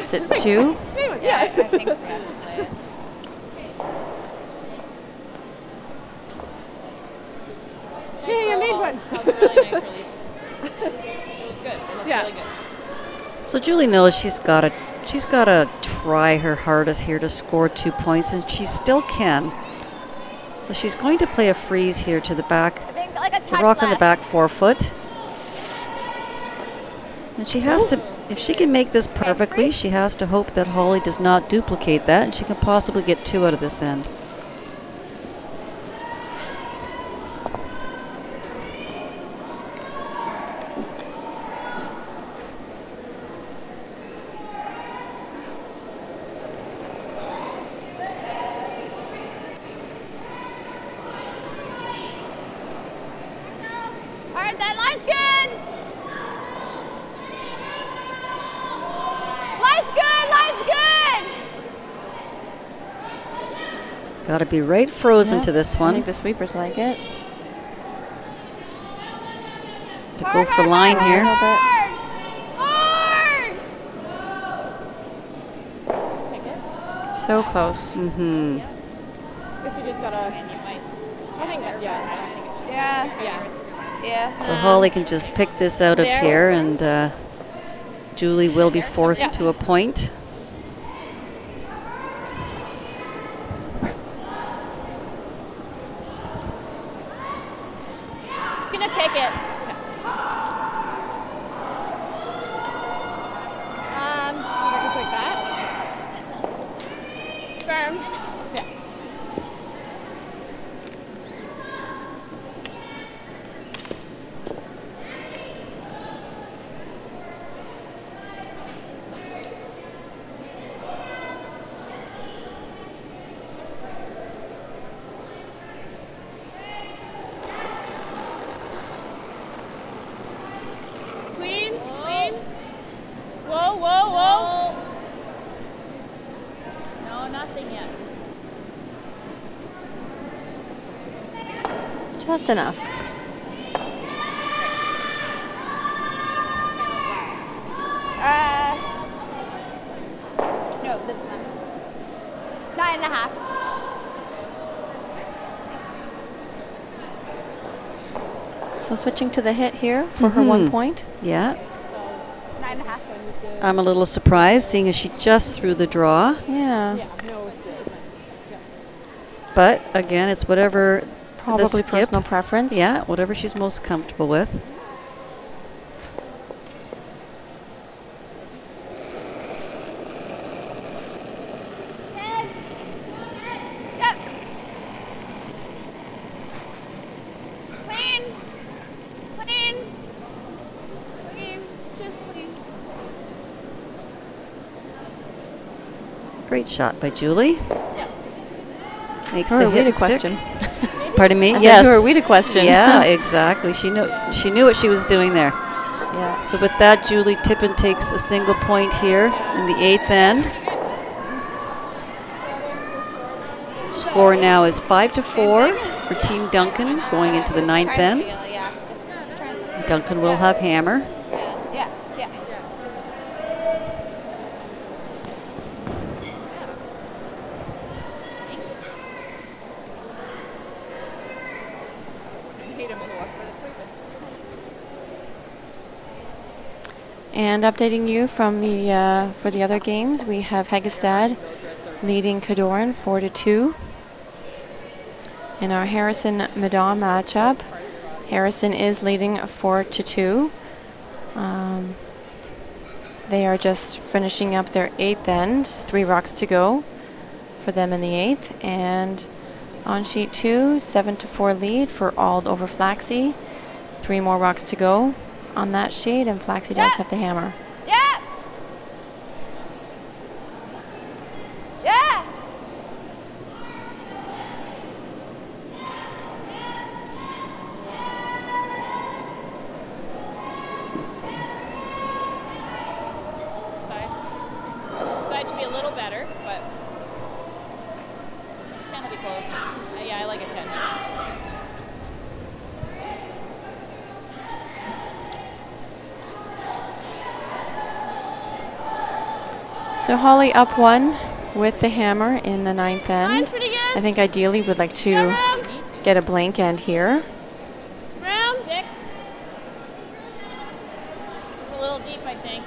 Sits 2. Yeah, I think we have to play it. Yay, I made one. That was a really nice release. It was good. It looked really good. So Julie knows she's got to try her hardest here to score 2 points, and she still can. So she's going to play a freeze here to the back, I think like a the touch rock on the left. back forefoot. And she has to, if she can make this perfectly, she has to hope that Holly does not duplicate that, and she can possibly get 2 out of this end. All right, that line's good. Line's good, line's good. Got to be right frozen Yeah, to this I one. think the sweepers like it. To go for line here. Hard. So close. Mm-hmm. Guess we just gotta. I think that. Yeah. Yeah. Yeah. Yeah. So Holly can just pick this out of here, and Julie will be forced to a point. Just gonna pick it. Just like that. Firm. Yeah. Clean, clean. Whoa, whoa, whoa. No, nothing yet. Just enough. No, this one. 9.5. So switching to the hit here for her 1 point. Yeah. 9.5. I'm a little surprised, seeing as she just threw the draw. Yeah. No, it's good. But again, it's whatever the Probably skip, personal preference. yeah, whatever she's most comfortable with. Yep. Clean. Clean. Clean. Just clean. Great shot by Julie. Yep. Makes Who the are we hit to and stick. question? Pardon me? I said, Yes. who are we to question? Yeah, exactly. She knew what she was doing there. Yeah. So with that, Julie Tippin takes a single point here in the 8th end. Score now is 5-4 for Team Duncan going into the 9th end. Duncan will have hammer. Yeah, yeah. And updating you from the for the other games, we have Hegestad leading Cadoran 4-2. In our Harrison-Medan matchup, Harrison is leading 4-2. They are just finishing up their 8th end. 3 rocks to go for them in the 8th. And on sheet 2, 7-4 lead for Ald over Flaxy. 3 more rocks to go on that sheet, and Flaxy does have the hammer. Yeah. Yeah. Side should be a little better, but 10 will be close. Yeah, I like a 10. So Holly up 1 with the hammer in the 9th end. Pretty good. I think ideally would like to get a blank end here. Round. 6. It's a little deep, I think.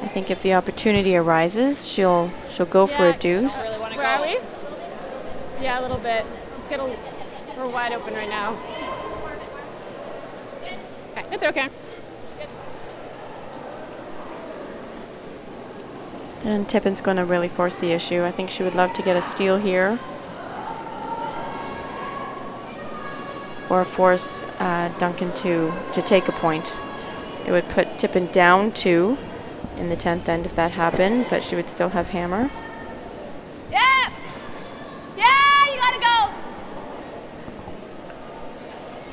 I think if the opportunity arises, she'll go for a deuce. Really want to Where are go. we? Yeah, a little bit. Just get a. We're wide open right now. Okay, good throw, Karen. And Tippin's going to really force the issue. I think she would love to get a steal here. Or force Duncan to take a point. It would put Tippin down 2 in the 10th end if that happened, but she would still have hammer. Yeah. Yeah, you gotta go.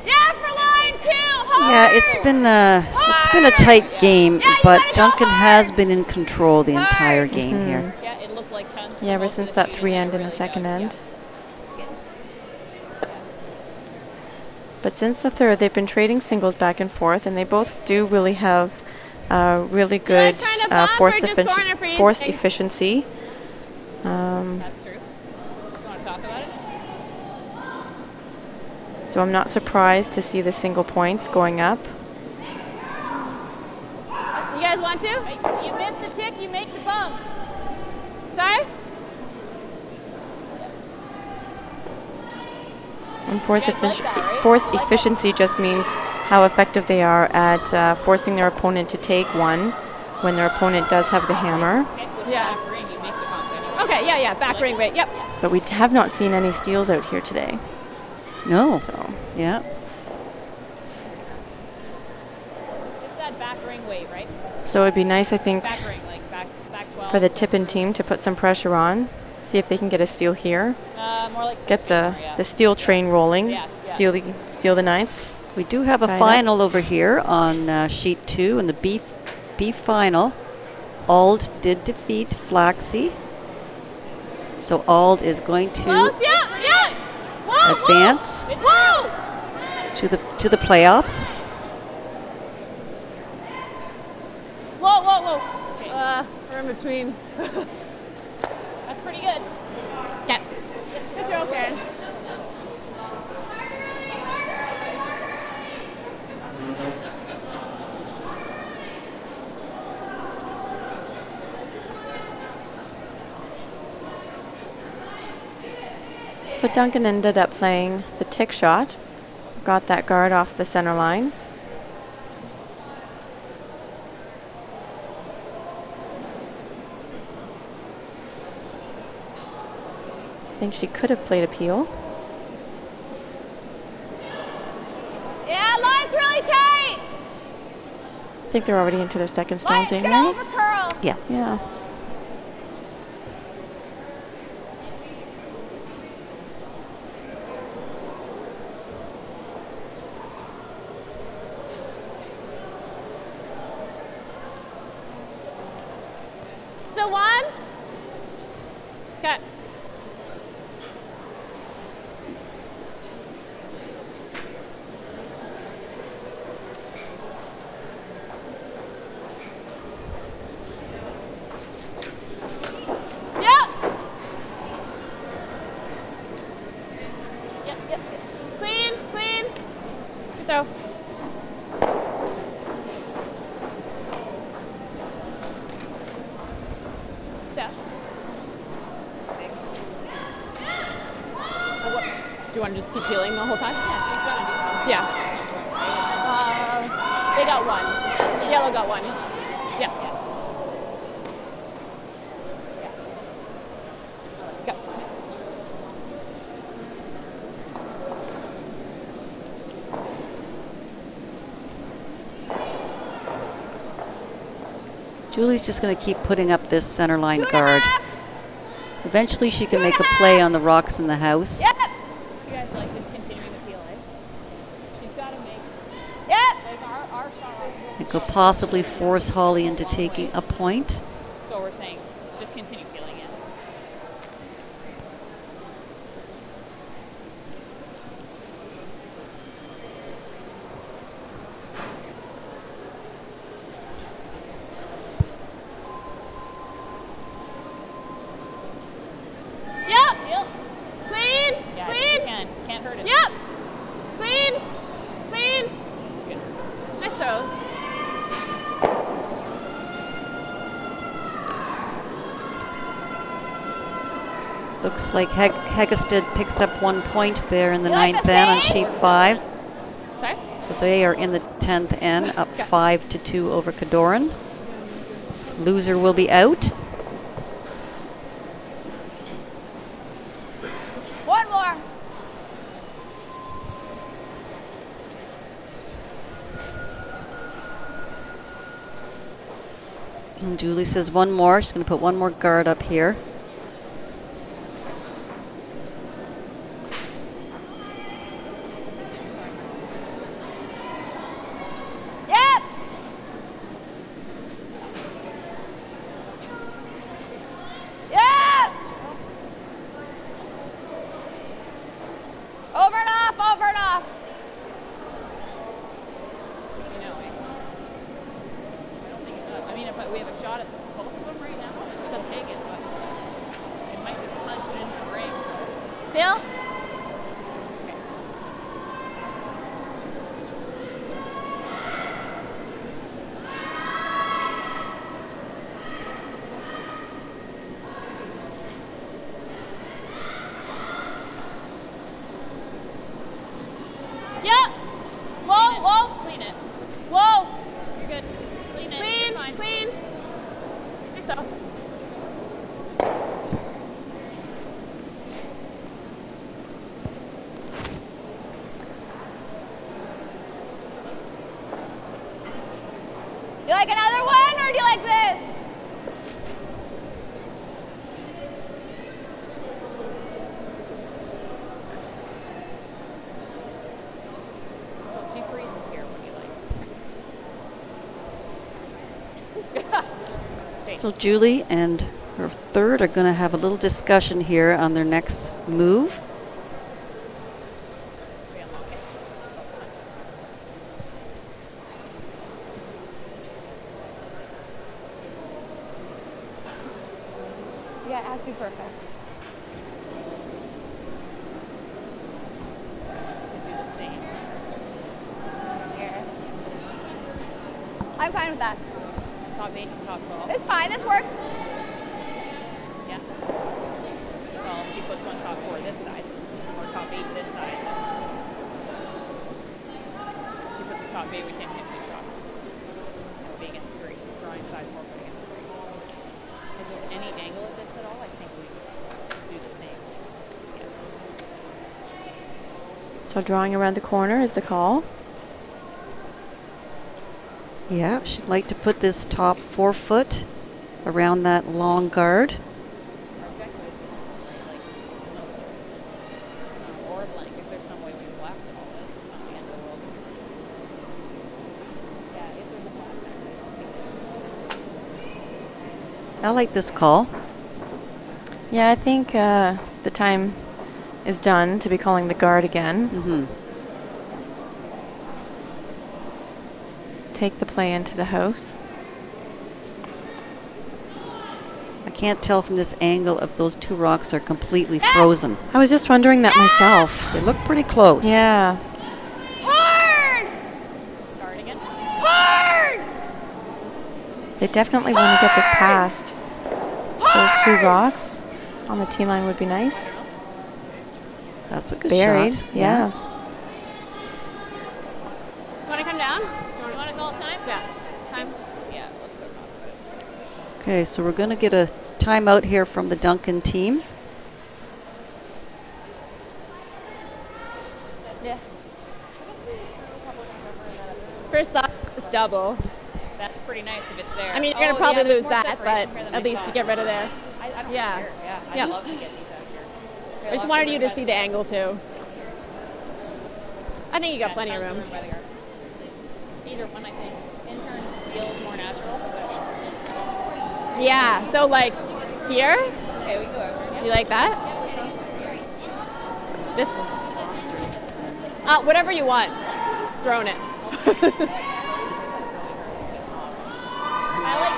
Yeah, for line 2. Hard. Yeah, it's been a tight game, but Duncan has been in control the entire game here. Yeah, it looked like tons. Yeah, ever since that 3 end in the 2nd end. But since the 3rd, they've been trading singles back and forth, and they both do really have really good force efficiency. That's true. You want to talk about it? So I'm not surprised to see the single points going up. You guys want to? You miss the tick, you make the bump. Sorry? And force efficiency just means how effective they are at forcing their opponent to take one when their opponent does have the hammer. Yeah. Okay, yeah, back ring rate, yep. But we have not seen any steals out here today. No. So Yeah. It's that back ring wave, right? So it would be nice, I think, Back ring, like back 12. for the Tippin team to put some pressure on, see if they can get a steal here. More like Get the steal train rolling, Yeah. steal the 9th. We do have a Tied up. final over here on sheet 2 in the B final. Ald did defeat Flaxy. So Ald is going to Yeah. Whoa, advance Whoa. to the playoffs. Whoa. We're in between. That's pretty good. Yeah. Good throw, Karen. So Duncan ended up playing the tick shot, got that guard off the center line. I think she could have played a peel. Yeah, line's really tight. I think they're already into their second stones, Get ain't over curl. Yeah. Cut. Throw. Yeah. Do you want to just keep healing the whole time? Yeah, she's got to do something. Yeah. They got one. Yellow got one. Yeah. Go. Julie's just going to keep putting up this center line guard. Eventually she can make a play on the rocks in the house. Yep. You guys like just continuing to peel, eh? She's got to make. Yep. Like our shot. It could possibly force Holly into taking a point. So we're saying just continue peeling it. Yep. Clean. Yeah, Clean. you can't hurt it. Yep. Clean. Clean. It's good. Nice throws. Looks like Heggested picks up 1 point there in the You like ninth the N on same? sheet 5. Sorry. So they are in the 10th N, up 5-2 over Cadoran. Loser will be out. One more. And Julie says one more. She's going to put one more guard up here. Yep. Yep. Over and off. Over and off. You know, eh? I don't think it does. I mean, if we have a shot at both of them right now, we can take it, but it might just punch it into the ring. Phil. Yep. Whoa, whoa. Clean it. Whoa. You're good. Clean it. Clean, You're fine. clean. I think so. Do you like another one or do you like this? So she freezes here. What do you like? Okay. So Julie and her third are going to have a little discussion here on their next move. Yeah, it has to be perfect. Do the same. Here. I'm fine with that. Top 8 and top 12. It's fine. This works. Yeah. Well, she puts one top 4 this side, or top 8 this side. She puts the top 8, we can't hit 2 shots. Top 8 against 3. Drawing side 4 foot against 3. Is there any angle of this at all? I think we do the same. Yeah. So drawing around the corner is the call. Yeah, she'd like to put this top 4 foot around that long guard. Our objective is to like, or a blank if there's some way we left it all. It's not the end of the world. Yeah, if there's a black back, I don't think I like this call. Yeah, I think the time is done to be calling the guard again. Mm-hmm. Take the play into the house. I can't tell from this angle if those two rocks are completely frozen. I was just wondering that myself. They look pretty close. Yeah. Hard! Start again. Hard! They definitely want to get this past. Those two rocks on the tee line would be nice. That's a good Buried. shot. Yeah. You want to come down? You want to call it time? Yeah. Time? Yeah, let's go talk about it. Okay, so we're going to get a timeout here from the Duncan team. Yeah. First thought is double. That's pretty nice if it's there. I mean, you're going to probably there's lose more that, separation but here than at we least thought. you get rid of this. I don't Yeah. care. Yeah, I'd Yeah. love to get these out here. I just wanted you to see the angle too. I think you got plenty of room. By the guard. Either one, I think. Intern feels more natural. But Yeah, so like here, okay, we can go over. you like that? This whatever you want. Throwing it. I like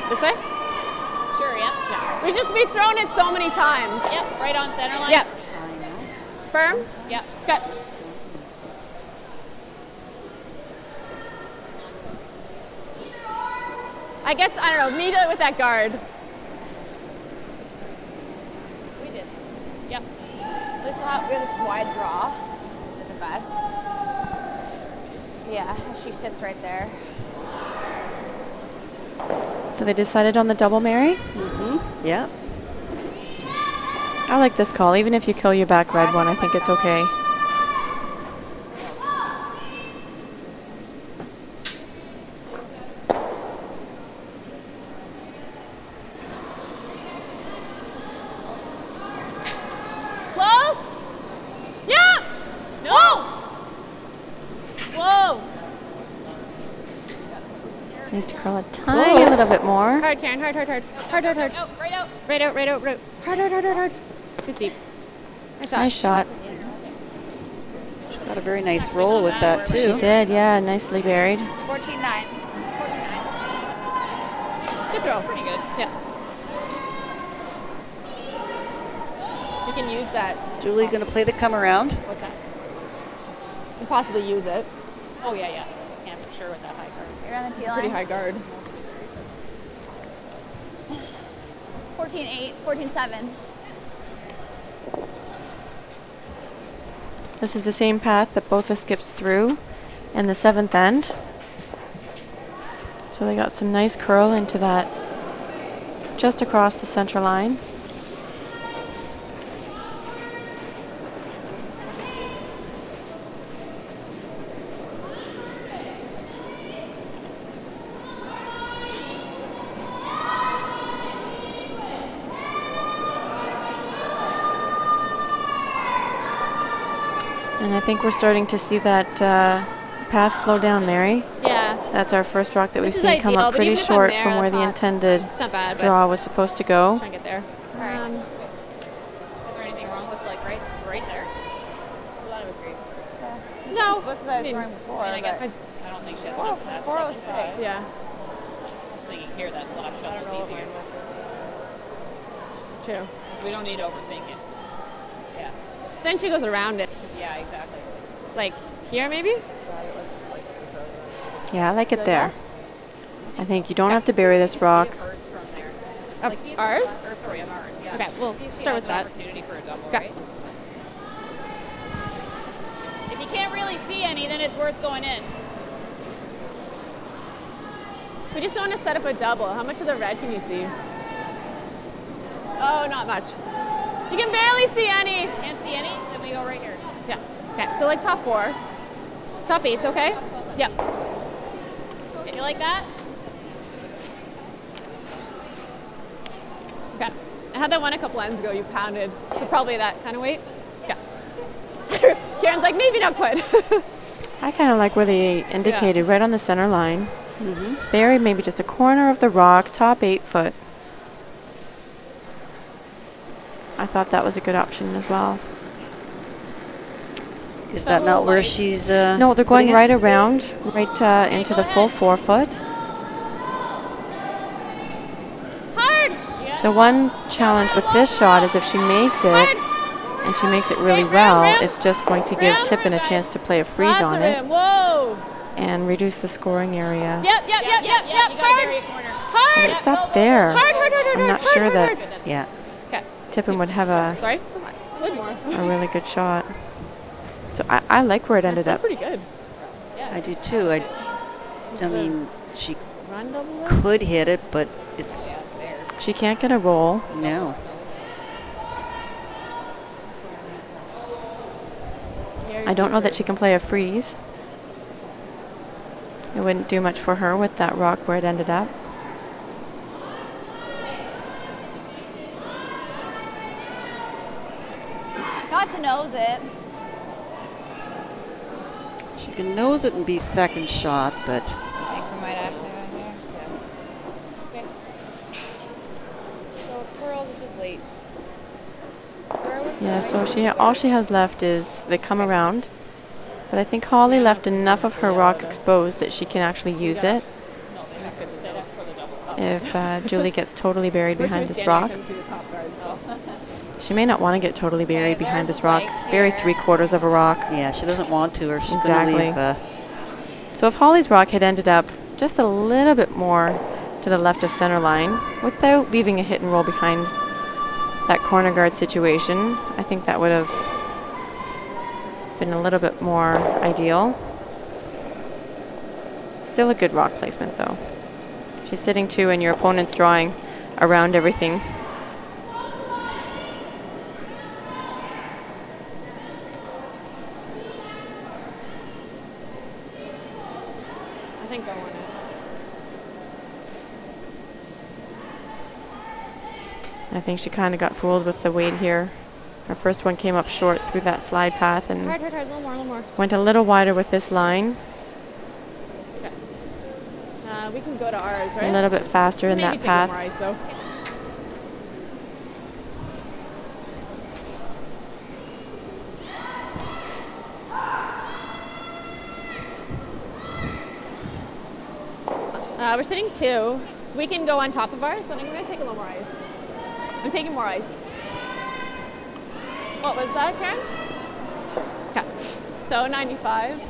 This way? inch. Sure, yeah. We've thrown it so many times. Yep, right on center line. Yep. Firm? Yep. Good. I guess, I don't know, meet it with that guard. We did. Yep. This will have this wide draw. Isn't bad. Yeah, she sits right there. So they decided on the double, Mary? Mm-hmm. Yeah. I like this call. Even if you kill your back red one, I think it's okay. Close? Yeah! No! Whoa! Needs to curl a tiny little bit more. Hard, Karen, hard, hard, hard. Hard, hard, hard. Right out. Right out, right out, right out. Hard, hard, hard, hard, hard. Good deep. Nice shot. Nice shot. Got a very nice roll with that, too. She did, yeah. Nicely buried. 14-9. 14-9. Good throw. Pretty good. Yeah. You can use that. Julie going to play the come around. What's that? And possibly use it. Oh, yeah, yeah. Can for sure with that high card. You're on the tee It's a pretty line. high guard. 14-8, 14-7. This is the same path that both the skips through in the 7th end. So they got some nice curl into that just across the center line. And I think we're starting to see that path slow down, Mary. Yeah. That's our first rock that we've This is seen come ideal, up but pretty even if I'm short there, from where that's the not- intended It's not bad, but draw was supposed to go. try and get there. Is there anything wrong with like right there? I thought it was great. No. What's that I was throwing before? I mean, I guess but I don't think she has enough snap 406. stuff. Yeah. So you can hear that slap shot is easier. True. We don't need to overthink it. Yeah. Then she goes around it. Yeah, exactly. Like here, maybe? Yeah, I like it there. I think you don't have to bury this rock. Hers from there. Ours? Or sorry, of ours. Yeah. Okay, we'll See if she start has with an that. opportunity for a double, Okay. right? If you can't really see any, then it's worth going in. We just want to set up a double. How much of the red can you see? Oh, not much. You can barely see any. Can't see any? Then we go right here. Yeah. Okay, so like top 4. Top 8's okay? Yep. You like that? Okay. I had that one a couple ends ago. You pounded. So probably that kind of weight. Yeah. Karen's like, maybe not quite. I kind of like where they indicated, right on the center line. Bury maybe just a corner of the rock, top 8 foot. I thought that was a good option as well. Is that not where she's No, they're going right around, right into the full 4-foot. Hard. The one challenge with this shot is if she makes it, and she makes it really well, it's just going to give Tippin a chance to play a freeze on it Whoa. and reduce the scoring area. Yep. Hard. But it stopped there. I'm not sure that Yeah. Tippin would have a really good shot. So I like where it ended up. Pretty good. I do too. I mean, she could hit it, but it's She can't get a roll. no. I don't know that she can play a freeze. It wouldn't do much for her with that rock where it ended up. Got to nose it. She can nose it and be second shot, but I think we might have to here. Okay. So curls is just late. Yeah, so all she has left is the come around. But I think Holly left enough of her rock exposed that she can actually use it. If Julie gets totally buried behind this rock. She may not want to get totally buried behind this rock. Bury 3/4 of a rock. yeah, she doesn't want to, or she's Exactly. going to leave. So if Holly's rock had ended up just a little bit more to the left of center line, without leaving a hit and roll behind that corner guard situation, I think that would have been a little bit more ideal. Still a good rock placement though. She's sitting 2 and your opponent's drawing around everything. I think I want it. I think she kind of got fooled with the weight here. Her first one came up short through that slide path and Hard, a little more. went a little wider with this line. We can go to ours, right? A little bit faster in Maybe that take one path. more ice, though. We're sitting 2. We can go on top of ours, but I'm going to take a little more ice. I'm taking more ice. What was that, Karen? Okay. So 95.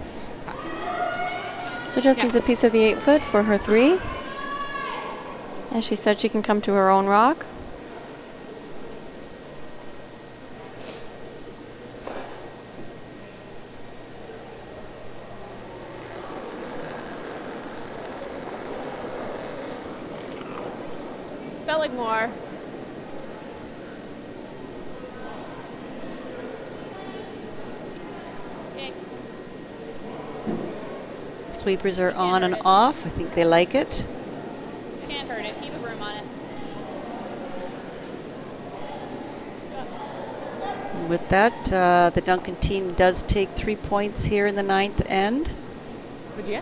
So just needs a piece of the 8-foot for her 3. As she said, she can come to her own rock. Felt like more. Okay. Sweepers are on and off. I think they like it. Can't hurt it. Keep a broom on it. And with that, the Duncan team does take 3 points here in the 9th end. Would you?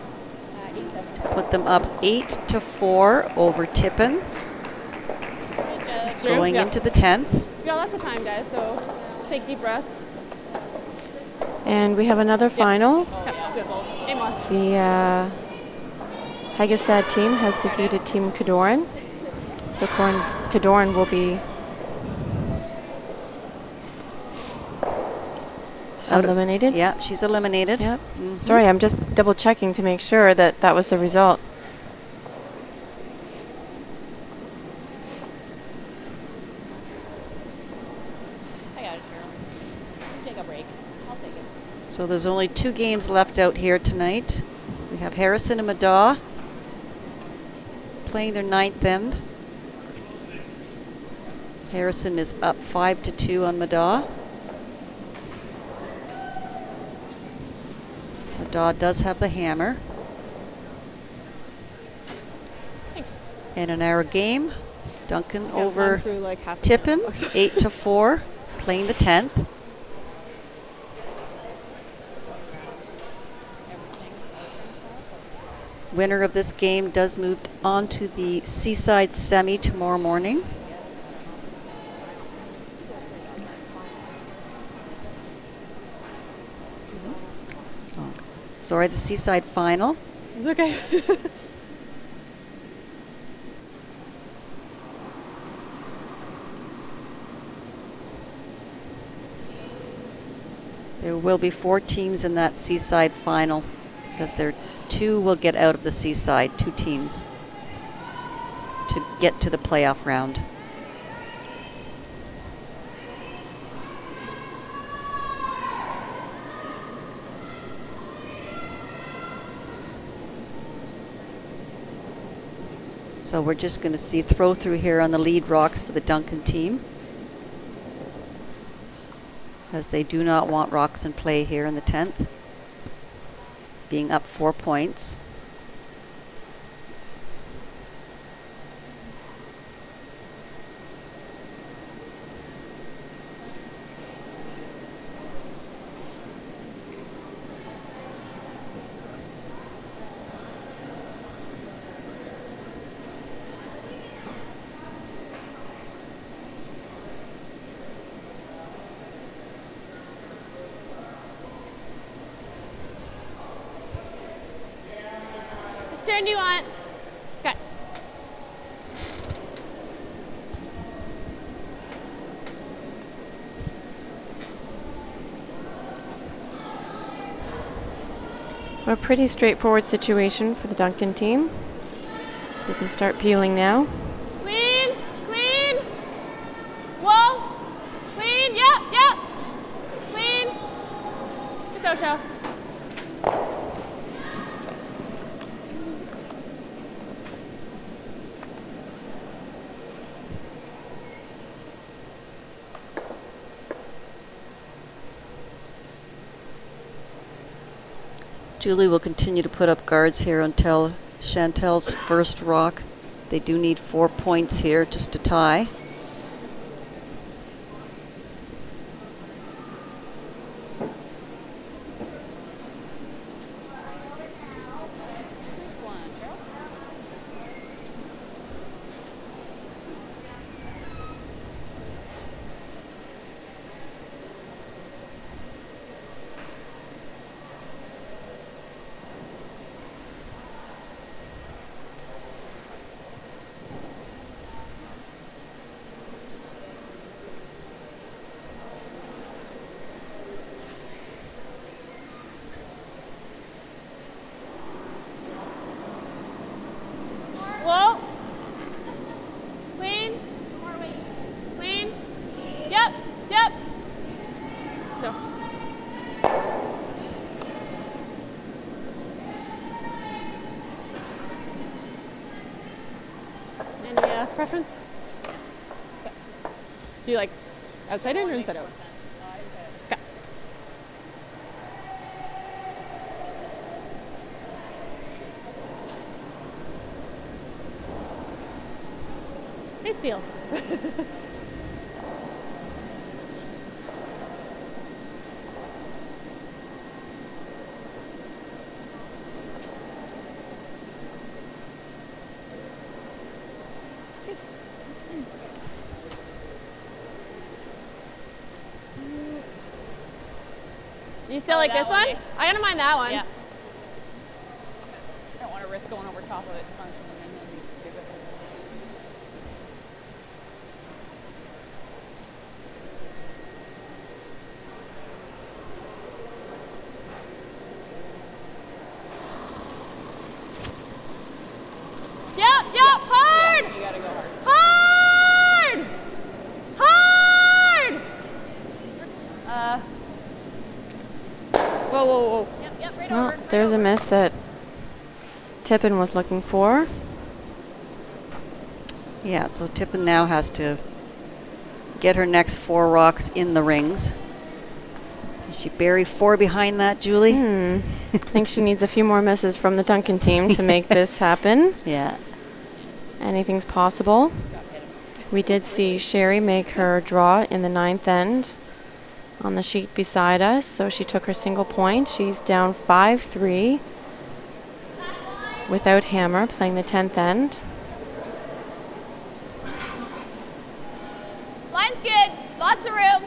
8-7. Put them up 8-4 over Tippin. Going into the 10th. We got lots of time, guys, so take deep breaths. And we have another final. Eight more. The Hagestad team has defeated Team Cadoran. So Cadoran will be eliminated. Yeah, she's eliminated. Yep. Sorry, I'm just double checking to make sure that that was the result. I got it, Cheryl. Take a break. I'll take it. So there's only 2 games left out here tonight. We have Harrison and Madaw playing their 9th end. Harrison is up 5-2 on Madaw. Madaw does have the hammer. And in our game, Duncan over Tippin, 8-4, playing the 10th. Winner of this game does move on to the Seaside Semi tomorrow morning. Sorry, the Seaside final. It's okay. There will be 4 teams in that Seaside final because there 2 will get out of the Seaside, 2 teams, to get to the playoff round. So we're just going to see throw through here on the lead rocks for the Duncan team, as they do not want rocks in play here in the 10th, being up 4 points. Which turn do you want? Okay. So a pretty straightforward situation for the Duncan team. They can start peeling now. Clean, clean. Whoa. Clean, yep, yep. Clean. Good go, show. Julie will continue to put up guards here until Chantel's first rock. They do need 4 points here just to tie. Whoa. Clean. Clean. Yep, yep. Go. Any preference? Okay. Do you like outside in or inside out? Okay. Nice feels. Do you still like this one? I don't mind that one. Yeah. I don't want to risk going over top of it. Punch them in, that'd be stupid. Yep, yep, hard! You gotta go hard. Hard! Hard! Whoa, whoa, whoa. Yep, yep, right Well, over. there's a miss that Tippin was looking for. Yeah, so Tippin now has to get her next 4 rocks in the rings. Can she bury 4 behind that, Julie? I think she needs a few more misses from the Duncan team to make this happen. Yeah. Anything's possible. We did see Sherry make her draw in the 9th end on the sheet beside us, so she took her single point. She's down 5-3 without hammer, playing the 10th end. Line's good. Lots of room.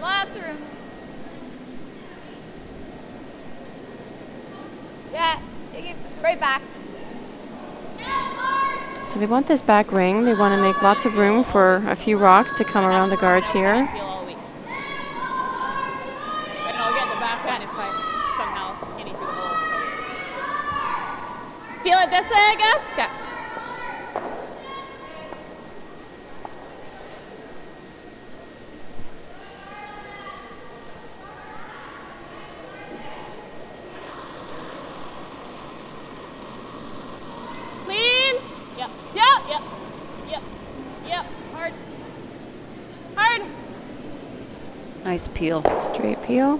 Lots of room. Steve. Right back. So they want this back ring. They want to make lots of room for a few rocks to come around the guards here. And I'll get the backhand if I somehow skinny through the hole. So. Just feel it this way, I guess. Okay. Clean. Yep. Yep. Yep. Yep. Yep. Hard. Hard. Nice peel. Straight peel.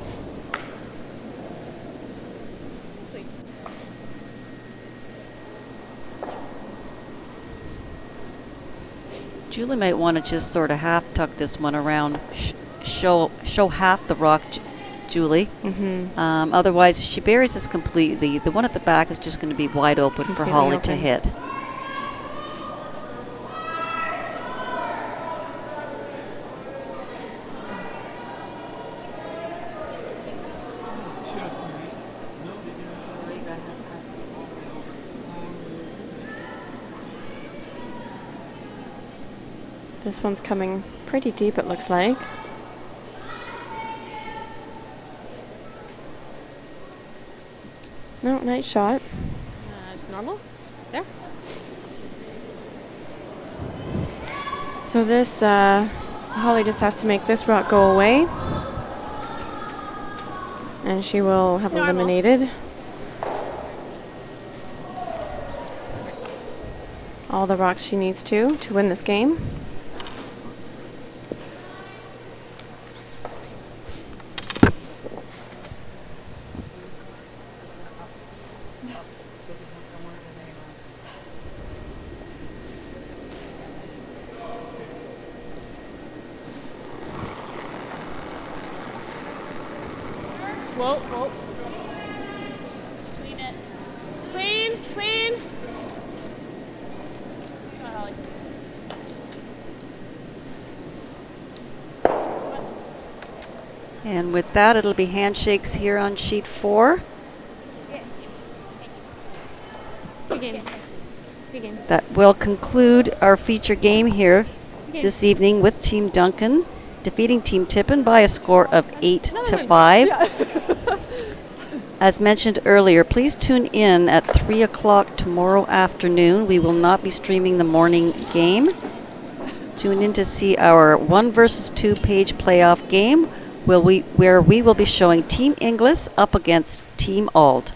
Sweet. Julie might want to just sort of half tuck this one around, show half the rock, Julie. Otherwise, she buries this completely. The one at the back is just going to be wide open for Completely Holly open. to hit. This one's coming pretty deep, it looks like. No, nice shot. Just normal. There. So this, Holly just has to make this rock go away. And she will have Normal. eliminated all the rocks she needs to win this game. Whoa, whoa. Clean it. Clean, clean. Come on, Holly. And with that, it'll be handshakes here on sheet 4. Good game. Good game. That will conclude our feature game here this evening with Team Duncan defeating Team Tippin by a score of 8-5. As mentioned earlier, please tune in at 3 o'clock tomorrow afternoon. We will not be streaming the morning game. Tune in to see our 1 versus 2 page playoff game where we will be showing Team Inglis up against Team Ald.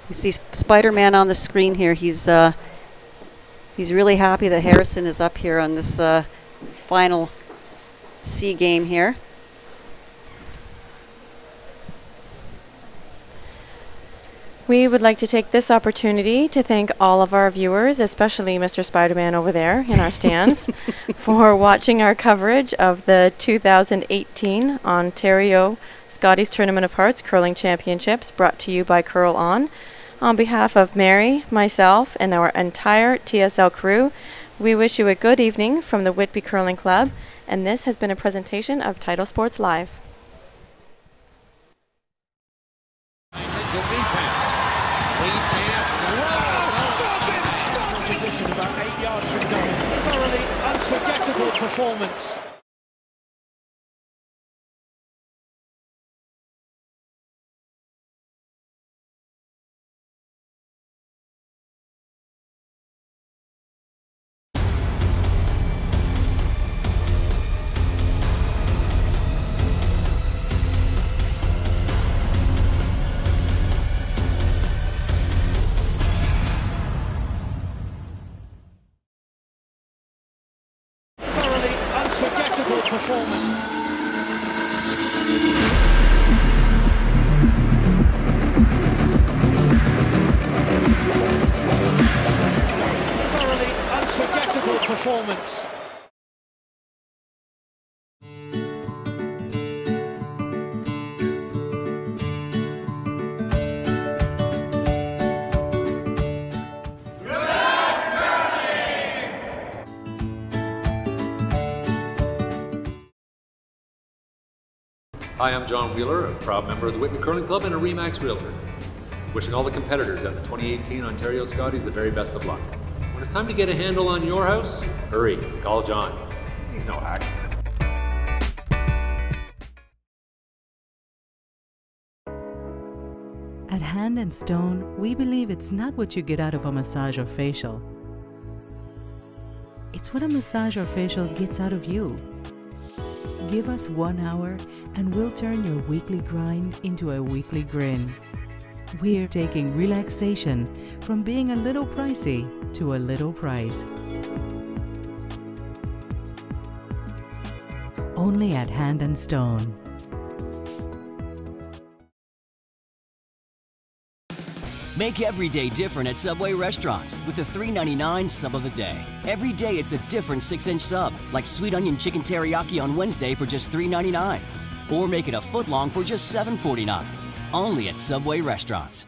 You see Spider-Man on the screen here. He's really happy that Harrison is up here on this final C game here. We would like to take this opportunity to thank all of our viewers, especially Mr. Spider-Man over there in our stands, for watching our coverage of the 2018 Ontario Scotties Tournament of Hearts Curling Championships, brought to you by Curl On. On behalf of Mary, myself, and our entire TSL crew, we wish you a good evening from the Whitby Curling Club, and this has been a presentation of Title Sports Live. Position about 8 yards from goal. Thoroughly unforgettable performance. Performance. Hi, I'm John Wheeler, a proud member of the Whitby Curling Club and a RE/MAX Realtor. Wishing all the competitors at the 2018 Ontario Scotties the very best of luck. When it's time to get a handle on your house, hurry, call John. He's no hack. At Hand and Stone, we believe it's not what you get out of a massage or facial. It's what a massage or facial gets out of you. Give us 1 hour and we'll turn your weekly grind into a weekly grin. We're taking relaxation from being a little pricey to a little price. Only at Hand and Stone. Make every day different at Subway restaurants with the $3.99 sub of the day. Every day it's a different 6-inch sub, like sweet onion chicken teriyaki on Wednesday for just $3.99. Or make it a foot long for just $7.49. Only at Subway restaurants.